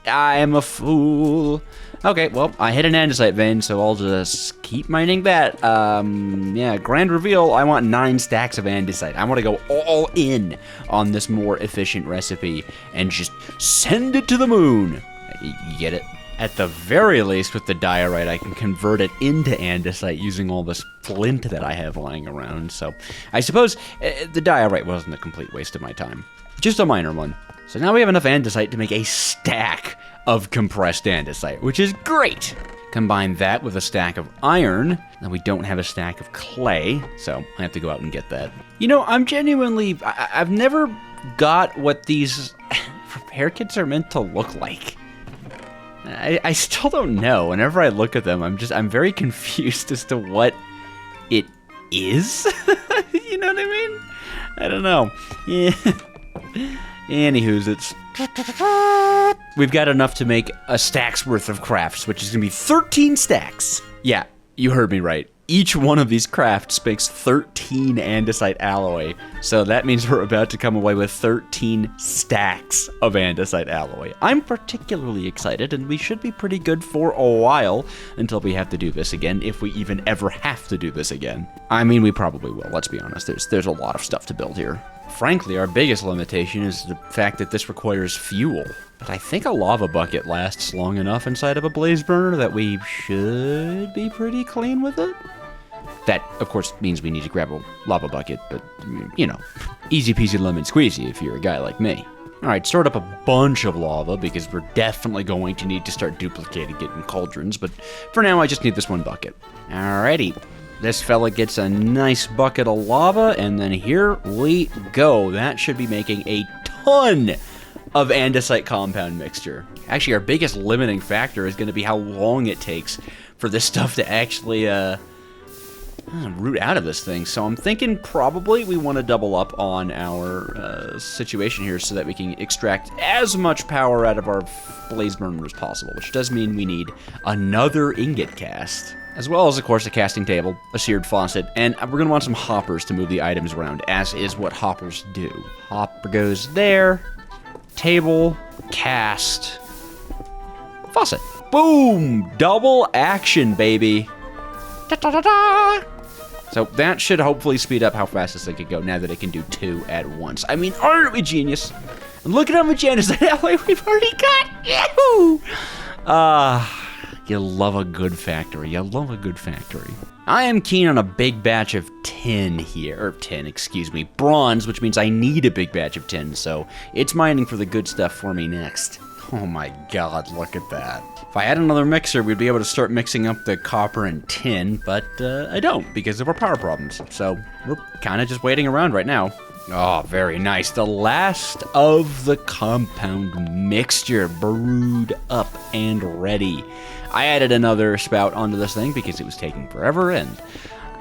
am a fool. Okay, well, I hit an andesite vein, so I'll just keep mining that. Yeah, grand reveal, I want 9 stacks of andesite. I want to go all in on this more efficient recipe and just send it to the moon. You get it? At the very least, with the diorite, I can convert it into andesite using all this flint that I have lying around. So I suppose the diorite wasn't a complete waste of my time. Just a minor one. So now we have enough andesite to make a stack of compressed andesite, which is great. Combine that with a stack of iron, and we don't have a stack of clay, so I have to go out and get that. You know, I'm genuinely, I've never got what these repair kits are meant to look like. I still don't know. Whenever I look at them, I'm very confused as to what it is. You know what I mean? I don't know. Yeah. Anywho's, we've got enough to make a stack's worth of crafts, which is gonna be 13 stacks. Yeah, you heard me right. Each one of these crafts makes 13 andesite alloy, so that means we're about to come away with 13 stacks of andesite alloy. I'm particularly excited, and we should be pretty good for a while until we have to do this again, if we even ever have to do this again. I mean, we probably will, let's be honest. There's a lot of stuff to build here. Frankly, our biggest limitation is the fact that this requires fuel. But I think a lava bucket lasts long enough inside of a blaze burner that we should be pretty clean with it. That, of course, means we need to grab a lava bucket, but, you know, easy peasy lemon squeezy if you're a guy like me. Alright, start up a bunch of lava, because we're definitely going to need to start duplicating it in cauldrons, but for now I just need this one bucket. Alrighty, this fella gets a nice bucket of lava, and then here we go. That should be making a ton of andesite compound mixture. Actually, our biggest limiting factor is going to be how long it takes for this stuff to actually, root out of this thing. So I'm thinking probably we want to double up on our situation here so that we can extract as much power out of our blaze burner as possible, which does mean we need another ingot cast, as well as, of course, a casting table, a seared faucet, and we're going to want some hoppers to move the items around, as is what hoppers do. Hopper goes there, table, cast, faucet. Boom! Double action, baby. Da-da-da-da! So that should hopefully speed up how fast this thing can go now that it can do 2 at once. I mean, aren't we genius? And look at how much andesite alloy we've already got! Yahoo! You love a good factory. You love a good factory. I am keen on a big batch of tin here. Or bronze, which means I need a big batch of tin, so it's mining for the good stuff for me next. Oh my god, look at that. If I had another mixer, we'd be able to start mixing up the copper and tin, but I don't because of our power problems. So we're kind of just waiting around right now. Oh, very nice. The last of the compound mixture brewed up and ready. I added another spout onto this thing because it was taking forever, and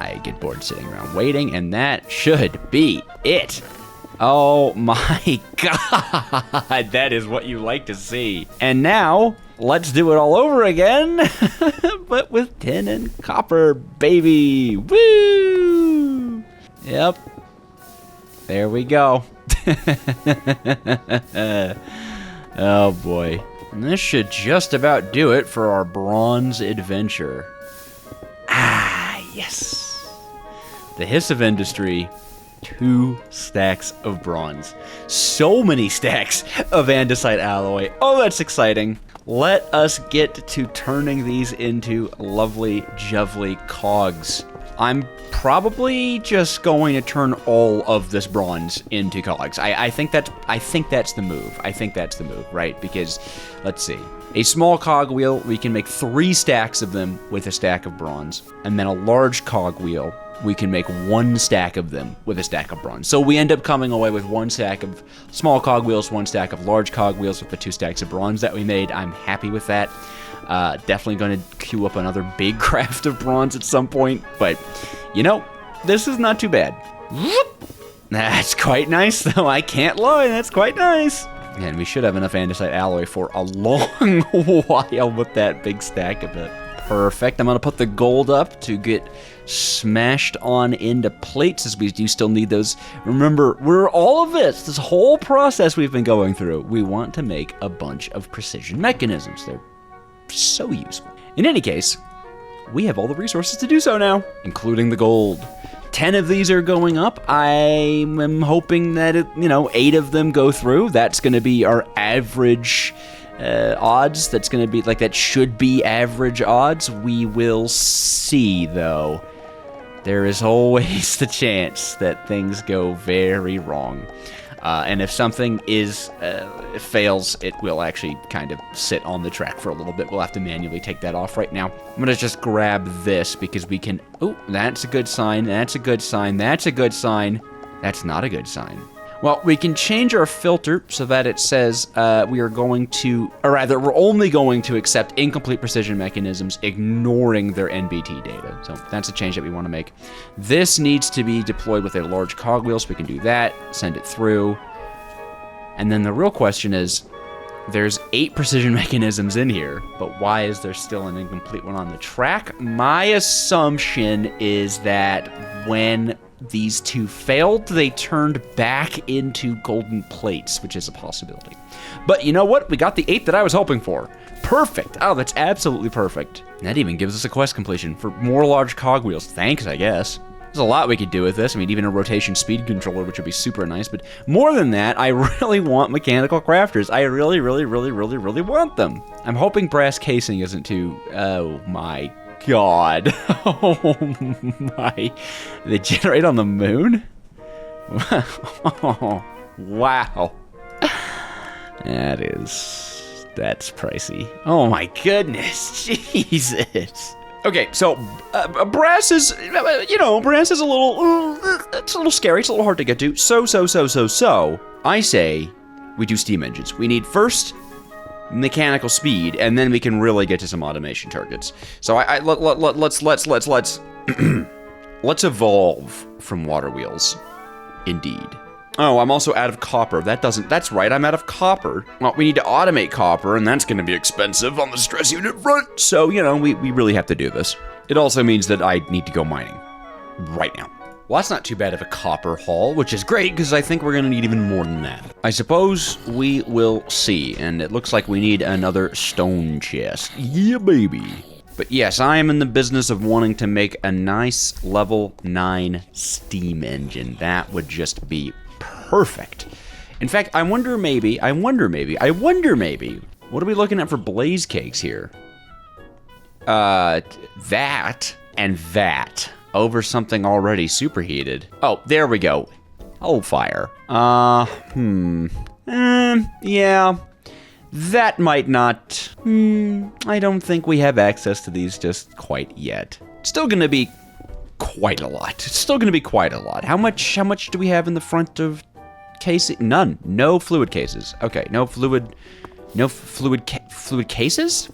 I get bored sitting around waiting, and that should be it. Oh my god, that is what you like to see. And now, let's do it all over again, but with tin and copper, baby. Woo! Yep. There we go. Oh boy. And this should just about do it for our bronze adventure. Ah, yes. The hiss of industry. 2 stacks of bronze. So many stacks of andesite alloy. Oh, that's exciting. Let us get to turning these into lovely, jovely cogs. I'm probably just going to turn all of this bronze into cogs. I think that's the move. I think that's the move, right? Because, let's see. A small cog wheel, we can make 3 stacks of them with a stack of bronze. And then a large cog wheel, we can make 1 stack of them with a stack of bronze. So we end up coming away with 1 stack of small cog wheels, 1 stack of large cog wheels with the 2 stacks of bronze that we made. I'm happy with that. Definitely going to queue up another big craft of bronze at some point, but, you know, this is not too bad. That's quite nice, though. I can't lie, that's quite nice. And we should have enough andesite alloy for a long while with that big stack of it. Perfect. I'm going to put the gold up to get smashed on into plates, as we do still need those. Remember, all of this whole process we've been going through, we want to make a bunch of precision mechanisms. They're so useful. In any case, we have all the resources to do so now, including the gold. 10 of these are going up. I am hoping that, 8 of them go through. That's going to be our average odds. That's going to be, that should be average odds. We will see, though. There is always the chance that things go very wrong. And if something fails, it will actually kind of sit on the track for a little bit. We'll have to manually take that off right now. I'm gonna just grab this because we can, oh, that's a good sign, that's a good sign, that's a good sign. That's not a good sign. Well, we can change our filter so that it says we are going to, or rather, we're only going to accept incomplete precision mechanisms, ignoring their NBT data. So that's a change that we want to make. This needs to be deployed with a large cogwheel, so we can do that, send it through. And then the real question is, there's 8 precision mechanisms in here, but why is there still an incomplete one on the track? My assumption is that when these 2 failed, they turned back into golden plates, which is a possibility. But you know what? We got the 8 that I was hoping for. Perfect. Oh, that's absolutely perfect. And that even gives us a quest completion for more large cogwheels. Thanks, I guess. There's a lot we could do with this. I mean, even a rotation speed controller, which would be super nice. But more than that, I really want mechanical crafters. I really want them. I'm hoping brass casing isn't too... Oh, my God. Oh my. They generate on the moon? Wow. That's pricey. Oh my goodness. Jesus. Okay, so brass is, brass is a little, it's a little scary. It's a little hard to get to. So, I say we do steam engines. We need first mechanical speed, and then we can really get to some automation targets. So let's evolve from water wheels. Indeed. Oh, I'm also out of copper. That's right, I'm out of copper. Well, we need to automate copper, and that's gonna be expensive on the stress unit front. So, we really have to do this. It also means that I need to go mining right now. Well, that's not too bad of a copper haul, which is great, because I think we're going to need even more than that. I suppose we will see, and it looks like we need another stone chest. Yeah, baby. But yes, I am in the business of wanting to make a nice level 9 steam engine. That would just be perfect. In fact, I wonder maybe, what are we looking at for blaze cakes here? That and that. Over something already superheated. Oh, there we go. Oh, fire. Yeah. That might not... I don't think we have access to these just quite yet. It's still gonna be quite a lot. How much do we have in the front of casing? None. No fluid cases. Okay, no fluid cases?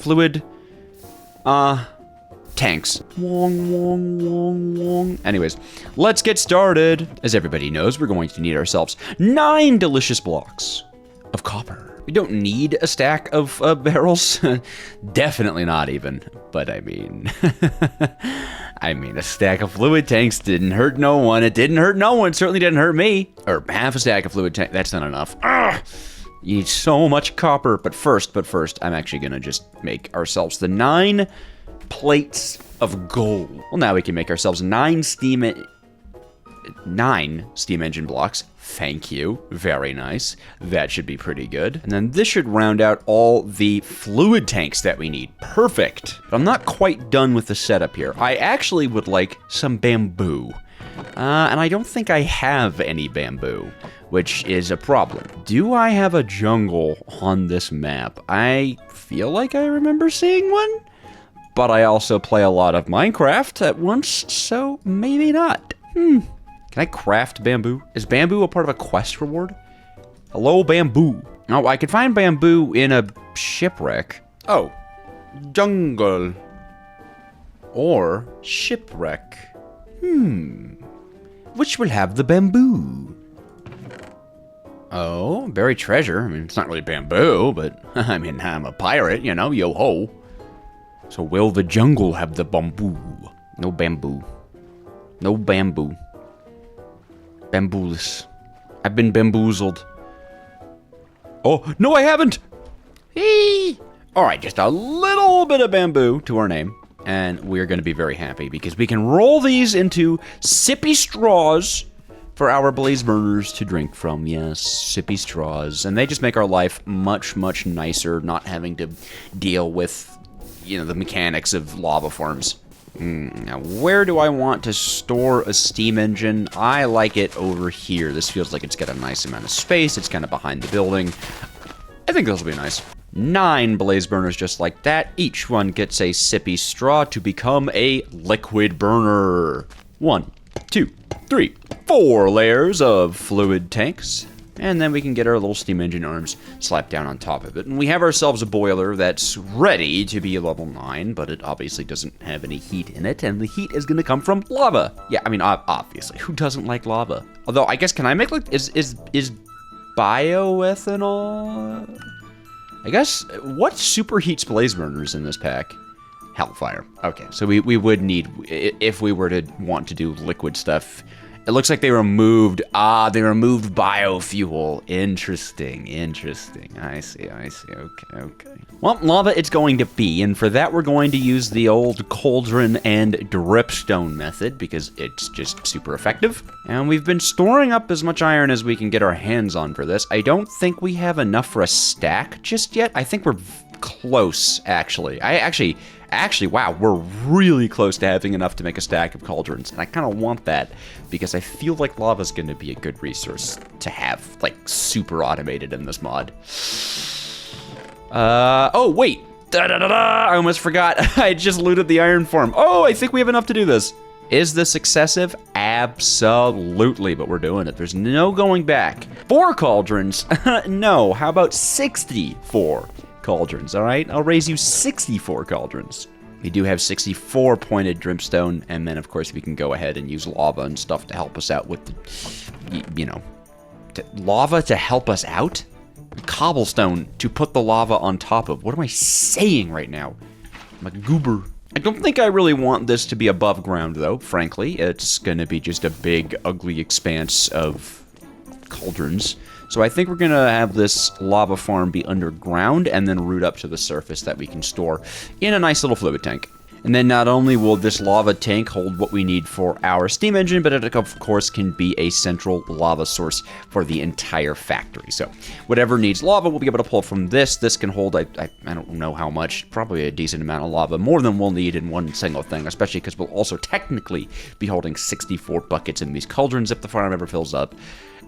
Tanks. Wong. Anyways, let's get started. As everybody knows, we're going to need ourselves 9 delicious blocks of copper. We don't need a stack of barrels. Definitely not even. But I mean, a stack of fluid tanks didn't hurt no one. It didn't hurt no one. Certainly didn't hurt me. Or half a stack of fluid tank. That's not enough. You need so much copper. But first, I'm actually gonna just make ourselves the 9 plates of gold. Well, now we can make ourselves 9 steam engine blocks. Thank you. Very nice. That should be pretty good. And then this should round out all the fluid tanks that we need. Perfect. But I'm not quite done with the setup here. I actually would like some bamboo. And I don't think I have any bamboo, which is a problem. Do I have a jungle on this map? I feel like I remember seeing one. But I also play a lot of Minecraft at once, so maybe not. Can I craft bamboo? Is bamboo a part of a quest reward? Hello, bamboo. Oh, I could find bamboo in a shipwreck. Oh, jungle. Or shipwreck. Which will have the bamboo? Oh, buried treasure. I mean, it's not really bamboo, but I mean, I'm a pirate, yo-ho. So will the jungle have the bamboo? No bamboo. No bamboo. Bambooless. I've been bamboozled. Oh, no I haven't! Eee! Alright, just a little bit of bamboo to our name. And we're gonna be very happy because we can roll these into sippy straws for our blaze burners to drink from. Yes, sippy straws. And they just make our life much, much nicer, not having to deal with the mechanics of lava forms. Now, where do I want to store a steam engine? I like it over here. This feels like it's got a nice amount of space. It's kind of behind the building. I think this will be nice. 9 blaze burners just like that. Each one gets a sippy straw to become a liquid burner. 1, 2, 3, 4 layers of fluid tanks. And then we can get our little steam engine arms slapped down on top of it. And we have ourselves a boiler that's ready to be level 9, but it obviously doesn't have any heat in it, and the heat is gonna come from lava. Yeah, I mean, obviously, who doesn't like lava? Although, I guess, can I make, like, is bioethanol? I guess, what superheats blaze burners in this pack? Hellfire. Okay, so we would need, if we were to want to do liquid stuff. It looks like they removed biofuel. Interesting. I see, okay. Well, lava it's going to be, and for that we're going to use the old cauldron and dripstone method, because it's just super effective. And we've been storing up as much iron as we can get our hands on for this. I don't think we have enough for a stack just yet. I think we're close, actually. Actually, wow, we're really close to having enough to make a stack of cauldrons, and I kind of want that because I feel like lava's going to be a good resource to have, like, super automated in this mod. Oh, wait. I almost forgot. I just looted the iron farm. Oh, I think we have enough to do this. Is this excessive? Absolutely, but we're doing it. There's no going back. 4 cauldrons? No, how about 64? Cauldrons, all right? I'll raise you 64 cauldrons. We do have 64 pointed dripstone, and then, of course, we can go ahead and use lava and stuff to help us out with the, you know, lava to help us out? Cobblestone to put the lava on top of. What am I saying right now? I'm a goober. I don't think I really want this to be above ground, though, frankly. It's gonna be just a big, ugly expanse of cauldrons. So I think we're gonna have this lava farm be underground and then root up to the surface that we can store in a nice little fluid tank. And then not only will this lava tank hold what we need for our steam engine, but it of course can be a central lava source for the entire factory. So whatever needs lava, we'll be able to pull from this. This can hold, I don't know how much, probably a decent amount of lava, more than we'll need in one single thing, especially because we'll also technically be holding 64 buckets in these cauldrons if the farm ever fills up.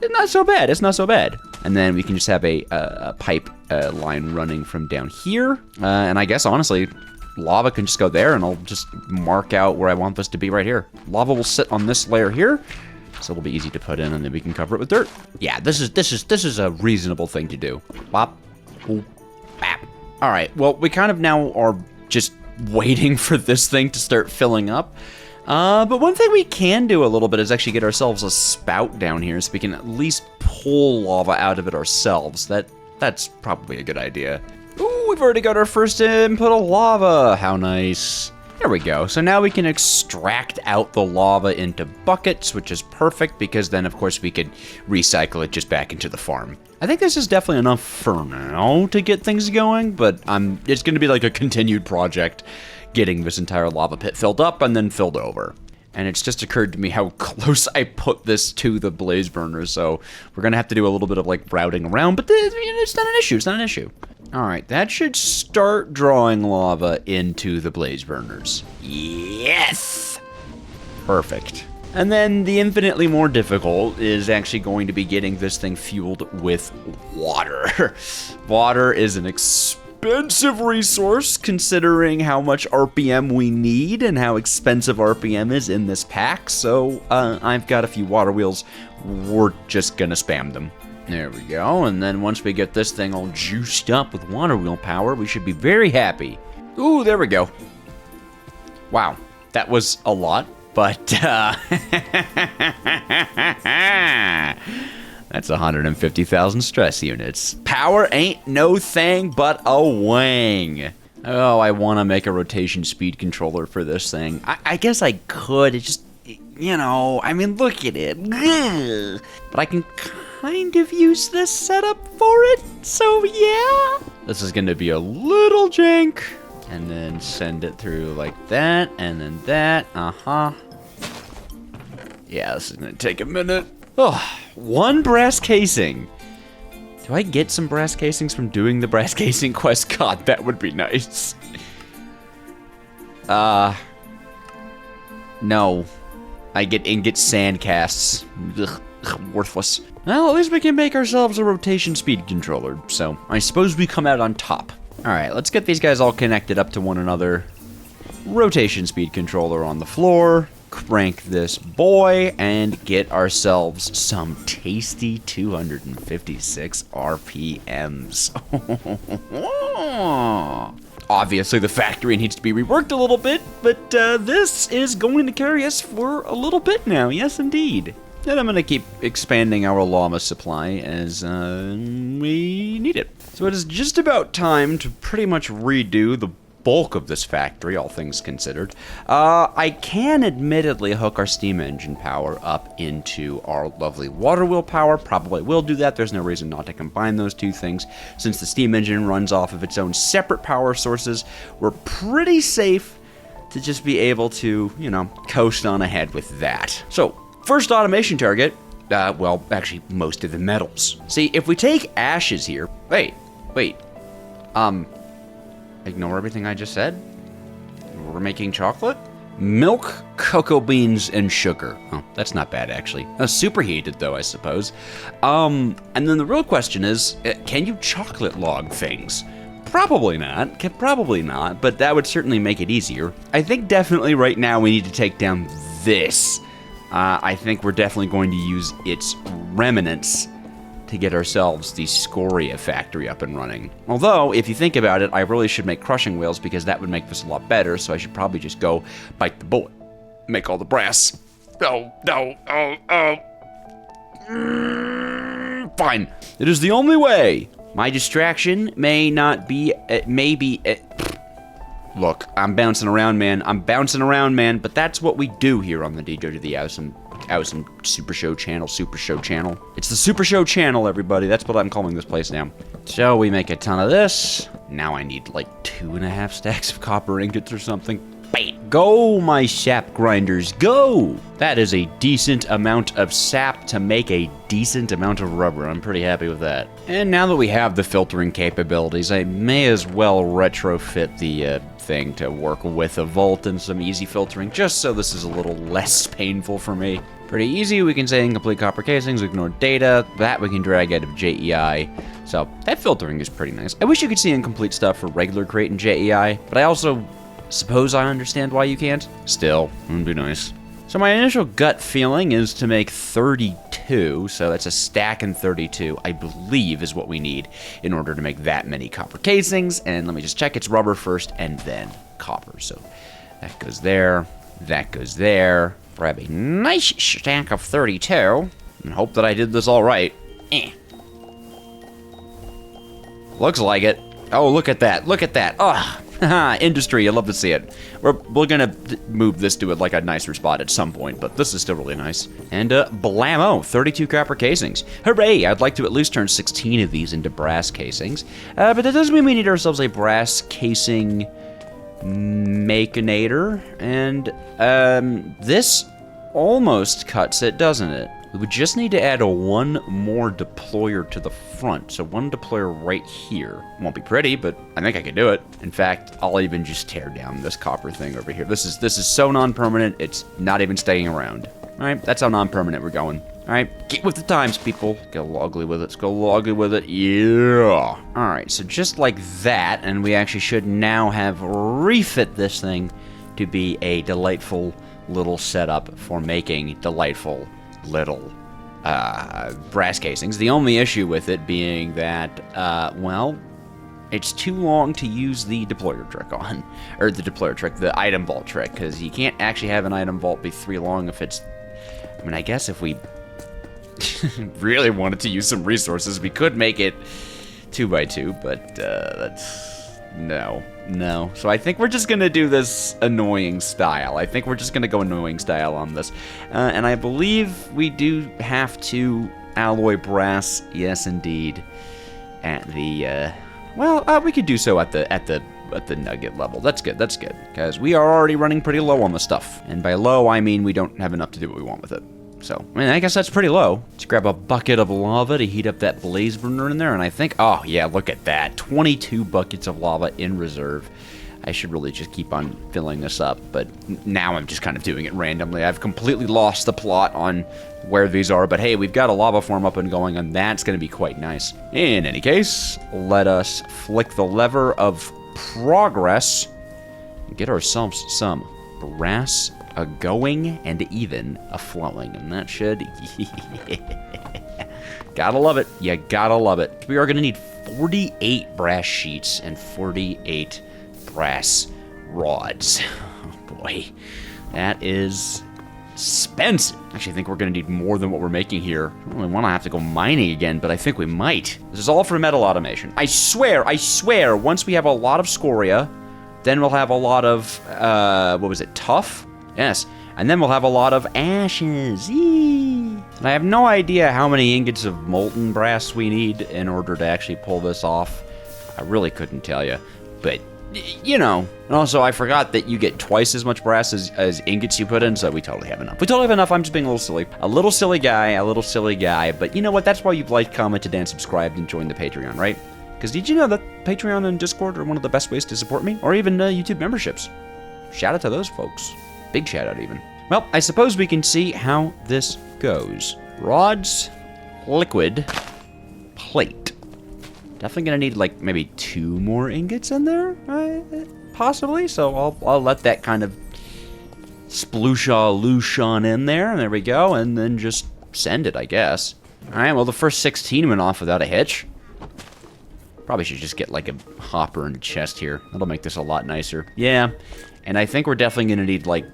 It's not so bad, it's not so bad. And then we can just have a pipe line running from down here. And I guess, honestly, lava can just go there, and I'll just mark out where I want this to be right here. Lava will sit on this layer here, so it'll be easy to put in, and then we can cover it with dirt. Yeah, this is a reasonable thing to do. Bop, boop, bap. All right, well, we kind of now are just waiting for this thing to start filling up. But one thing we can do a little bit is actually get ourselves a spout down here so we can at least pull lava out of it ourselves. That's probably a good idea. Ooh, we've already got our first input of lava. How nice. There we go. So now we can extract out the lava into buckets, which is perfect because then, of course, we could recycle it just back into the farm. I think this is definitely enough for now to get things going, but it's going to be like a continued project getting this entire lava pit filled up and then filled over. And it's just occurred to me how close I put this to the blaze burner, so we're going to have to do a little bit of, like, routing around, but it's not an issue, it's not an issue. All right, that should start drawing lava into the blaze burners. Yes! Perfect. And then the infinitely more difficult is actually going to be getting this thing fueled with water. Water is an expensive resource considering how much RPM we need and how expensive RPM is in this pack. So I've got a few water wheels. We're just gonna spam them. There we go. And then once we get this thing all juiced up with water wheel power, we should be very happy. Ooh, there we go. Wow, that was a lot, but that's 150,000 stress units. Power ain't no thing but a wang. Oh, I want to make a rotation speed controller for this thing. I guess I could. It's just, you know, I mean, look at it. But I can kind of use this setup for it, so yeah. This is going to be a little jank. And then send it through like that, and then that. Yeah, this is going to take a minute. Oh, 1 brass casing. Do I get some brass casings from doing the brass casing quest? God, that would be nice. No. I get ingot sand casts. Ugh, worthless. Well, at least we can make ourselves a rotation speed controller, so I suppose we come out on top. Alright, let's get these guys all connected up to one another. Rotation speed controller on the floor. Crank this boy and get ourselves some tasty 256 RPMs. Obviously, the factory needs to be reworked a little bit, but this is going to carry us for a little bit now. Yes, indeed. And I'm going to keep expanding our llama supply as we need it. So it is just about time to pretty much redo the bulk of this factory, all things considered. I can admittedly hook our steam engine power up into our lovely water wheel power. Probably will do that. There's no reason not to combine those two things. Since the steam engine runs off of its own separate power sources, we're pretty safe to just be able to, you know, coast on ahead with that. So, first automation target, well, actually, most of the metals. See, if we take ashes here, wait, ignore everything I just said. We're making chocolate? Milk, cocoa beans, and sugar. Oh, that's not bad, actually. Superheated, though, I suppose. And then the real question is, can you chocolate log things? Probably not. Probably not, but that would certainly make it easier. I think definitely right now we need to take down this. I think we're definitely going to use its remnants to get ourselves the scoria factory up and running. Although, if you think about it, I really should make crushing wheels because that would make this a lot better, so I should probably just go bite the bullet. Make all the brass. Fine. It is the only way. My distraction may not be, look, I'm bouncing around, man, but that's what we do here on the DJ to the Awesome Super Show channel. It's the Super Show channel, everybody. That's what I'm calling this place now. So we make a ton of this. Now I need like 2.5 stacks of copper ingots or something. Bait. Go, my sap grinders, go! That is a decent amount of sap to make a decent amount of rubber. I'm pretty happy with that. And now that we have the filtering capabilities, I may as well retrofit the thing to work with a volt and some easy filtering, just so this is a little less painful for me. Pretty easy. We can say incomplete copper casings, ignore data. That we can drag out of JEI. So that filtering is pretty nice. I wish you could see incomplete stuff for regular crate and JEI, but I also suppose I understand why you can't. Still, it'd be nice. So my initial gut feeling is to make 32, so that's a stack and 32, I believe is what we need in order to make that many copper casings. And let me just check, it's rubber first and then copper. So that goes there, that goes there. Grab a nice stack of 32 and hope that I did this all right. Looks like it. Oh, look at that, look at that. Ugh. Industry, I love to see it. We're gonna move this to like a nicer spot at some point, but this is still really nice. And blammo, 32 copper casings. Hooray! I'd like to at least turn 16 of these into brass casings. But that doesn't mean we need ourselves a brass casing Makinator. And this almost cuts it, doesn't it? We would just need to add one more deployer to the front. So one deployer right here. Won't be pretty, but I think I can do it. In fact, I'll even just tear down this copper thing over here. This is so non-permanent, it's not even staying around. All right, that's how non-permanent we're going. All right, get with the times, people. Go logly with it, let's go logly with it, yeah. All right, so just like that, and we actually should now have refit this thing to be a delightful little setup for making delightful little brass casings. The only issue with it being that, well, it's too long to use the deployer trick on. Or the deployer trick, the item vault trick, because you can't actually have an item vault be 3 long if it's... I mean, I guess if we really wanted to use some resources, we could make it 2x2, but that's... No. So I think we're just gonna do this annoying style. I think we're just gonna go annoying style on this. And I believe we do have to alloy brass, yes indeed, at the, we could do so at the nugget level. That's good, because we are already running pretty low on the stuff. And by low, I mean we don't have enough to do what we want with it. So, I mean, I guess that's pretty low. Let's grab a bucket of lava to heat up that blaze burner in there, and I think, oh yeah, look at that. 22 buckets of lava in reserve. I should really just keep on filling this up, but now I'm just kind of doing it randomly. I've completely lost the plot on where these are, but hey, we've got a lava form up and going, and that's going to be quite nice. In any case, let us flick the lever of progress and get ourselves some brass a-going and even a-flowing, and that should... Gotta love it. You gotta love it. We are going to need 48 brass sheets and 48 brass rods. Oh boy, that is expensive. Actually, I think we're going to need more than what we're making here. I don't really want to have to go mining again, but I think we might. This is all for metal automation. I swear, once we have a lot of scoria, then we'll have a lot of, what was it, tuff? Yes. And then we'll have a lot of ashes. Eee. And I have no idea how many ingots of molten brass we need in order to actually pull this off. I really couldn't tell you. But, you know. And also, I forgot that you get twice as much brass as ingots you put in, so we totally have enough. We totally have enough. I'm just being a little silly. A little silly guy. But you know what? That's why you've liked, commented, and subscribed and joined the Patreon, right? Because did you know that Patreon and Discord are one of the best ways to support me? Or even YouTube memberships. Shout out to those folks. Big shout out even. Well, I suppose we can see how this goes. Rods, liquid, plate. Definitely gonna need like maybe 2 more ingots in there, possibly. So I'll let that kind of sploosh on in there, and there we go, and then just send it, I guess. All right. Well, the first 16 went off without a hitch. Probably should just get like a hopper and a chest here. That'll make this a lot nicer. Yeah, and I think we're definitely gonna need like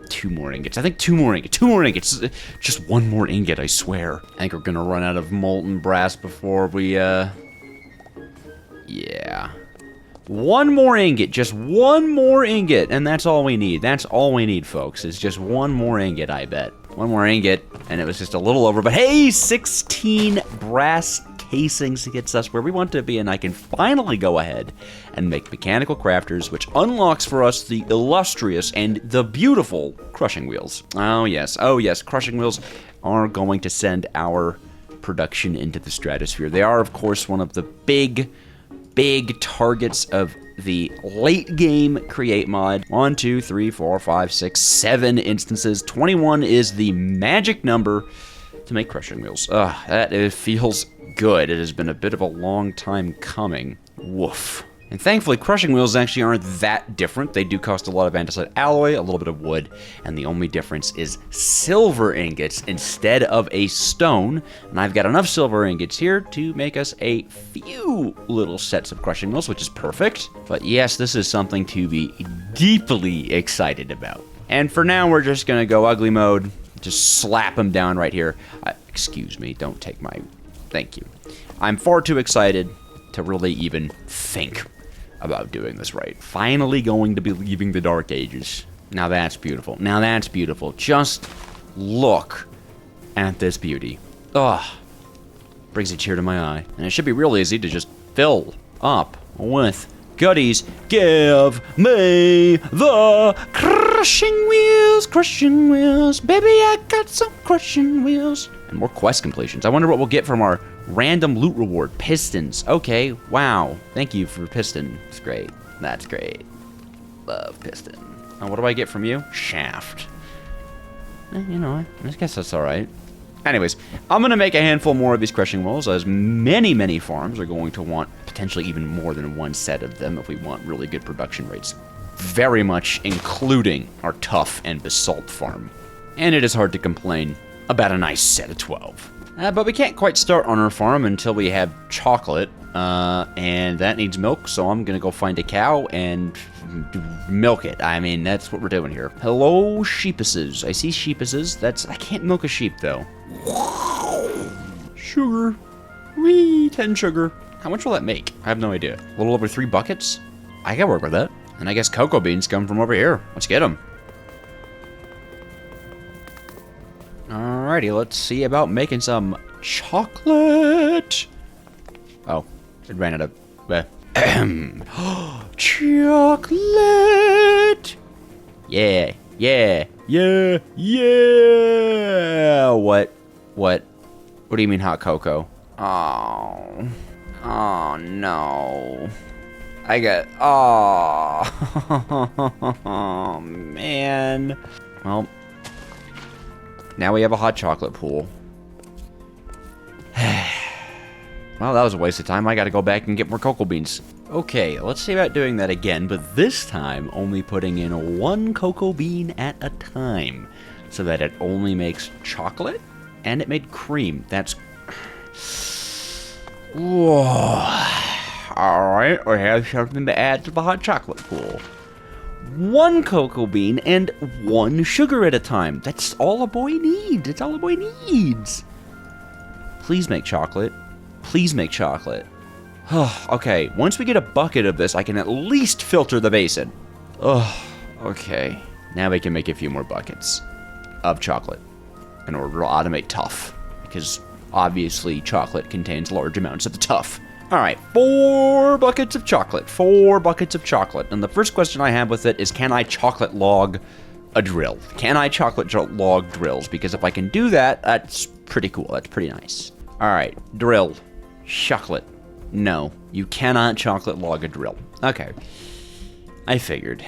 2 more ingots. I think 2 more ingots. 2 more ingots. Just 1 more ingot, I swear. I think we're gonna run out of molten brass before we, yeah. 1 more ingot. Just 1 more ingot, and that's all we need. That's all we need, folks, is just 1 more ingot, I bet. 1 more ingot, and it was just a little over, but hey, 16 brass casings gets us where we want to be, and I can finally go ahead and make mechanical crafters, which unlocks for us the illustrious and the beautiful crushing wheels. Oh yes, crushing wheels are going to send our production into the stratosphere. They are, of course, one of the big targets of the late game create mod. 1, 2, 3, 4, 5, 6, 7 instances. 21 is the magic number to make crushing wheels. That it feels good. It has been a bit of a long time coming. Woof. And thankfully, crushing wheels actually aren't that different. They do cost a lot of andesite alloy, a little bit of wood, and the only difference is silver ingots instead of a stone. And I've got enough silver ingots here to make us a few little sets of crushing wheels, which is perfect. But yes, this is something to be deeply excited about. And for now, we're just gonna go ugly mode. Just slap them down right here. Excuse me, don't take my... Thank you. I'm far too excited to really even think about doing this right. Finally going to be leaving the Dark Ages. Now that's beautiful. Now that's beautiful. Just look at this beauty. Ugh. Brings a tear to my eye. And it should be real easy to just fill up with goodies. Give me the crushing wheels. Baby, I got some crushing wheels. And more quest completions. I wonder what we'll get from our random loot reward. Pistons. Okay, wow. Thank you for piston. It's great. That's great. Love piston. What do I get from you? Shaft. You know, I guess that's alright. Anyways, I'm going to make a handful more of these crushing wheels, as many farms are going to want potentially even more than 1 set of them if we want really good production rates. Very much including our tuff and basalt farm. And it is hard to complain about a nice set of 12. But we can't quite start on our farm until we have chocolate, and that needs milk, so I'm gonna go find a cow and milk it. I mean, that's what we're doing here. Hello, sheepuses. I see sheepuses. I can't milk a sheep, though. Sugar. Whee, 10 sugar. How much will that make? I have no idea. A little over 3 buckets? I can work with that. And I guess cocoa beans come from over here. Let's get them. Alrighty, let's see about making some chocolate. Oh, it ran out of... chocolate! Yeah. What do you mean hot cocoa? Oh no. I got, oh, man. Well, now we have a hot chocolate pool. Well, that was a waste of time. I gotta go back and get more cocoa beans. Okay, let's see about doing that again, but this time only putting in 1 cocoa bean at a time, so that it only makes chocolate, and it made cream. That's... Whoa. Alright, we have something to add to the hot chocolate pool. 1 cocoa bean and 1 sugar at a time. That's all a boy needs. That's all a boy needs. Please make chocolate. Please make chocolate. Okay, once we get a bucket of this, I can at least filter the basin. Okay. Now we can make a few more buckets of chocolate in order to automate tough, because obviously chocolate contains large amounts of the tough. Alright, 4 buckets of chocolate. 4 buckets of chocolate. And the first question I have with it is, can I chocolate log a drill? Can I chocolate log drills? Because if I can do that, that's pretty cool. That's pretty nice. Alright, drill. Chocolate. No, you cannot chocolate log a drill. Okay. I figured.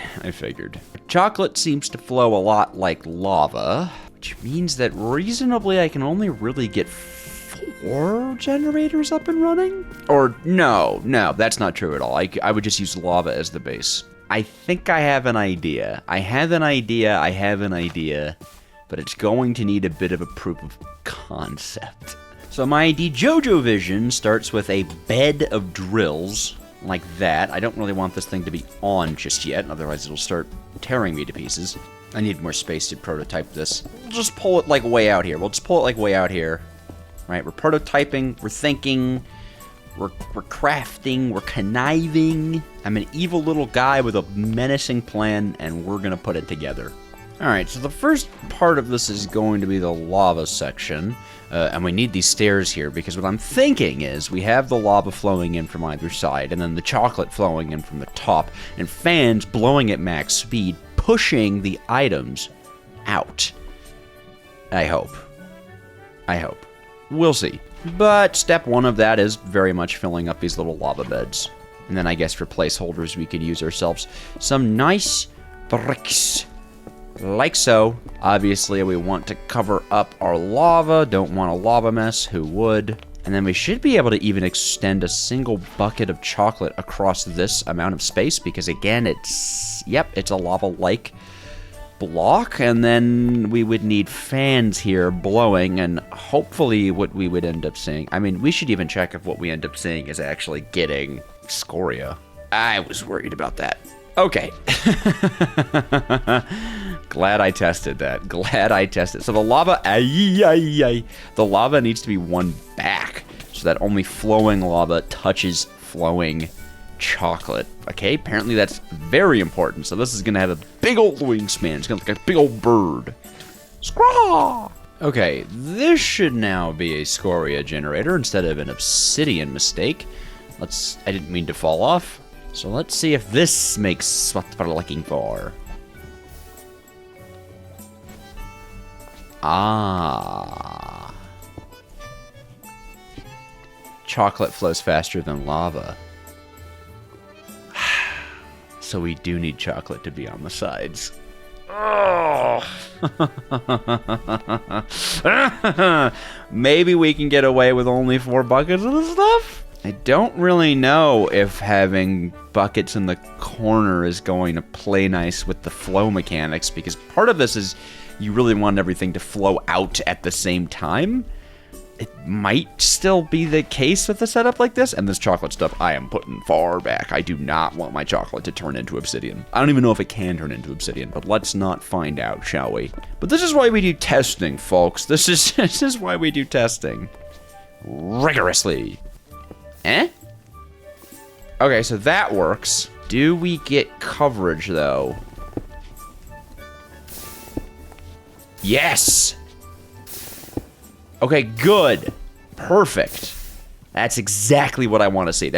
Chocolate seems to flow a lot like lava, which means that reasonably I can only really get 4 generators up and running? Or no, that's not true at all. I would just use lava as the base. I think I have an idea. I have an idea, but it's going to need a bit of a proof of concept. So my DJojo vision starts with a bed of drills, like that. I don't really want this thing to be on just yet, otherwise it'll start tearing me to pieces. I need more space to prototype this. We'll just pull it like way out here. Right, we're prototyping, we're thinking, we're crafting, we're conniving. I'm an evil little guy with a menacing plan, and we're gonna put it together. Alright, so the first part of this is going to be the lava section. And we need these stairs here, because what I'm thinking is we have the lava flowing in from either side, and then the chocolate flowing in from the top, and fans blowing at max speed, pushing the items out. I hope. We'll see. But step 1 of that is very much filling up these little lava beds. And then I guess for placeholders we could use ourselves some nice bricks. Like so. Obviously, we want to cover up our lava. Don't want a lava mess. Who would? And then we should be able to even extend a single bucket of chocolate across this amount of space, because again, it's a lava-like block. And then we would need fans here blowing, and hopefully what we would end up seeing, I mean, we should even check if what we end up seeing is actually getting scoria. I was worried about that. Okay. Glad I tested that. So the lava, the lava needs to be won back, so that only flowing lava touches flowing chocolate. Okay, apparently that's very important. So this is gonna have a big old wingspan. It's gonna look like a big old bird. Scraw! Okay, this should now be a scoria generator instead of an obsidian mistake. I didn't mean to fall off. So let's see if this makes what we're looking for. Ah. Chocolate flows faster than lava. So we do need chocolate to be on the sides. Oh. Maybe we can get away with only 4 buckets of this stuff? I don't really know if having buckets in the corner is going to play nice with the flow mechanics, because part of this is you really want everything to flow out at the same time. It might still be the case with a setup like this, and this chocolate stuff I am putting far back. I do not want my chocolate to turn into obsidian. I don't even know if it can turn into obsidian, but let's not find out, shall we? But this is why we do testing, folks. This is why we do testing. Rigorously. Okay, so that works. Do we get coverage, though? Yes! Okay, good. Perfect. That's exactly what I want to see.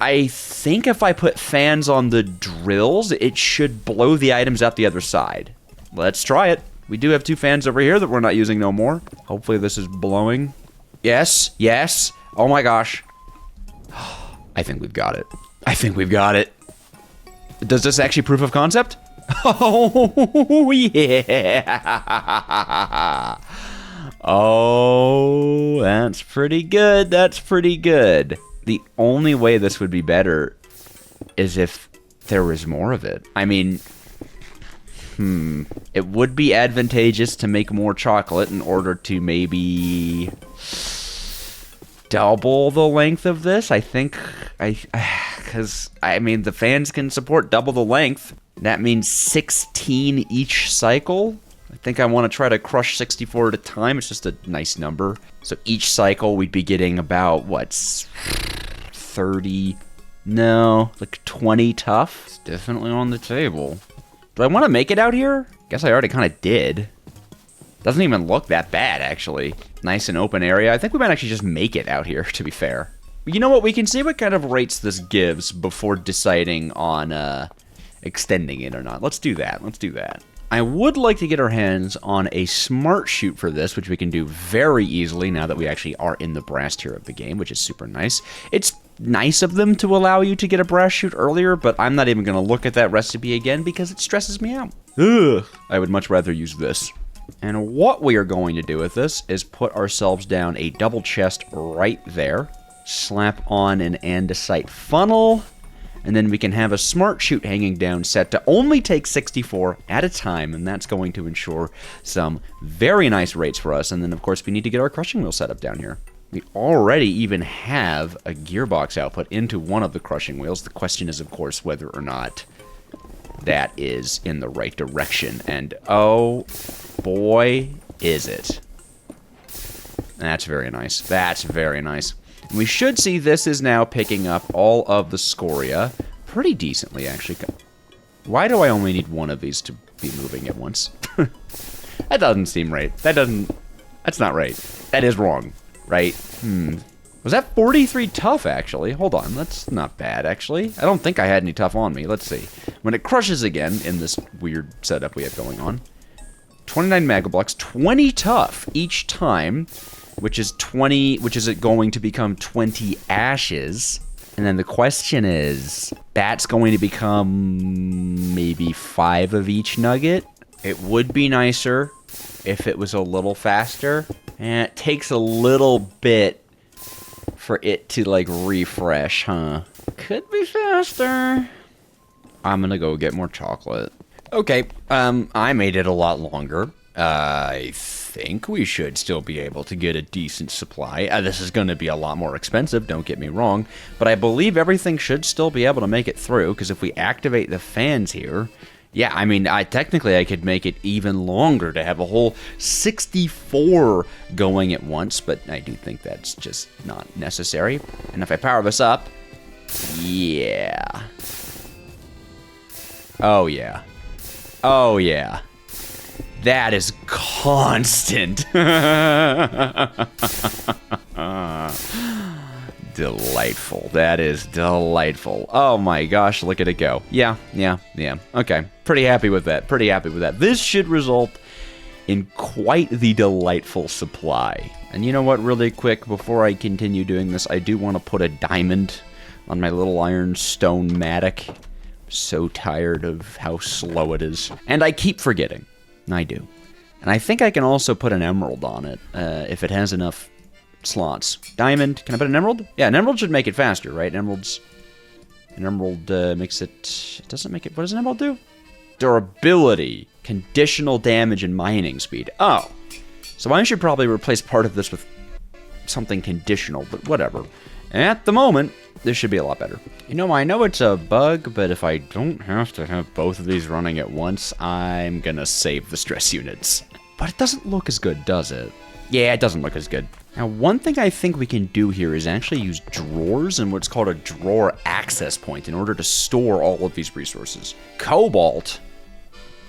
I think if I put fans on the drills, it should blow the items out the other side. Let's try it. We do have 2 fans over here that we're not using no more. Hopefully this is blowing. Yes. Oh my gosh. I think we've got it. I think we've got it. Does this actually proof of concept? Oh, yeah. Oh, that's pretty good. That's pretty good. The only way this would be better is if there was more of it. I mean, it would be advantageous to make more chocolate in order to maybe double the length of this. I think, because, I mean, the fans can support double the length. That means 16 each cycle. I think I want to try to crush 64 at a time. It's just a nice number. So each cycle we'd be getting about, what, 30? No, like 20 tough. It's definitely on the table. Do I want to make it out here? Guess I already kind of did. Doesn't even look that bad, actually. Nice and open area. I think we might actually just make it out here, to be fair. You know what? We can see what kind of rates this gives before deciding on extending it or not. Let's do that. Let's do that. I would like to get our hands on a smart chute for this, which we can do very easily now that we actually are in the brass tier of the game, which is super nice. It's nice of them to allow you to get a brass chute earlier, but I'm not even going to look at that recipe again because it stresses me out. Ugh. I would much rather use this. And what we are going to do with this is put ourselves down a double chest right there, slap on an andesite funnel, and then we can have a smart chute hanging down set to only take 64 at a time, and that's going to ensure some very nice rates for us. And then, of course, we need to get our crushing wheel set up down here. We already even have a gearbox output into one of the crushing wheels. The question is, of course, whether or not that is in the right direction. And oh boy, is it. That's very nice. That's very nice. We should see this is now picking up all of the scoria pretty decently, actually. Why do I only need one of these to be moving at once? That doesn't seem right. That's not right. That is wrong, right? Was that 43 tough, actually? Hold on, that's not bad, actually. I don't think I had any tough on me. Let's see. When it crushes again in this weird setup we have going on, 29 megablocks, 20 tough each time, which is it going to become 20 ashes? And then the question is, that's going to become maybe 5 of each nugget? It would be nicer if it was a little faster. And it takes a little bit for it to, like, refresh, huh? Could be faster. I'm gonna go get more chocolate. Okay, I made it a lot longer. I think we should still be able to get a decent supply. This is going to be a lot more expensive, don't get me wrong, but I believe everything should still be able to make it through, because if we activate the fans here, yeah, I mean, technically I could make it even longer to have a whole 64 going at once, but I do think that's just not necessary. And if I power this up, yeah. Oh, yeah. Oh, yeah. That is constant. Delightful. That is delightful. Oh my gosh, look at it go. Yeah. Okay. Pretty happy with that. Pretty happy with that. This should result in quite the delightful supply. And you know what, really quick, before I continue doing this, I do want to put a diamond on my little ironstone matic. So tired of how slow it is. And I keep forgetting. I do. And I think I can also put an emerald on it, if it has enough slots. Diamond, can I put an emerald? Yeah, an emerald should make it faster, right? An emerald makes it doesn't make it, what does an emerald do? Durability, conditional damage, and mining speed. Oh, so I should probably replace part of this with something conditional, but whatever. At the moment, this should be a lot better. You know, I know it's a bug, but if I don't have to have both of these running at once, I'm gonna save the stress units. But it doesn't look as good, does it? Yeah, it doesn't look as good. Now, one thing I think we can do here is actually use drawers and what's called a drawer access point in order to store all of these resources. Cobalt,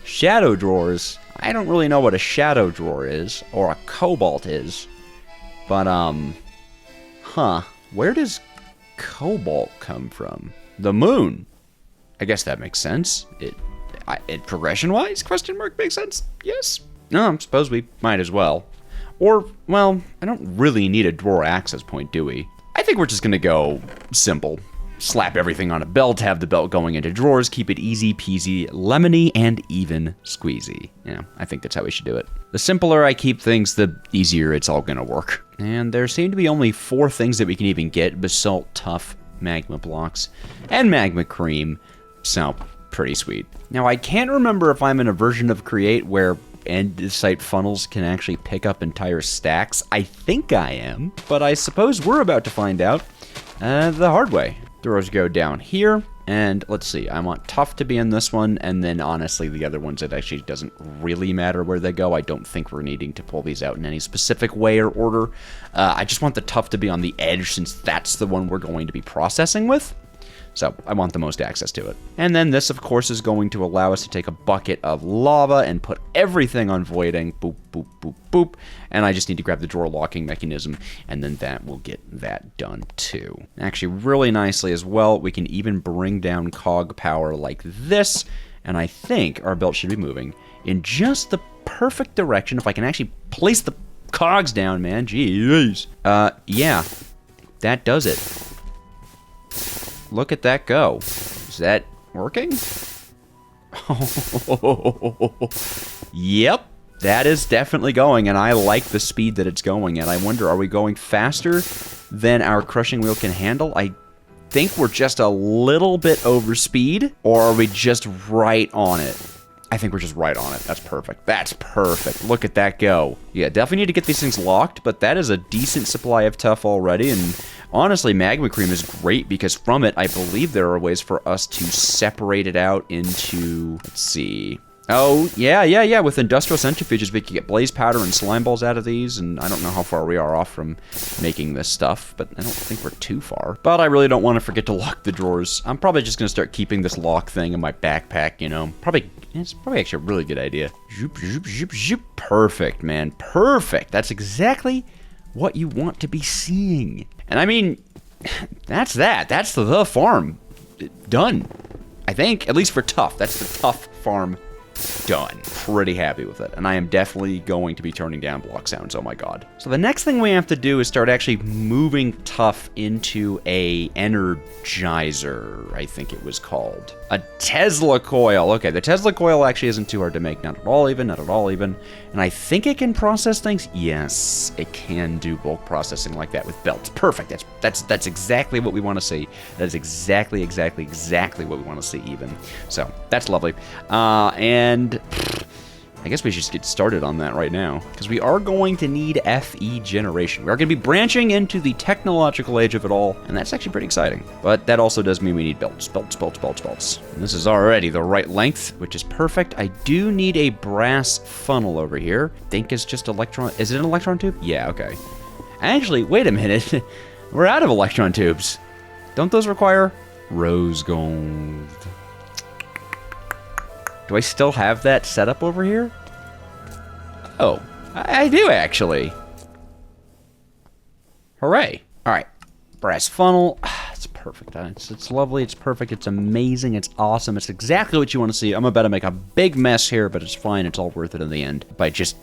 shadow drawers. I don't really know what a shadow drawer is or a cobalt is, but where does cobalt come from? The moon. I guess that makes sense. It progression-wise, question mark, makes sense? Yes. No, I suppose we might as well. Or, well, I don't really need a drawer access point, do we? I think we're just gonna go simple. slap everything on a belt, have the belt going into drawers, keep it easy peasy, lemony, and even squeezy. Yeah, I think that's how we should do it. The simpler I keep things, the easier it's all gonna work. And there seem to be only 4 things that we can even get: basalt, tuff, magma blocks, and magma cream. So, pretty sweet. Now, I can't remember if I'm in a version of Create where andesite funnels can actually pick up entire stacks. I think I am, but I suppose we're about to find out the hard way. The rows go down here, and let's see, I want tough to be in this one, and then honestly the other ones, it actually doesn't really matter where they go. I don't think we're needing to pull these out in any specific way or order. I just want the tough to be on the edge, since that's the one we're going to be processing with. So I want the most access to it. And then this, of course, is going to allow us to take a bucket of lava and put everything on voiding. Boop, boop, boop, boop. And I just need to grab the drawer locking mechanism, and then that will get that done too. Actually, really nicely as well, we can even bring down cog power like this. And I think our belt should be moving in just the perfect direction. If I can actually place the cogs down, man. Jeez. Yeah, that does it. Look at that go. Is that working? Yep, that is definitely going, and I like the speed that it's going at. I wonder, are we going faster than our crushing wheel can handle? I think we're just a little bit over speed, or are we just right on it? I think we're just right on it. That's perfect. That's perfect. Look at that go. Yeah, definitely need to get these things locked, but that is a decent supply of tough already, and honestly, magma cream is great because from it, I believe there are ways for us to separate it out into, let's see. Oh, yeah. With industrial centrifuges, we can get blaze powder and slime balls out of these, and I don't know how far we are off from making this stuff, but I don't think we're too far. But I really don't want to forget to lock the drawers. I'm probably just going to start keeping this lock thing in my backpack, you know. It's probably actually a really good idea. Zoop, zoop, zoop, zoop. Perfect, man. Perfect. That's exactly what you want to be seeing. And I mean, that's that. That's the farm done. I think, at least for tough. That's the tough farm done. Pretty happy with it. And I am definitely going to be turning down block sounds. Oh my god. So the next thing we have to do is start actually moving tough into a energizer, I think it was called. A Tesla coil. Okay, the Tesla coil actually isn't too hard to make. Not at all even. And I think it can process things. Yes, it can do bulk processing like that with belts. Perfect. That's exactly what we want to see. That is exactly what we want to see even. So that's lovely. And I guess we should get started on that right now, because we are going to need FE generation. We are going to be branching into the technological age of it all, and that's actually pretty exciting. But that also does mean we need belts. And this is already the right length, which is perfect. I do need a brass funnel over here. I think it's just electron. Is it an electron tube? Yeah, okay. Actually, wait a minute. We're out of electron tubes. Don't those require rose gold? Do I still have that set up over here? Oh, I do actually. Hooray. All right, brass funnel. It's perfect. It's lovely. It's perfect. It's amazing. It's awesome. It's exactly what you want to see. I'm about to make a big mess here, but it's fine. It's all worth it in the end by just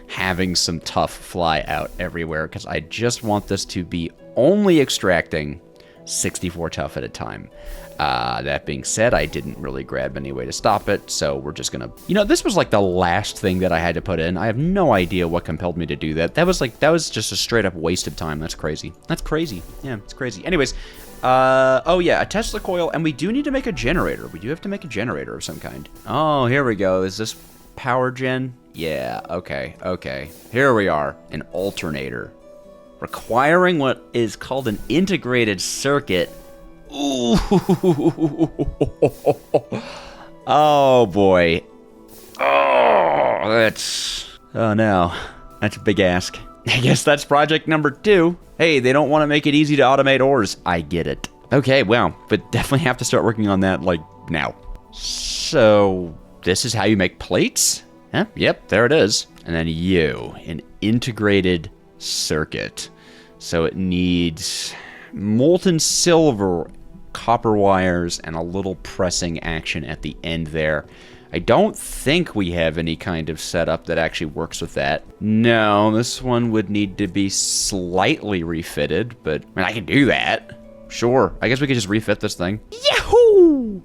having some tough fly out everywhere, because I just want this to be only extracting 64 tough at a time. That being said, I didn't really grab any way to stop it, so we're just gonna... You know, this was like the last thing that I had to put in. I have no idea what compelled me to do that. That was just a straight up waste of time. That's crazy. That's crazy. Yeah, it's crazy. Anyways, oh yeah, a Tesla coil, and we do need to make a generator. We do have to make a generator of some kind. Oh, here we go. Is this power gen? Yeah, okay. Here we are. An alternator. Requiring what is called an integrated circuit. Ooh. Oh boy. Oh no. That's a big ask. I guess that's project number 2. Hey, they don't want to make it easy to automate ores. I get it. Okay, well, but definitely have to start working on that, like, now. So, this is how you make plates? Huh? Yep, there it is. And then an integrated circuit. So it needs molten silver, copper wires, and a little pressing action at the end there. I don't think we have any kind of setup that actually works with that. No, this one would need to be slightly refitted, but I mean, I can do that. Sure. I guess we could just refit this thing. Yahoo!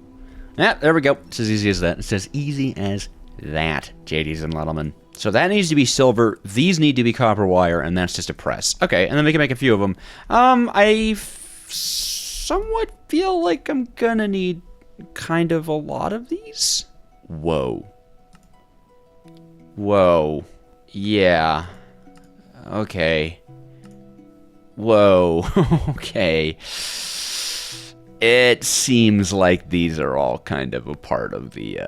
Yeah, there we go. It's as easy as that. It's as easy as that, JDs and gentlemen. So that needs to be silver. These need to be copper wire, and that's just a press. Okay, and then we can make a few of them. I somewhat feel like I'm gonna need kind of a lot of these. Whoa. Whoa. Yeah. Okay. Whoa. Okay. It seems like these are all kind of a part of the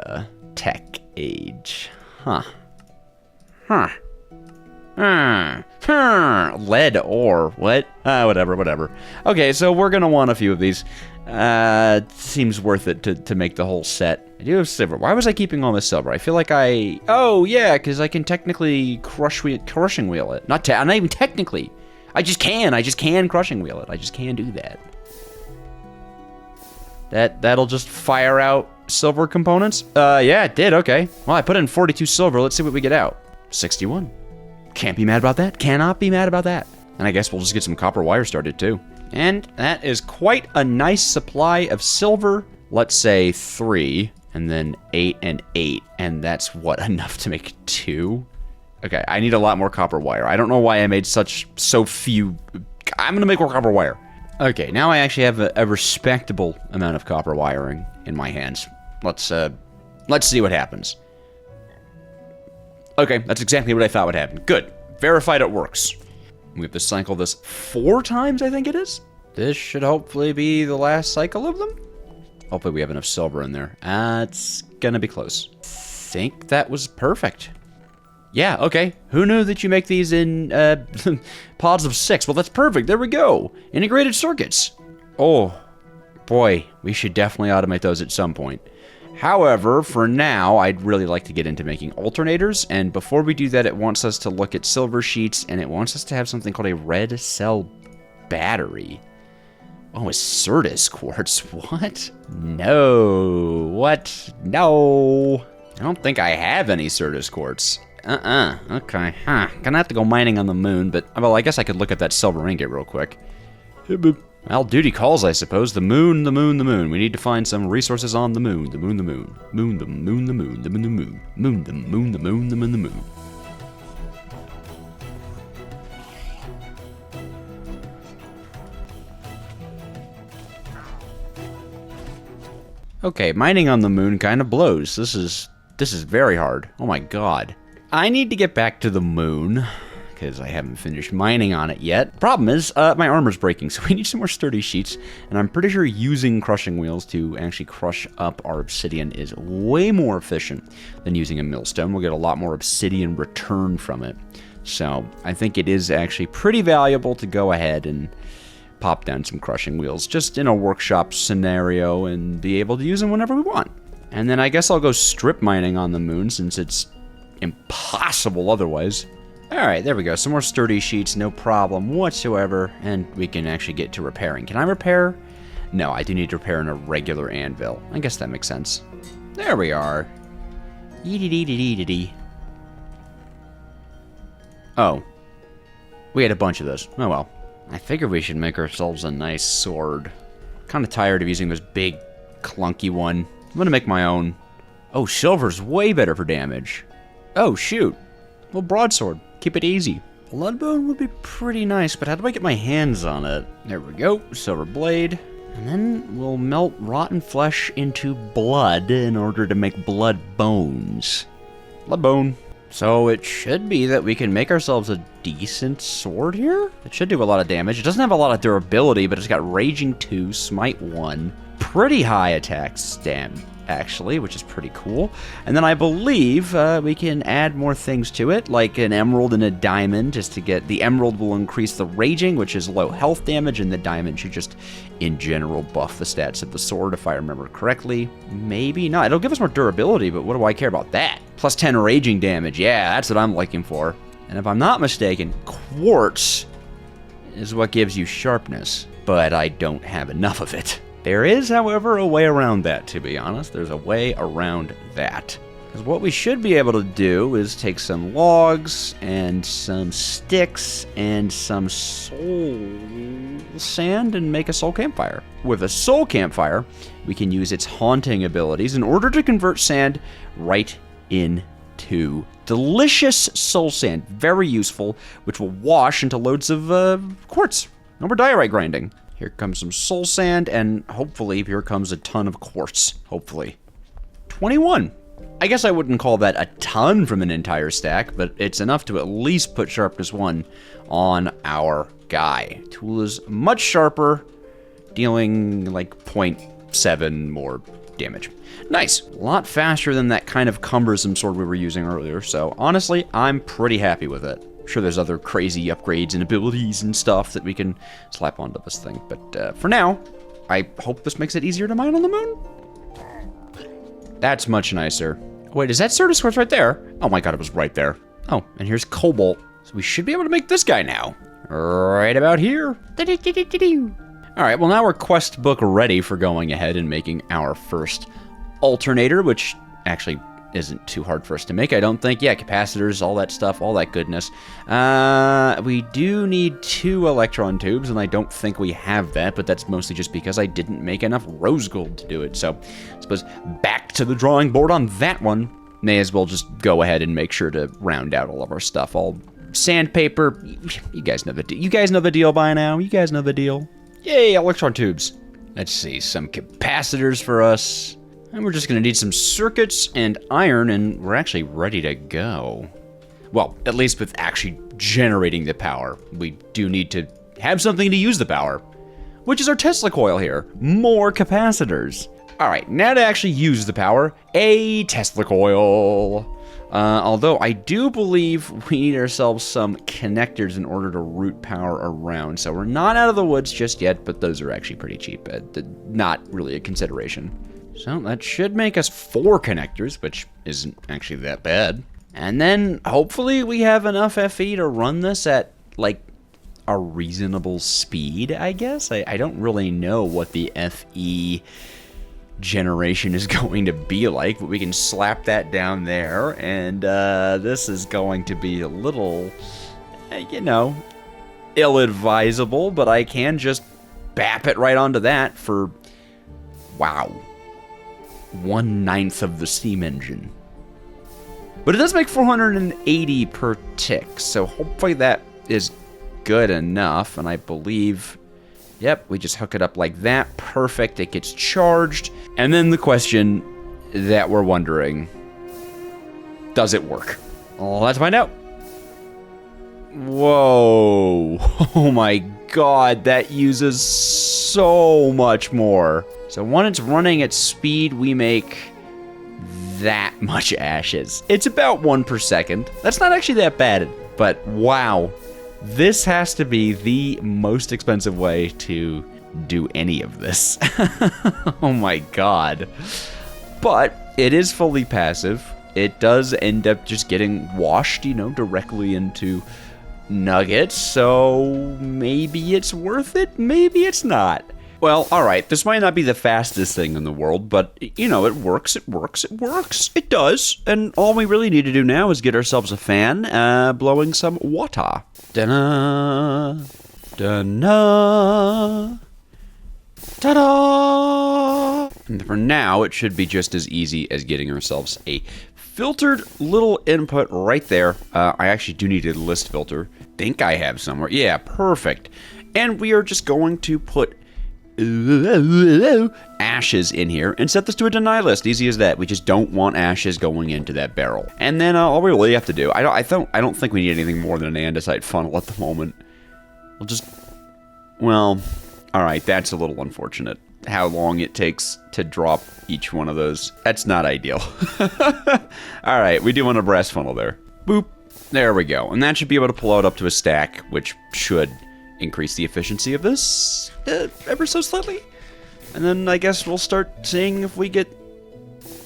tech age. Huh. Huh. Lead ore. What? Whatever. Okay, so we're gonna want a few of these. Seems worth it to make the whole set. I do have silver. Why was I keeping all this silver? I feel like oh, yeah, because I can technically crushing wheel it. Not even technically. I just can crushing wheel it. I just can do that. That'll just fire out silver components? Yeah, it did, okay. Well, I put in 42 silver. Let's see what we get out. 61. Can't be mad about that. Cannot be mad about that. And I guess we'll just get some copper wire started, too. And that is quite a nice supply of silver. Let's say 3, and then 8 and 8. And that's, what, enough to make 2? Okay, I need a lot more copper wire. I don't know why I made so few. I'm gonna make more copper wire. Okay, now I actually have a respectable amount of copper wiring in my hands. Let's see what happens. Okay, that's exactly what I thought would happen. Good. Verified it works. We have to cycle this 4 times, I think it is. This should hopefully be the last cycle of them. Hopefully we have enough silver in there. It's gonna be close. Think that was perfect. Yeah, okay. Who knew that you make these in pods of 6? Well, that's perfect. There we go. Integrated circuits. Oh, boy. We should definitely automate those at some point. However, for now, I'd really like to get into making alternators. And before we do that, it wants us to look at silver sheets. And it wants us to have something called a red cell battery. Oh, a Certus quartz. What? No. What? No. I don't think I have any Certus quartz. Okay. Gonna have to go mining on the moon, but, well, I guess I could look at that silver ingot real quick. Well, duty calls, I suppose. The moon, the moon, the moon. We need to find some resources on the moon. The moon, the moon. Moon, the moon, the moon, the moon, the moon. Moon, the moon, the moon, the moon, the moon. Okay, mining on the moon kind of blows. This is very hard. Oh my god. I need to get back to the moon, because I haven't finished mining on it yet. Problem is, my armor's breaking, so we need some more sturdy sheets, and I'm pretty sure using crushing wheels to actually crush up our obsidian is way more efficient than using a millstone. We'll get a lot more obsidian return from it. So, I think it is actually pretty valuable to go ahead and pop down some crushing wheels, just in a workshop scenario, and be able to use them whenever we want. And then I guess I'll go strip mining on the moon, since it's impossible otherwise. Alright, there we go. Some more sturdy sheets, no problem whatsoever. And we can actually get to repairing. Can I repair? No, I do need to repair in a regular anvil. I guess that makes sense. There we are. Yee-dee-dee-dee-dee-dee. Oh. We had a bunch of those. Oh well. I figure we should make ourselves a nice sword. Kind of tired of using this big, clunky one. I'm gonna make my own. Oh, silver's way better for damage. Oh, shoot. Well, broadsword. Keep it easy. Bloodbone would be pretty nice, but how do I get my hands on it? There we go. Silver blade. And then we'll melt rotten flesh into blood in order to make blood bones. Blood bone. So it should be that we can make ourselves a decent sword here. It should do a lot of damage. It doesn't have a lot of durability, but it's got Raging 2, Smite 1. Pretty high attack stam, actually, which is pretty cool. And then I believe we can add more things to it, like an emerald and a diamond, just to get... The emerald will increase the raging, which is low health damage, and the diamond should just, in general, buff the stats of the sword, if I remember correctly. Maybe not. It'll give us more durability, but what do I care about that? Plus 10 raging damage. Yeah, that's what I'm looking for. And if I'm not mistaken, quartz is what gives you sharpness, but I don't have enough of it. There is, however, a way around that, to be honest. There's a way around that. Because what we should be able to do is take some logs and some sticks and some soul sand and make a soul campfire. With a soul campfire, we can use its haunting abilities in order to convert sand right into delicious soul sand. Very useful, which will wash into loads of quartz. No more diorite grinding. Here comes some soul sand, and hopefully here comes a ton of quartz. Hopefully. 21. I guess I wouldn't call that a ton from an entire stack, but it's enough to at least put sharpness 1 on our guy. Tool is much sharper, dealing like 0.7 more damage. Nice. A lot faster than that kind of cumbersome sword we were using earlier, so honestly, I'm pretty happy with it. Sure, there's other crazy upgrades and abilities and stuff that we can slap onto this thing, but for now, I hope this makes it easier to mine on the moon. That's much nicer. Wait, is that Certus quartz right there? Oh my god, it was right there. Oh, and here's cobalt. So we should be able to make this guy now. Right about here. Alright, well now we're quest book ready for going ahead and making our first alternator, which actually isn't too hard for us to make, I don't think. Yeah, capacitors, all that stuff, all that goodness. We do need 2 electron tubes, and I don't think we have that, but that's mostly just because I didn't make enough rose gold to do it. So, I suppose back to the drawing board on that one. May as well just go ahead and make sure to round out all of our stuff. All sandpaper, you guys know the deal. You guys know the deal by now. You guys know the deal. Yay, electron tubes. Let's see, some capacitors for us. And we're just gonna need some circuits and iron, and we're actually ready to go. Well, at least with actually generating the power. We do need to have something to use the power, which is our Tesla coil here. More capacitors. All right, now to actually use the power, a Tesla coil. Although I do believe we need ourselves some connectors in order to route power around. So we're not out of the woods just yet, but those are actually pretty cheap. Not really a consideration. So that should make us 4 connectors, which isn't actually that bad. And then hopefully we have enough FE to run this at like a reasonable speed, I guess. I don't really know what the FE generation is going to be like, but we can slap that down there, and this is going to be a little, you know, ill-advisable, but I can just bap it right onto that for, wow, 1/9 of the steam engine. But it does make 480 per tick, so hopefully that is good enough, and I believe, yep, we just hook it up like that. Perfect, it gets charged. And then the question that we're wondering, does it work? Well, let's find out. Whoa, oh my god, that uses so much more. So when it's running at speed, we make that much ashes. It's about 1 per second. That's not actually that bad, but wow. This has to be the most expensive way to do any of this. Oh my god. But it is fully passive. It does end up just getting washed, you know, directly into nuggets. So maybe it's worth it, maybe it's not. Well, alright, this might not be the fastest thing in the world, but, you know, it works, it works, it works. It does. And all we really need to do now is get ourselves a fan, blowing some water. Da-na, da-na, ta-da! And for now, it should be just as easy as getting ourselves a filtered little input right there. I actually do need a list filter. Think I have somewhere. Yeah, perfect. And we are just going to put ashes in here and set this to a deny list. Easy as that. We just don't want ashes going into that barrel. And then all we really have to do, I don't think we need anything more than an andesite funnel at the moment. We'll just, well, all right, that's a little unfortunate. How long it takes to drop each one of those. That's not ideal. All right, we do want a brass funnel there. Boop. There we go. And that should be able to pull out up to a stack, which should increase the efficiency of this ever so slightly. And then I guess we'll start seeing if we get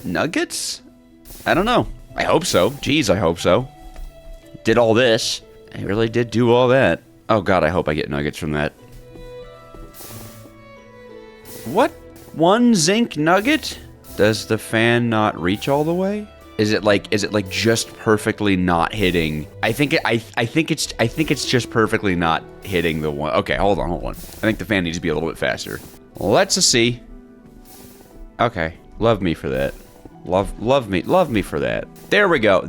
nuggets? I don't know. I hope so. Jeez, I hope so. Did all this. I really did do all that. Oh god, I hope I get nuggets from that. What? 1 zinc nugget? Does the fan not reach all the way? Is it like just perfectly not hitting? I think it's just perfectly not hitting the one. Okay, hold on. I think the fan needs to be a little bit faster. Let's see. Okay, love me for that. Love me for that. There we go.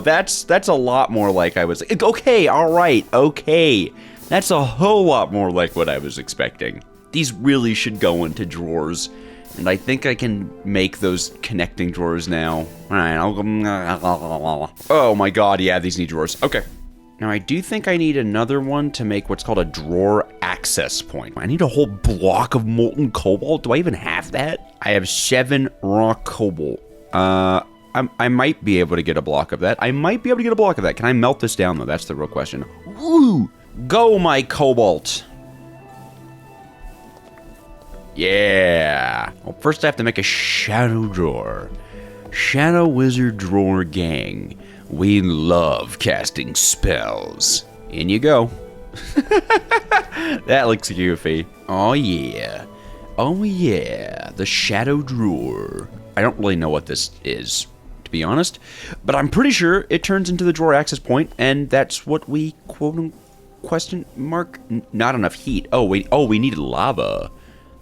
That's a lot more like I was. Okay, all right, okay. That's a whole lot more like what I was expecting. These really should go into drawers. And I think I can make those connecting drawers now. Alright, oh my god, yeah, these need drawers. Okay. Now I do think I need another one to make what's called a drawer access point. I need a whole block of molten cobalt. Do I even have that? I have 7 raw cobalt. I might be able to get a block of that. Can I melt this down though? That's the real question. Woo! Go, my cobalt! Yeah. Well, first I have to make a shadow drawer. Shadow wizard drawer gang. We love casting spells. In you go. That looks goofy. Oh yeah. Oh yeah. The shadow drawer. I don't really know what this is, to be honest, but I'm pretty sure it turns into the drawer access point, and that's what we question mark. Not enough heat. Oh wait. Oh, we need lava.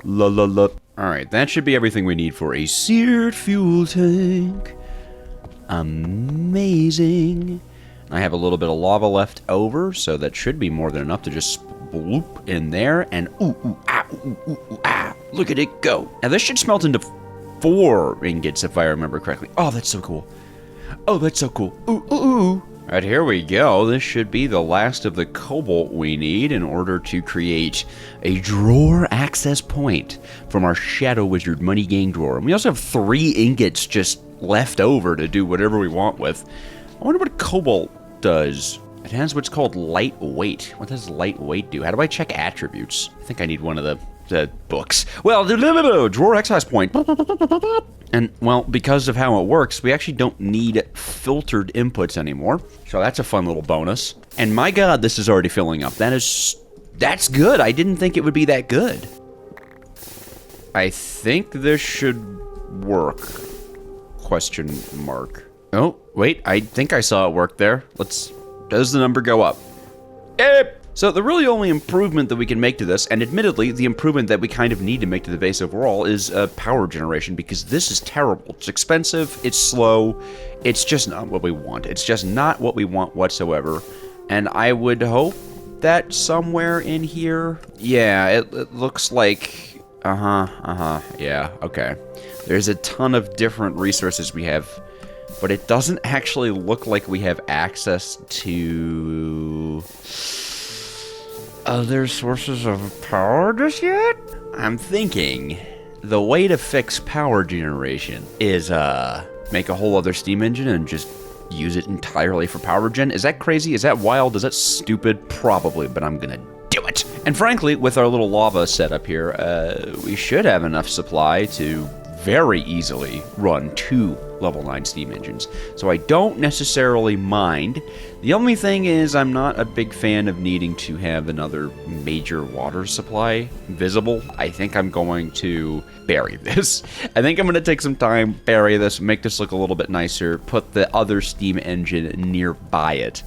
Alright, that should be everything we need for a seared fuel tank. Amazing. I have a little bit of lava left over, so that should be more than enough to just bloop in there, and ooh, ah, look at it go. Now this should smelt into 4 ingots if I remember correctly. Oh, that's so cool. Oh, that's so cool. Ooh. Alright, here we go. This should be the last of the cobalt we need in order to create a drawer access point from our Shadow Wizard Money Gang drawer. And we also have 3 ingots just left over to do whatever we want with. I wonder what cobalt does. It has what's called lightweight. What does lightweight do? How do I check attributes? I think I need one of the books. Well, drawer access point. And, well, because of how it works, we actually don't need filtered inputs anymore. So that's a fun little bonus. And my god, this is already filling up. That's good. I didn't think it would be that good. I think this should work. Question mark. Oh, wait, I think I saw it work there. Does the number go up? So the really only improvement that we can make to this, and admittedly, the improvement that we kind of need to make to the base overall, is power generation, because this is terrible. It's expensive, it's slow, it's just not what we want. It's just not what we want whatsoever. And I would hope that somewhere in here, yeah, it looks like, yeah, okay. There's a ton of different resources we have, but it doesn't actually look like we have access to other sources of power just yet? I'm thinking the way to fix power generation is make a whole other steam engine and just use it entirely for power gen. Is that crazy? Is that wild? Is that stupid? Probably, but I'm gonna do it. And frankly, with our little lava setup here, we should have enough supply to very easily run 2 level 9 steam engines. So I don't necessarily mind. The only thing is I'm not a big fan of needing to have another major water supply visible. I think I'm going to bury this. I think I'm going to take some time, bury this, make this look a little bit nicer, put the other steam engine nearby it.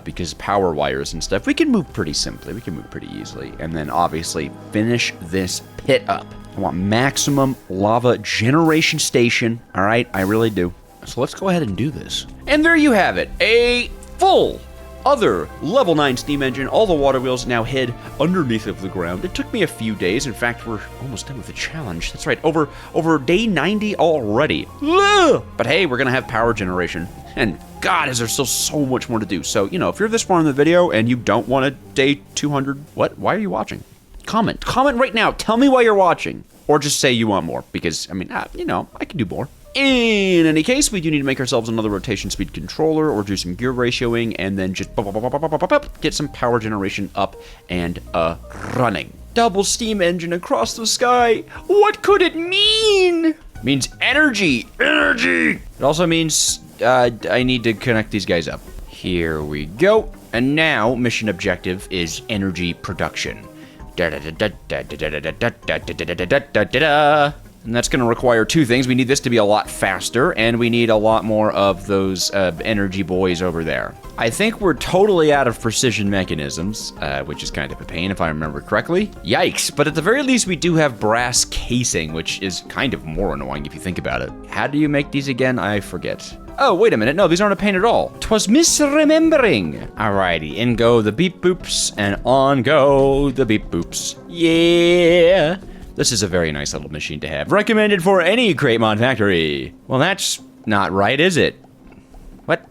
Because power wires and stuff, we can move pretty simply, we can move pretty easily. And then obviously finish this pit up. I want maximum lava generation station, alright? I really do. So let's go ahead and do this. And there you have it, a full other level 9 steam engine. All the water wheels now hid underneath of the ground. It took me a few days. In fact, we're almost done with the challenge. That's right, over day 90 already. But hey, we're gonna have power generation. And God, is there still so much more to do. So, you know, if you're this far in the video and you don't want a day 200, what? Why are you watching? Comment right now. Tell me why you're watching. Or just say you want more, because, I mean, you know, I can do more. In any case, we do need to make ourselves another rotation speed controller or do some gear ratioing and then just get some power generation up and running. Double steam engine across the sky. What could it mean? It means energy. Energy. It also means I need to connect these guys up. Here we go. And now mission objective is energy production. That's And that's going to require two things. We need this to be a lot faster, and we need a lot more of those energy boys over there. I think we're totally out of precision mechanisms, which is kind of a pain if I remember correctly. Yikes, but at the very least we do have brass casing, which is kind of more annoying if you think about it. How do you make these again? I forget. Oh, wait a minute. No, these aren't a pain at all. 'Twas misremembering. Alrighty, in go the beep boops, and on go the beep boops. Yeah. This is a very nice little machine to have. Recommended for any crate mod factory. Well, that's not right, is it? What?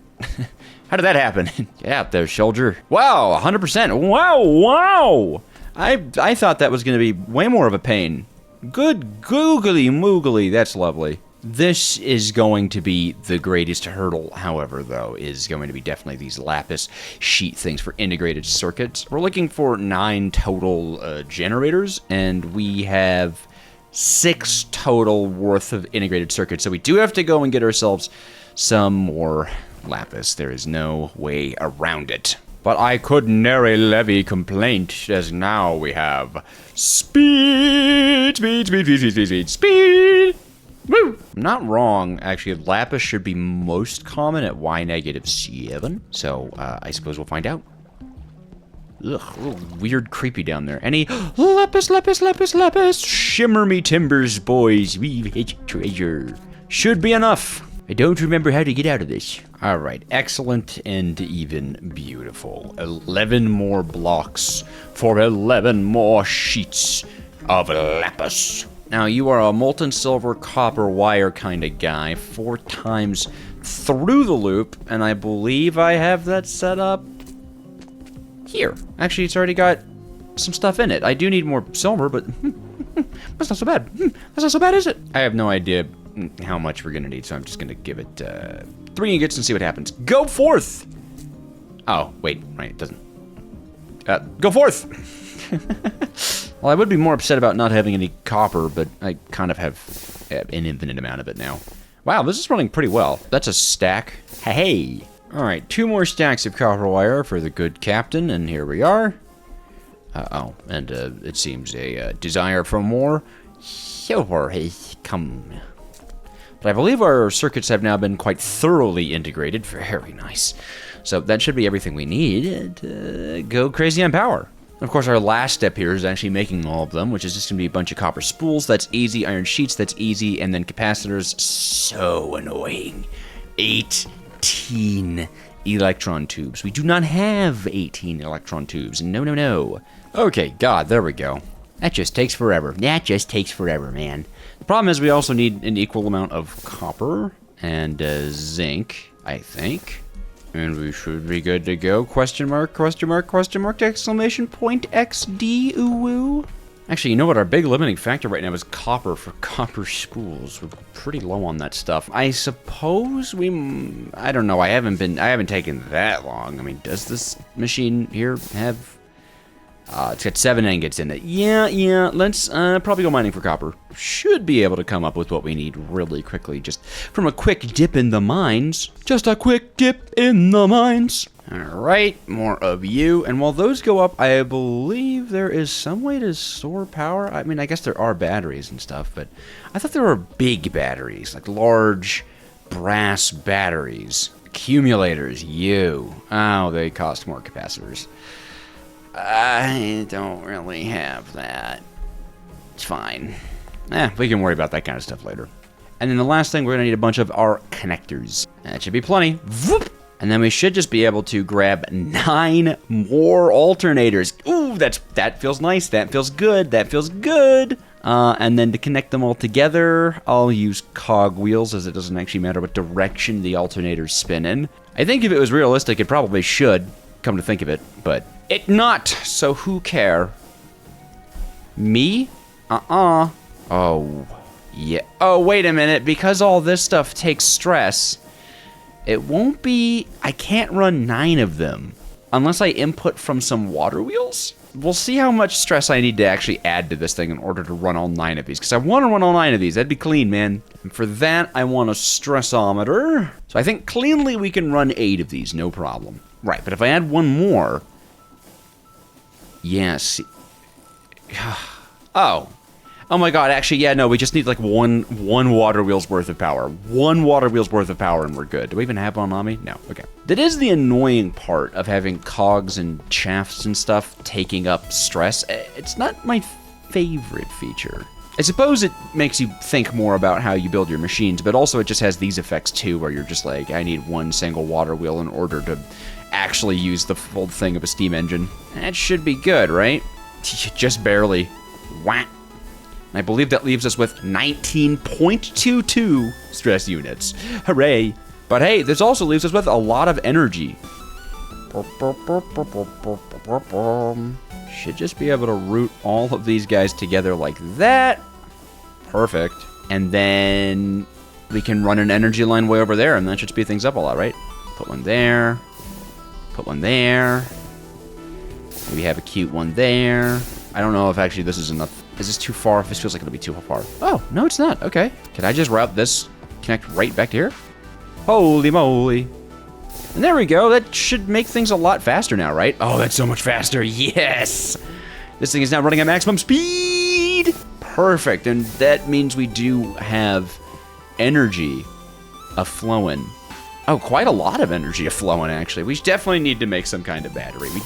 How did that happen? Get out there, soldier. Wow, 100%. Wow. I thought that was going to be way more of a pain. Good googly moogly. That's lovely. This is going to be the greatest hurdle, however, though, is going to be definitely these lapis sheet things for integrated circuits. We're looking for 9 total generators, and we have 6 total worth of integrated circuits. So we do have to go and get ourselves some more lapis. There is no way around it. But I could nary levy complaint, as now we have speed. Woo! I'm not wrong, actually. Lapis should be most common at Y-7, so I suppose we'll find out. Ugh, a little weird, creepy down there. Any lapis, shimmer me timbers, boys. We've hit treasure. Should be enough. I don't remember how to get out of this. All right, excellent and even beautiful. 11 more blocks for 11 more sheets of lapis. Now, you are a molten silver copper wire kind of guy, 4 times through the loop, and I believe I have that set up here. Actually, it's already got some stuff in it. I do need more silver, but that's not so bad. That's not so bad, is it? I have no idea how much we're going to need, so I'm just going to give it 3 ingots and see what happens. Go forth! Oh, wait, right, it doesn't. Go forth! Well, I would be more upset about not having any copper, but I kind of have an infinite amount of it now. Wow, this is running pretty well. That's a stack. Hey! Alright, 2 more stacks of copper wire for the good captain, and here we are. And it seems a desire for more silver has come. But I believe our circuits have now been quite thoroughly integrated. Very nice. So that should be everything we need to go crazy on power. Of course, our last step here is actually making all of them, which is just going to be a bunch of copper spools. That's easy. Iron sheets, that's easy. And then capacitors, so annoying. 18 electron tubes. We do not have 18 electron tubes. No. Okay, God, there we go. That just takes forever. That just takes forever, man. The problem is we also need an equal amount of copper and zinc, I think. And we should be good to go. Question mark, exclamation point, XD, ooh. Actually, you know what? Our big limiting factor right now is copper for copper spools. We're pretty low on that stuff. I suppose I don't know. I haven't taken that long. I mean, does this machine here have, it's got 7 ingots in it. Yeah, let's probably go mining for copper. Should be able to come up with what we need really quickly, just from a quick dip in the mines. Just a quick dip in the mines. Alright, more of you. And while those go up, I believe there is some way to store power. I mean, I guess there are batteries and stuff, but I thought there were big batteries, like large brass batteries. Accumulators, oh, they cost more capacitors. I don't really have that. It's fine. We can worry about that kind of stuff later. And then the last thing, we're going to need a bunch of our connectors. That should be plenty. Whoop! And then we should just be able to grab 9 more alternators. Ooh, that feels nice. That feels good. And then to connect them all together, I'll use cog wheels, as it doesn't actually matter what direction the alternators spin in. I think if it was realistic, it probably should, come to think of it, but it not, so who care? Me? Oh, yeah. Oh, wait a minute, because all this stuff takes stress, it won't be, I can't run 9 of them, unless I input from some water wheels? We'll see how much stress I need to actually add to this thing in order to run all 9 of these, because I want to run all 9 of these, that'd be clean, man. And for that, I want a stressometer. So I think cleanly we can run 8 of these, no problem. Right, but if I add 1 more, yes. Oh, Oh my god, actually, yeah, no, we just need like one water wheel's worth of power. One water wheel's worth of power and we're good. Do we even have one on me? No, okay. That is the annoying part of having cogs and shafts and stuff taking up stress. It's not my favorite feature. I suppose it makes you think more about how you build your machines, but also it just has these effects too, where you're just like, I need one single water wheel in order to actually use the full thing of a steam engine. That should be good, right? Just barely. Wah. I believe that leaves us with 19.22 stress units. Hooray. But hey, this also leaves us with a lot of energy. Should just be able to route all of these guys together like that. Perfect. And then we can run an energy line way over there, and that should speed things up a lot, right? Put one there. Put one there. Maybe have a cute one there. I don't know if actually this is enough. Is this too far? This feels like it'll be too far. Oh, no, it's not. Okay. Can I just route this, connect right back to here? Holy moly. And there we go. That should make things a lot faster now, right? Oh, that's so much faster. Yes. This thing is now running at maximum speed. Perfect. And that means we do have energy a-flowing. Oh, quite a lot of energy a-flowing, actually. We definitely need to make some kind of battery. We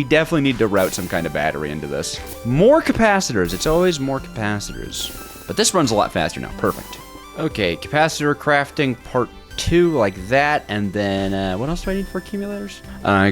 definitely need to route some kind of battery into this. More capacitors. It's always more capacitors. But this runs a lot faster now. Perfect. Okay, capacitor crafting part 2, like that. And then, what else do I need for accumulators?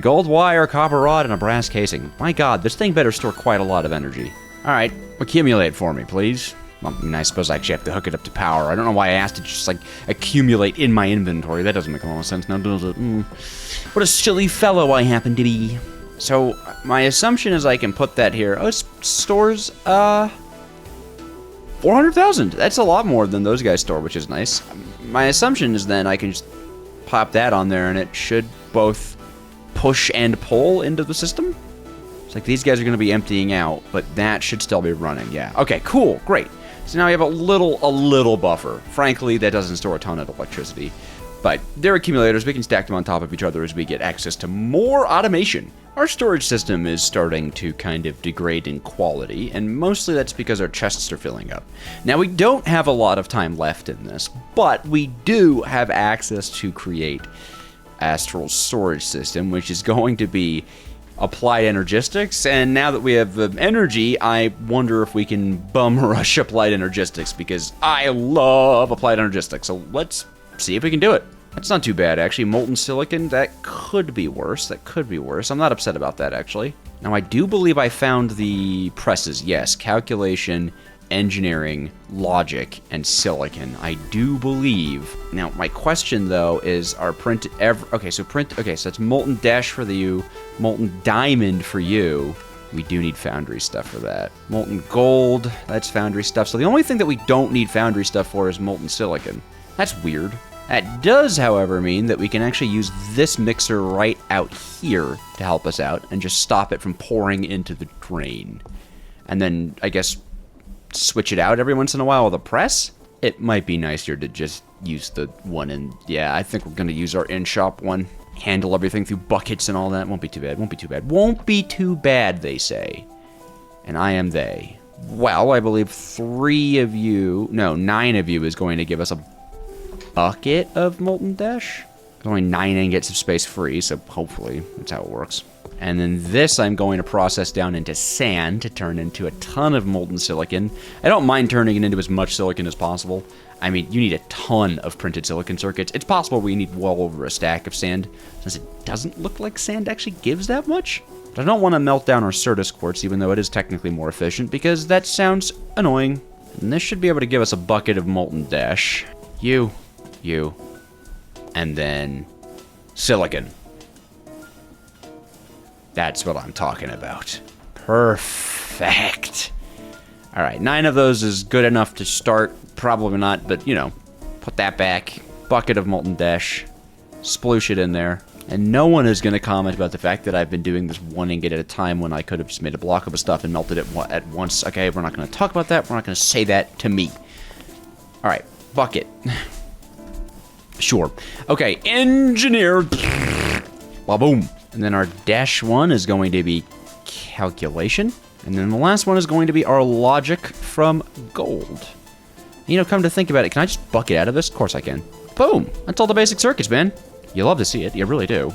Gold wire, copper rod, and a brass casing. My god, this thing better store quite a lot of energy. All right, accumulate for me, please. Well, I mean, I suppose I actually have to hook it up to power. I don't know why I asked it to just, like, accumulate in my inventory. That doesn't make a lot of sense now, does it? What a silly fellow I happen to be. So, my assumption is I can put that here. Oh, it stores, 400,000. That's a lot more than those guys store, which is nice. My assumption is then I can just pop that on there, and it should both push and pull into the system. It's like these guys are going to be emptying out, but that should still be running, yeah. Okay, cool, great. So now we have a little buffer. Frankly, that doesn't store a ton of electricity. But they're accumulators. We can stack them on top of each other as we get access to more automation. Our storage system is starting to kind of degrade in quality, and mostly that's because our chests are filling up. Now, we don't have a lot of time left in this, but we do have access to create Astral's storage system, which is going to be Applied Energistics, and now that we have the energy, I wonder if we can bum rush Applied Energistics, because I love Applied Energistics, so let's see if we can do it. That's not too bad, actually. Molten silicon, that could be worse. That could be worse. I'm not upset about that, actually. Now, I do believe I found the presses. Yes, calculation, engineering, logic, and silicon. I do believe. Now, my question, though, is our print... Okay, so that's molten dash for you, molten diamond for you. We do need foundry stuff for that. Molten gold, that's foundry stuff. So the only thing that we don't need foundry stuff for is molten silicon. That's weird. That does, however, mean that we can actually use this mixer right out here to help us out and just stop it from pouring into the drain. And then, I guess, switch it out every once in a while with a press? It might be nicer to just use the one in... Yeah, I think we're going to use our in-shop one. Handle everything through buckets and all that. Won't be too bad, won't be too bad. Won't be too bad, they say. And I am they. Well, I believe 9 of you is going to give us a bucket of molten dash. There's only 9 ingots of space free, so hopefully that's how it works. And then this I'm going to process down into sand to turn into a ton of molten silicon. I don't mind turning it into as much silicon as possible. I mean, you need a ton of printed silicon circuits. It's possible we need well over a stack of sand, since it doesn't look like sand actually gives that much. But I don't want to melt down our Certus quartz, even though it is technically more efficient, because that sounds annoying. And this should be able to give us a bucket of molten dash. You, and then silicon. That's what I'm talking about. Perfect. All right, 9 of those is good enough to start. Probably not, but, you know, put that back. Bucket of molten dash. Sploosh it in there. And no one is going to comment about the fact that I've been doing this 1 ingot at a time when I could have just made a block of stuff and melted it at once. Okay, we're not going to talk about that. We're not going to say that to me. All right, bucket. Sure. Okay, engineer. Ba-boom. And then our dash 1 is going to be calculation. And then the last one is going to be our logic from gold. You know, come to think about it, can I just bucket out of this? Of course I can. Boom! That's all the basic circuits, man. You love to see it, you really do.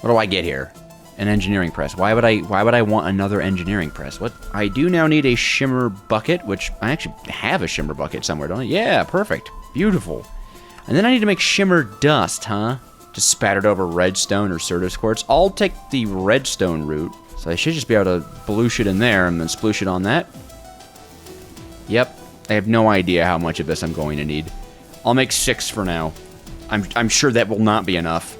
What do I get here? An engineering press. Why would I want another engineering press? What? I do now need a shimmer bucket, which I actually have a shimmer bucket somewhere, don't I? Yeah, perfect. Beautiful. And then I need to make shimmer dust, huh? Just spattered over redstone or Certus quartz. I'll take the redstone route. So I should just be able to bloosh it in there and then sploosh it on that. Yep. I have no idea how much of this I'm going to need. I'll make 6 for now. I'm sure that will not be enough.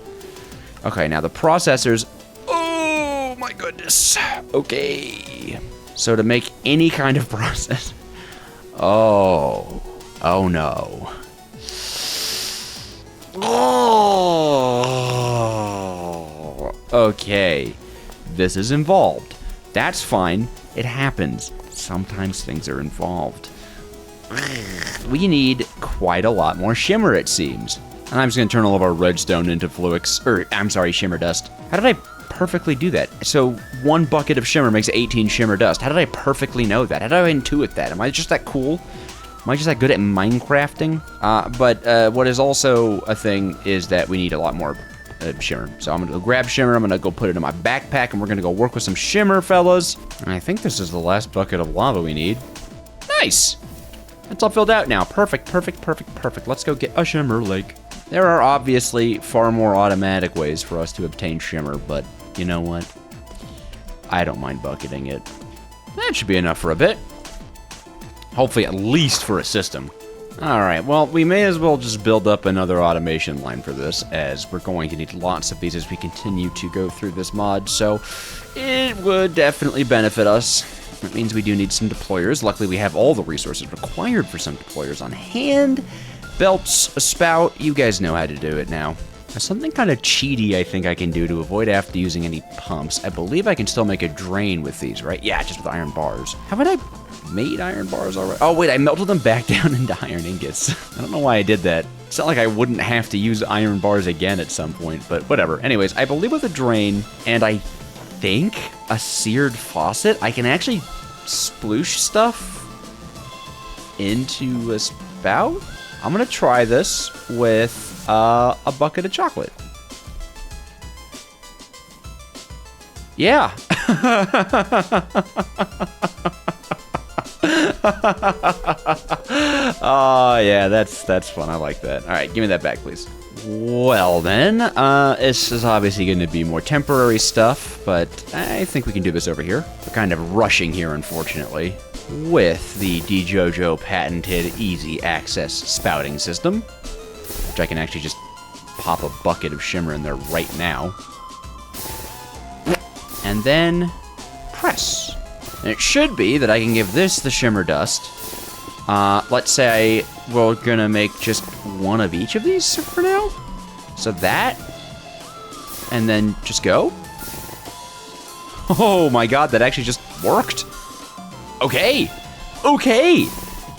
Okay, now the processors. Oh my goodness. Okay. So to make any kind of process. Oh no. Oh. Okay. This is involved. That's fine. It happens. Sometimes things are involved. We need quite a lot more shimmer, it seems. And I'm just gonna turn all of our redstone into shimmer dust. How did I perfectly do that? So 1 bucket of shimmer makes 18 shimmer dust. How did I perfectly know that? How did I intuit that? Am I just that cool? Am I just that good at Minecrafting? But what is also a thing is that we need a lot more shimmer. So I'm gonna go grab shimmer, I'm gonna go put it in my backpack, and we're gonna go work with some shimmer, fellas. And I think this is the last bucket of lava we need. Nice! It's all filled out now. Perfect, perfect, perfect, perfect. Let's go get a shimmer lake. There are obviously far more automatic ways for us to obtain shimmer, but you know what? I don't mind bucketing it. That should be enough for a bit. Hopefully at least for a system. Alright, well, we may as well just build up another automation line for this, as we're going to need lots of these as we continue to go through this mod, so it would definitely benefit us. That means we do need some deployers. Luckily, we have all the resources required for some deployers on hand. Belts, a spout, you guys know how to do it now. There's something kind of cheaty I think I can do to avoid after using any pumps. I believe I can still make a drain with these, right? Yeah, just with iron bars. Haven't I made iron bars already? Oh, wait, I melted them back down into iron ingots. I don't know why I did that. It's not like I wouldn't have to use iron bars again at some point, but whatever. Anyways, I believe with a drain, and I think a seared faucet, I can actually sploosh stuff into a spout. I'm gonna try this with a bucket of chocolate. Yeah. Oh yeah, that's fun. I like that. All right, give me that back, please. Well then, this is obviously going to be more temporary stuff, but I think we can do this over here. We're kind of rushing here, unfortunately, with the DJojo patented easy access spouting system, which I can actually just pop a bucket of shimmer in there right now. And then press. And it should be that I can give this the shimmer dust. Let's say we're gonna make just 1 of each of these for now. So that, and then just go. Oh my god, that actually just worked. Okay, okay.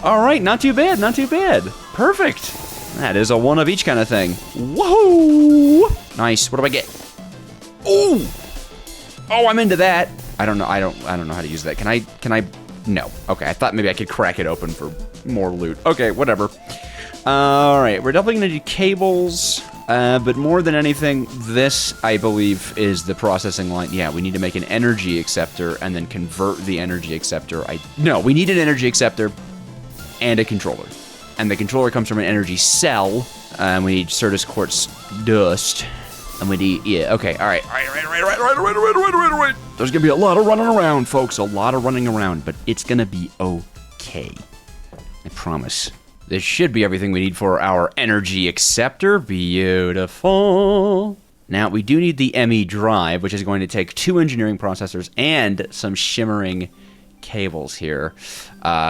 All right, not too bad, not too bad. Perfect. That is a 1 of each kind of thing. Whoa! Nice. What do I get? Oh, oh, I'm into that. I don't know how to use that. Can I? No. Okay, I thought maybe I could crack it open for more loot. Okay, whatever. All right, we're definitely gonna do cables, but more than anything, this, I believe, is the processing line. Yeah, we need to make an energy acceptor and then convert the energy acceptor. No, we need an energy acceptor and a controller. And the controller comes from an energy cell, and we need Certus quartz dust. And we need, yeah, okay, all right. There's gonna be a lot of running around, folks, a lot of running around, but it's gonna be okay. I promise. This should be everything we need for our energy acceptor. Beautiful. Now, we do need the ME drive, which is going to take 2 engineering processors and some shimmering cables here,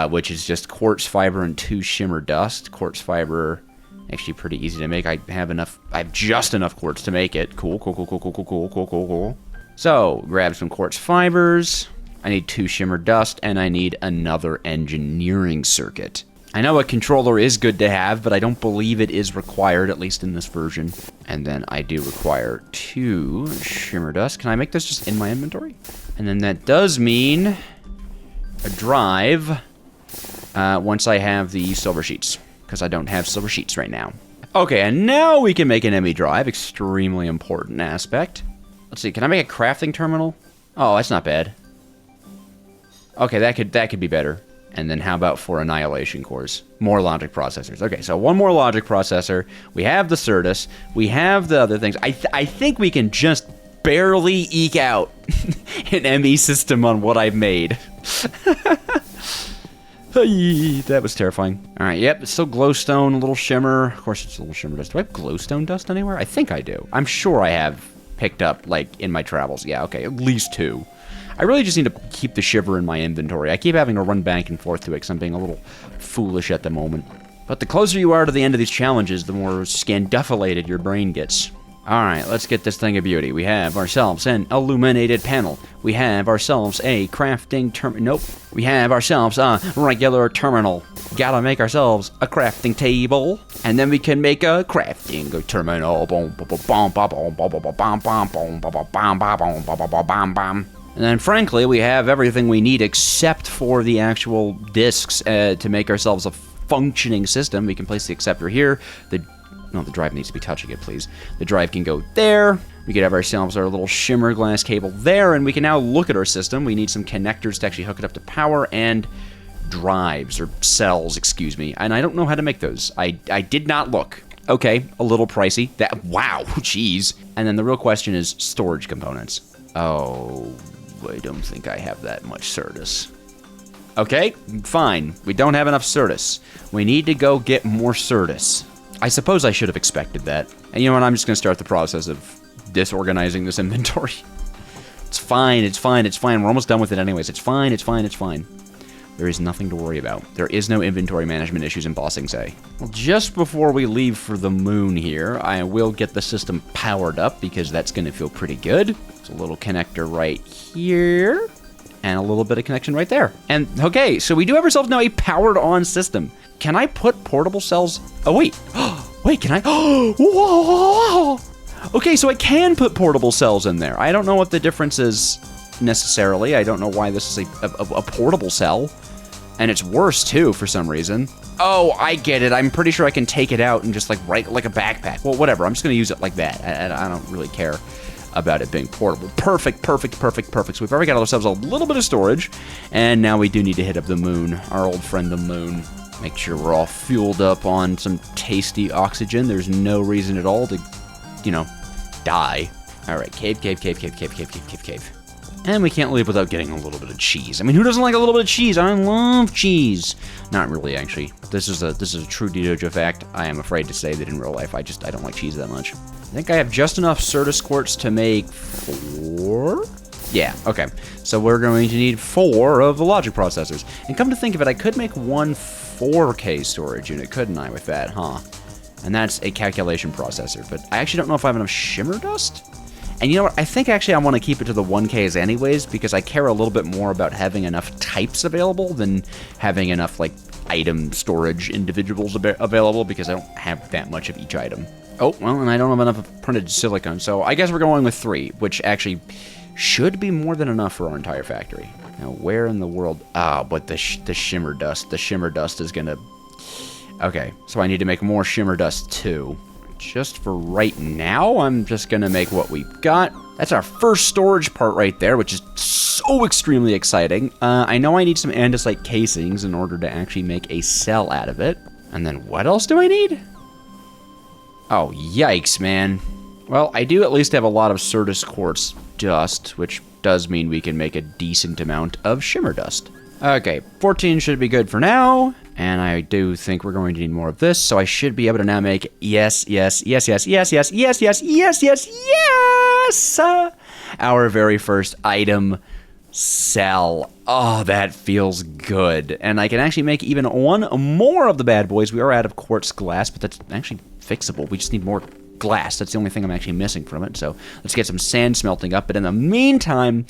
which is just quartz fiber and 2 shimmer dust. Quartz fiber, actually pretty easy to make. I have just enough quartz to make it. Cool. So, grab some quartz fibers. I need 2 shimmer dust, and I need another engineering circuit. I know a controller is good to have, but I don't believe it is required, at least in this version. And then I do require 2 shimmer dust. Can I make this just in my inventory? And then that does mean a drive once I have the silver sheets, because I don't have silver sheets right now. Okay, and now we can make an ME drive. Extremely important aspect. Let's see, can I make a crafting terminal? Oh, that's not bad. Okay, that could be better. And then how about for annihilation cores? More logic processors. Okay, so one more logic processor. We have the Certus. We have the other things. I think we can just barely eke out an ME system on what I've made. That was terrifying. All right, yep, it's still glowstone, a little shimmer. Of course, it's a little shimmer dust. Do I have glowstone dust anywhere? I think I do. I'm sure I have picked up, like, in my travels. Yeah, okay, at least 2. I really just need to keep the shiver in my inventory. I keep having to run back and forth to it because I'm being a little foolish at the moment. But the closer you are to the end of these challenges, the more scanduffalated your brain gets. Alright, let's get this thing of beauty. We have ourselves an illuminated panel. We have ourselves a crafting terminal. Nope. We have ourselves a regular terminal. Gotta make ourselves a crafting table. And then we can make a crafting terminal. And then, frankly, we have everything we need except for the actual discs to make ourselves a functioning system. We can place the acceptor here. No, the drive needs to be touching it, please. The drive can go there. We could have ourselves our little shimmer glass cable there, and we can now look at our system. We need some connectors to actually hook it up to power and drives, or cells, excuse me. And I don't know how to make those. I did not look. Okay, a little pricey. Wow, jeez. And then the real question is storage components. Oh, I don't think I have that much Certus. Okay, fine. We don't have enough Certus. We need to go get more Certus. I suppose I should have expected that. And you know what? I'm just going to start the process of disorganizing this inventory. It's fine, it's fine, it's fine. We're almost done with it anyways. It's fine, it's fine, it's fine. There is nothing to worry about. There is no inventory management issues in Bossing Say. Well, just before we leave for the moon here, I will get the system powered up because that's going to feel pretty good. There's a little connector right here. And a little bit of connection right there. And, okay, so we do have ourselves now a powered-on system. Can I put portable cells? Oh, wait. Wait, can I? Whoa! Okay, so I can put portable cells in there. I don't know what the difference is necessarily. I don't know why this is a portable cell. And it's worse, too, for some reason. Oh, I get it. I'm pretty sure I can take it out and just, like, write like a backpack. Well, whatever. I'm just going to use it like that. I don't really care about it being portable. Perfect, perfect, perfect, perfect. So we've already got ourselves a little bit of storage. And now we do need to hit up the moon, our old friend the moon. Make sure we're all fueled up on some tasty oxygen. There's no reason at all to, you know, die. All right, cave. And we can't leave without getting a little bit of cheese. I mean, who doesn't like a little bit of cheese? I love cheese. Not really, actually. This is a true Dojo fact. I am afraid to say that in real life, I don't like cheese that much. I think I have just enough Certus quartz to make 4? Yeah, okay. So we're going to need 4 of the logic processors. And come to think of it, I could make one 4K storage unit, couldn't I, with that, huh? And that's a calculation processor. But I actually don't know if I have enough shimmer dust. And you know what? I think actually I want to keep it to the 1Ks anyways, because I care a little bit more about having enough types available than having enough, like, item storage individuals available, because I don't have that much of each item. Oh, well, and I don't have enough printed silicone, so I guess we're going with 3, which actually should be more than enough for our entire factory. Now, where in the world? Ah, but the shimmer dust. The shimmer dust is gonna... Okay, so I need to make more shimmer dust, too. Just for right now, I'm just gonna make what we've got. That's our first storage part right there, which is so extremely exciting. I know I need some andesite casings in order to actually make a cell out of it. And then what else do I need? Oh, yikes, man. Well, I do at least have a lot of Certus quartz dust, which does mean we can make a decent amount of shimmer dust. Okay, 14 should be good for now. And I do think we're going to need more of this, so I should be able to now make yes, our very first item cell. Oh, that feels good. And I can actually make even one more of the bad boys. We are out of quartz glass, but that's actually fixable. We just need more glass. That's the only thing I'm actually missing from it. So let's get some sand smelting up. But in the meantime,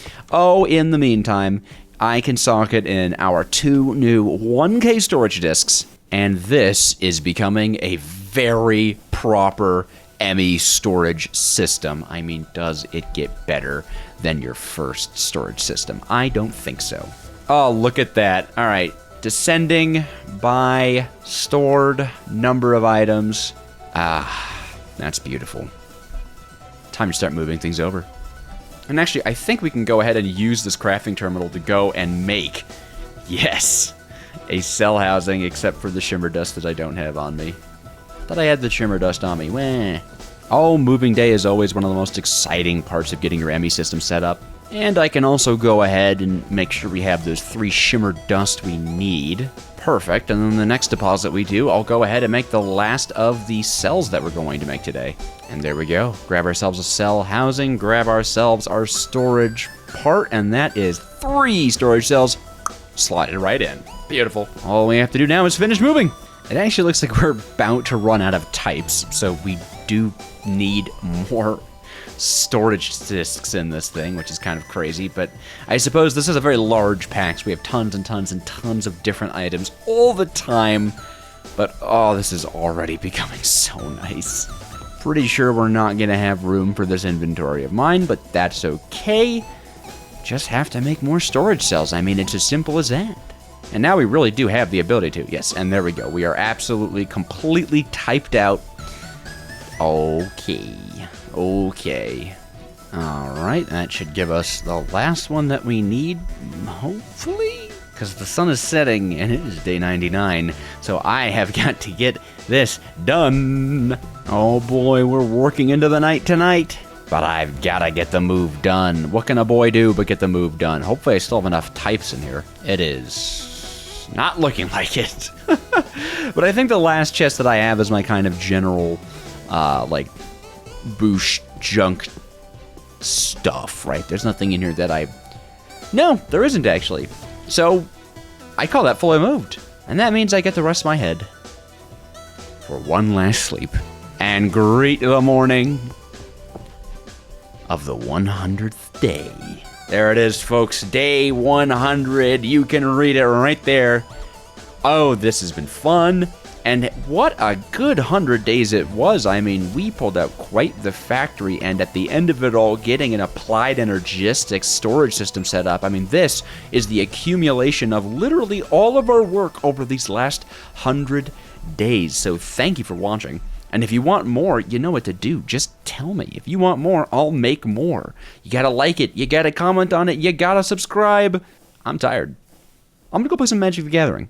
I can socket in our 2 new 1K storage disks, and this is becoming a very proper ME storage system. I mean, does it get better than your first storage system? I don't think so. Oh, look at that. All right. Descending by stored number of items. Ah, that's beautiful. Time to start moving things over. And actually, I think we can go ahead and use this crafting terminal to go and make, yes, a cell housing, except for the shimmer dust that I don't have on me. Thought I had the shimmer dust on me. Wah. Oh, moving day is always one of the most exciting parts of getting your ME system set up. And I can also go ahead and make sure we have those 3 shimmer dust we need. Perfect. And then the next deposit we do, I'll go ahead and make the last of the cells that we're going to make today. And there we go. Grab ourselves a cell housing, grab ourselves our storage part, and that is 3 storage cells. Slide it right in. Beautiful. All we have to do now is finish moving. It actually looks like we're about to run out of types, so we do need more storage discs in this thing, which is kind of crazy, but I suppose this is a very large pack, so we have tons and tons and tons of different items all the time, but oh, this is already becoming so nice. Pretty sure we're not gonna have room for this inventory of mine, but that's okay. Just have to make more storage cells. I mean, it's as simple as that. And now we really do have the ability to. Yes, and there we go. We are absolutely, completely typed out. Okay. Okay. Alright, that should give us the last one that we need, hopefully? Because the sun is setting, and it is day 99, so I have got to get this done. Oh boy, we're working into the night tonight. But I've got to get the move done. What can a boy do but get the move done? Hopefully I still have enough types in here. It is not looking like it. But I think the last chest that I have is my kind of general, like, boosh junk stuff, right? There's nothing in here that No, there isn't actually. So, I call that fully moved. And that means I get the rest of my head for one last sleep. And greet the morning of the 100th day. There it is, folks. Day 100. You can read it right there. Oh, this has been fun. And what a good 100 days it was. I mean, we pulled out quite the factory, and at the end of it all, getting an applied energistics storage system set up. I mean, this is the accumulation of literally all of our work over these last 100 days. So thank you for watching. And if you want more, you know what to do. Just tell me. If you want more, I'll make more. You gotta like it. You gotta comment on it. You gotta subscribe. I'm tired. I'm gonna go play some Magic the Gathering.